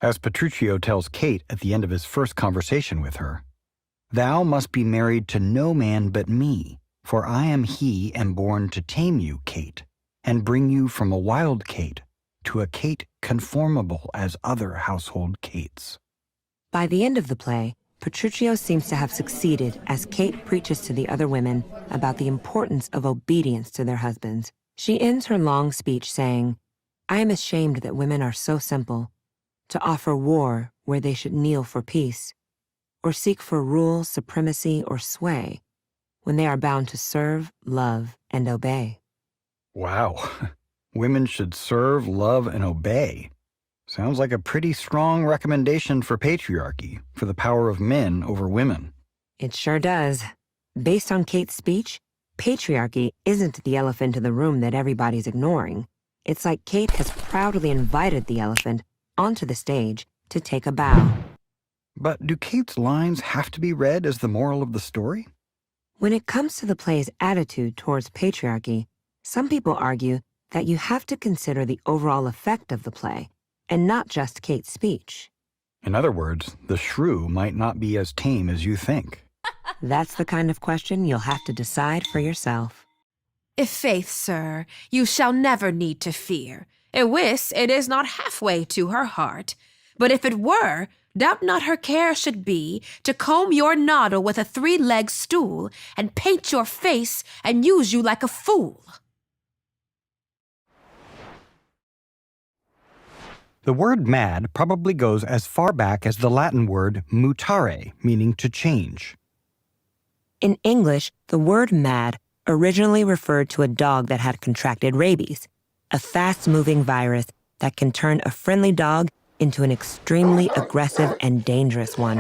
As Petruchio tells Kate at the end of his first conversation with her, "Thou must be married to no man but me, for I am he and born to tame you, Kate, and bring you from a wild Kate to a Kate conformable as other household Kates." By the end of the play, Petruchio seems to have succeeded as Kate preaches to the other women about the importance of obedience to their husbands. She ends her long speech saying, "I am ashamed that women are so simple, to offer war where they should kneel for peace, or seek for rule, supremacy, or sway, when they are bound to serve, love, and obey." Wow. Women should serve, love, and obey. Sounds like a pretty strong recommendation for patriarchy, for the power of men over women. It sure does. Based on Kate's speech, patriarchy isn't the elephant in the room that everybody's ignoring. It's like Kate has proudly invited the elephant onto the stage to take a bow. But do Kate's lines have to be read as the moral of the story? When it comes to the play's attitude towards patriarchy, some people argue that you have to consider the overall effect of the play, and not just Kate's speech. In other words, the shrew might not be as tame as you think. That's the kind of question you'll have to decide for yourself. "I'faith, sir, you shall never need to fear. Ewis, it is not halfway to her heart. But if it were, doubt not her care should be to comb your noddle with a 3-legged stool, and paint your face, and use you like a fool." The word mad probably goes as far back as the Latin word mutare, meaning to change. In English, the word mad originally referred to a dog that had contracted rabies, a fast-moving virus that can turn a friendly dog into an extremely aggressive and dangerous one.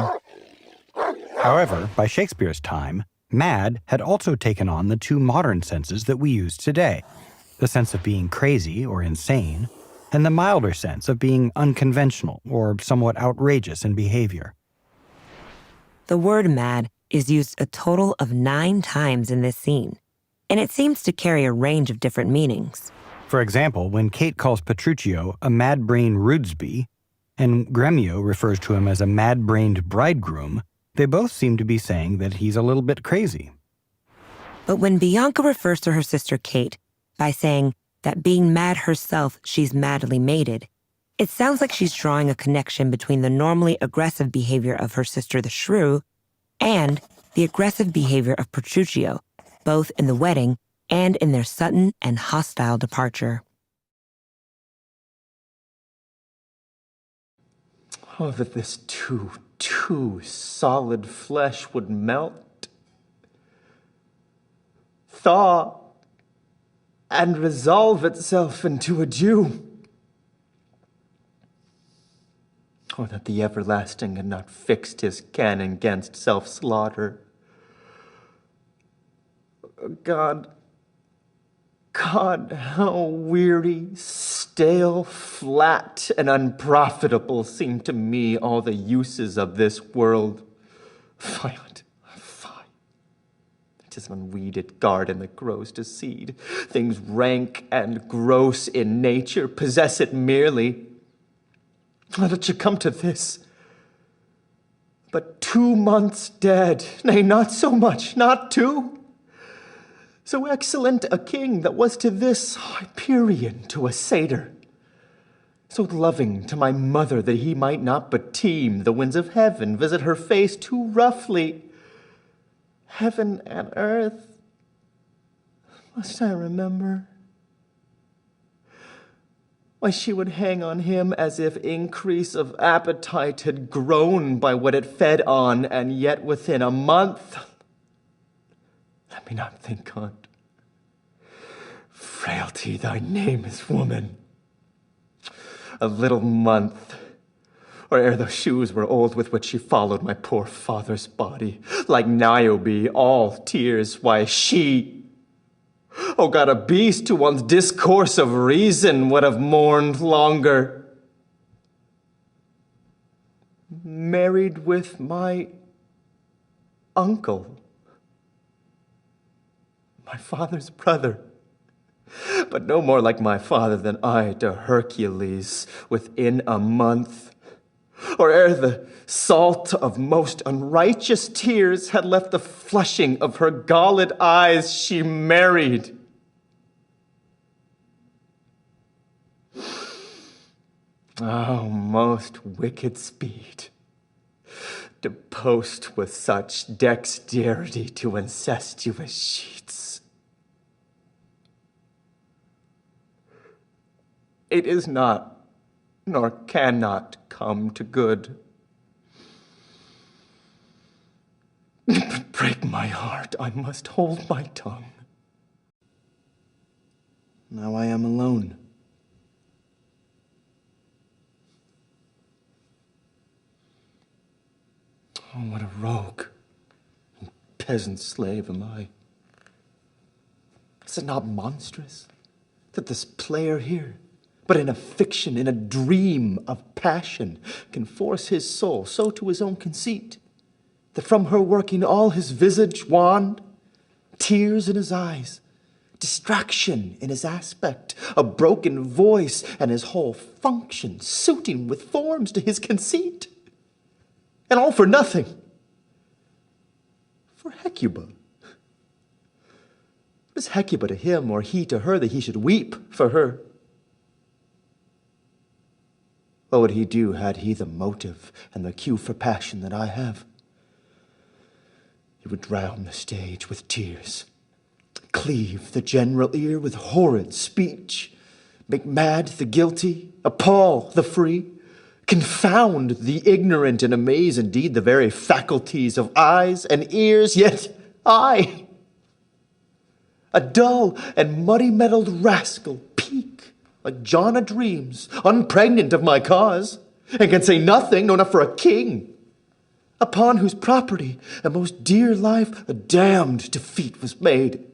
However, by Shakespeare's time, mad had also taken on the two modern senses that we use today, the sense of being crazy or insane, and the milder sense of being unconventional or somewhat outrageous in behavior. The word mad is used a total of 9 times in this scene, and it seems to carry a range of different meanings. For example, when Kate calls Petruchio a mad-brained rudesby, and Gremio refers to him as a mad-brained bridegroom, they both seem to be saying that he's a little bit crazy. But when Bianca refers to her sister Kate by saying that being mad herself, she's madly mated, it sounds like she's drawing a connection between the normally aggressive behavior of her sister the shrew and the aggressive behavior of Petruchio, both in the wedding and in their sudden and hostile departure. Oh, that this too solid flesh would melt, thaw, and resolve itself into a dew. Oh, that the everlasting had not fixed his canon against self-slaughter. God, how weary, stale, flat, and unprofitable seem to me all the uses of this world. Fie. 'Tis an unweeded garden that grows to seed. Things rank and gross in nature possess it merely. Let it should come to this. But 2 months dead, nay, not so much, not 2. So excellent a king that was to this Hyperion to a satyr. So loving to my mother that he might not but teem the winds of heaven, visit her face too roughly. Heaven and earth, must I remember? Why, she would hang on him as if increase of appetite had grown by what it fed on, and yet within a month. Let me not think on't. Frailty, thy name is woman. A little month, or ere those shoes were old with which she followed my poor father's body, like Niobe, all tears, why she, oh God, a beast to one's discourse of reason would have mourned longer. Married with my uncle, my father's brother, but no more like my father than I to Hercules within a month. Or ere the salt of most unrighteous tears had left the flushing of her galled eyes, she married. Oh, most wicked speed, to post with such dexterity to incestuous sheets. It is not, nor cannot come to good. But break my heart, I must hold my tongue. Now I am alone. Oh, what a rogue and peasant slave am I. Is it not monstrous that this player here, but in a fiction, in a dream of passion, can force his soul so to his own conceit, that from her working all his visage wan, tears in his eyes, distraction in his aspect, a broken voice, and his whole function suiting with forms to his conceit? And all for nothing. For Hecuba. What is Hecuba to him, or he to her, that he should weep for her? What would he do had he the motive and the cue for passion that I have? He would drown the stage with tears, cleave the general ear with horrid speech, make mad the guilty, appall the free, confound the ignorant, and amaze indeed the very faculties of eyes and ears, yet I, a dull and muddy-mettled rascal, peak like John a dreams, unpregnant of my cause, and can say nothing, no, not for a king, upon whose property and most dear life a damned defeat was made.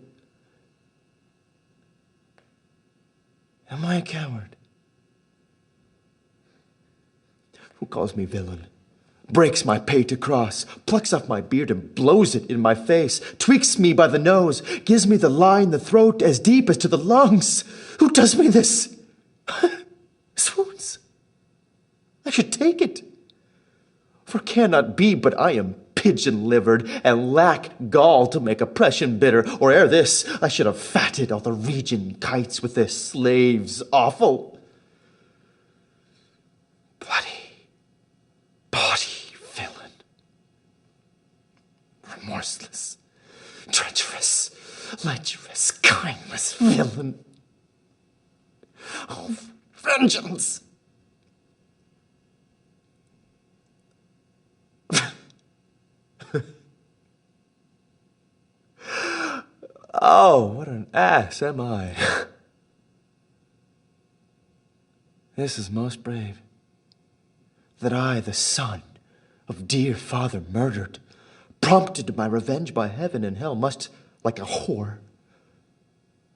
Am I a coward? Who calls me villain, breaks my pay to cross, plucks off my beard and blows it in my face, tweaks me by the nose, gives me the lie in the throat as deep as to the lungs? Who does me this? Swoons. I should take it. For it cannot be but I am pigeon-livered and lack gall to make oppression bitter, or ere this I should have fatted all the region kites with their slaves awful. Body villain, remorseless, treacherous, lecherous, kindless villain. Oh, vengeance! Oh, what an ass am I. This is most brave. That I, the son of dear father murdered, prompted to my revenge by heaven and hell, must, like a whore,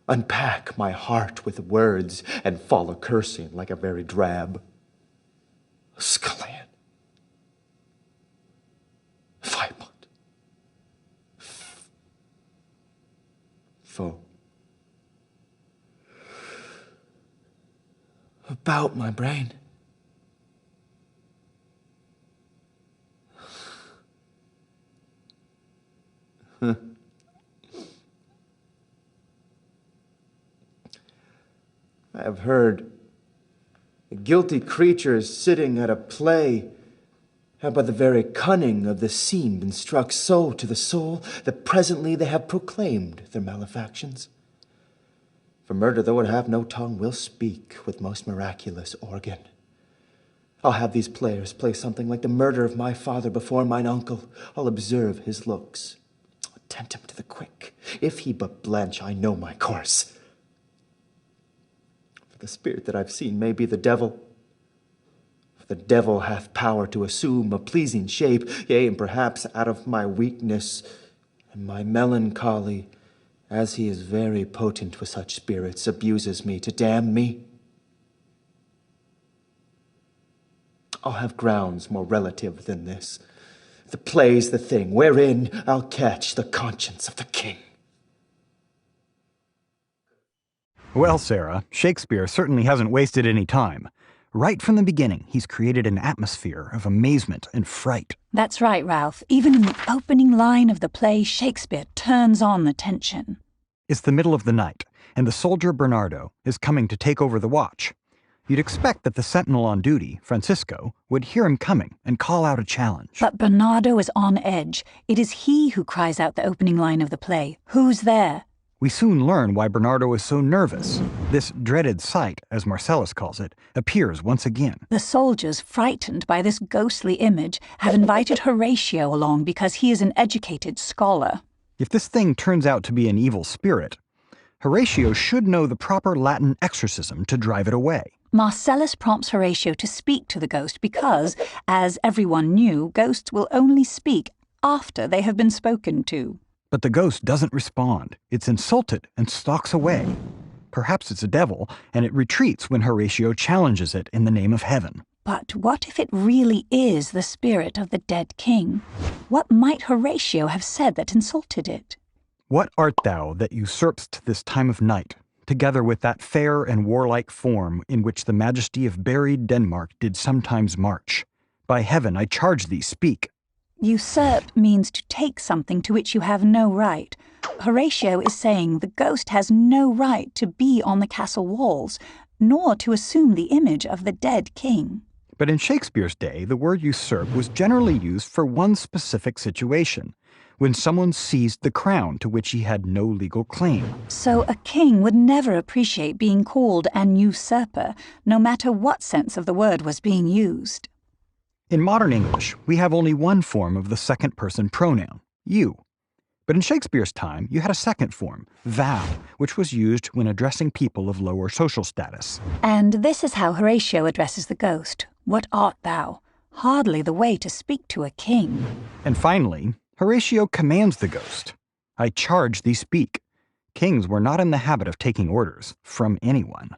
unpack my heart with words and fall a cursing like a very drab scullion. Vipont. Foe. About my brain. I have heard the guilty creatures sitting at a play have by the very cunning of the scene been struck so to the soul that presently they have proclaimed their malefactions. For murder, though it have no tongue, will speak with most miraculous organ. I'll have these players play something like the murder of my father before mine uncle. I'll observe his looks, tempt him to the quick. If he but blench, I know my course. For the spirit that I've seen may be the devil. For the devil hath power to assume a pleasing shape, yea, and perhaps out of my weakness and my melancholy, as he is very potent with such spirits, abuses me to damn me. I'll have grounds more relative than this. The play's the thing wherein I'll catch the conscience of the king. Well, Sarah, Shakespeare certainly hasn't wasted any time. Right from the beginning, he's created an atmosphere of amazement and fright. That's right, Ralph. Even in the opening line of the play, Shakespeare turns on the tension. It's the middle of the night, and the soldier Bernardo is coming to take over the watch. You'd expect that the sentinel on duty, Francisco, would hear him coming and call out a challenge. But Bernardo is on edge. It is he who cries out the opening line of the play. Who's there? We soon learn why Bernardo is so nervous. This dreaded sight, as Marcellus calls it, appears once again. The soldiers, frightened by this ghostly image, have invited Horatio along because he is an educated scholar. If this thing turns out to be an evil spirit, Horatio should know the proper Latin exorcism to drive it away. Marcellus prompts Horatio to speak to the ghost because, as everyone knew, ghosts will only speak after they have been spoken to. But the ghost doesn't respond. It's insulted and stalks away. Perhaps it's a devil, and it retreats when Horatio challenges it in the name of heaven. But what if it really is the spirit of the dead king? What might Horatio have said that insulted it? What art thou that usurpst this time of night, together with that fair and warlike form in which the majesty of buried Denmark did sometimes march? By heaven, I charge thee, speak. Usurp means to take something to which you have no right. Horatio is saying the ghost has no right to be on the castle walls, nor to assume the image of the dead king. But in Shakespeare's day, the word usurp was generally used for one specific situation, when someone seized the crown to which he had no legal claim. So a king would never appreciate being called an usurper, no matter what sense of the word was being used. In modern English, we have only one form of the second-person pronoun, you. But in Shakespeare's time, you had a second form, thou, which was used when addressing people of lower social status. And this is how Horatio addresses the ghost. What art thou? Hardly the way to speak to a king. And finally, Horatio commands the ghost. I charge thee, speak. Kings were not in the habit of taking orders from anyone.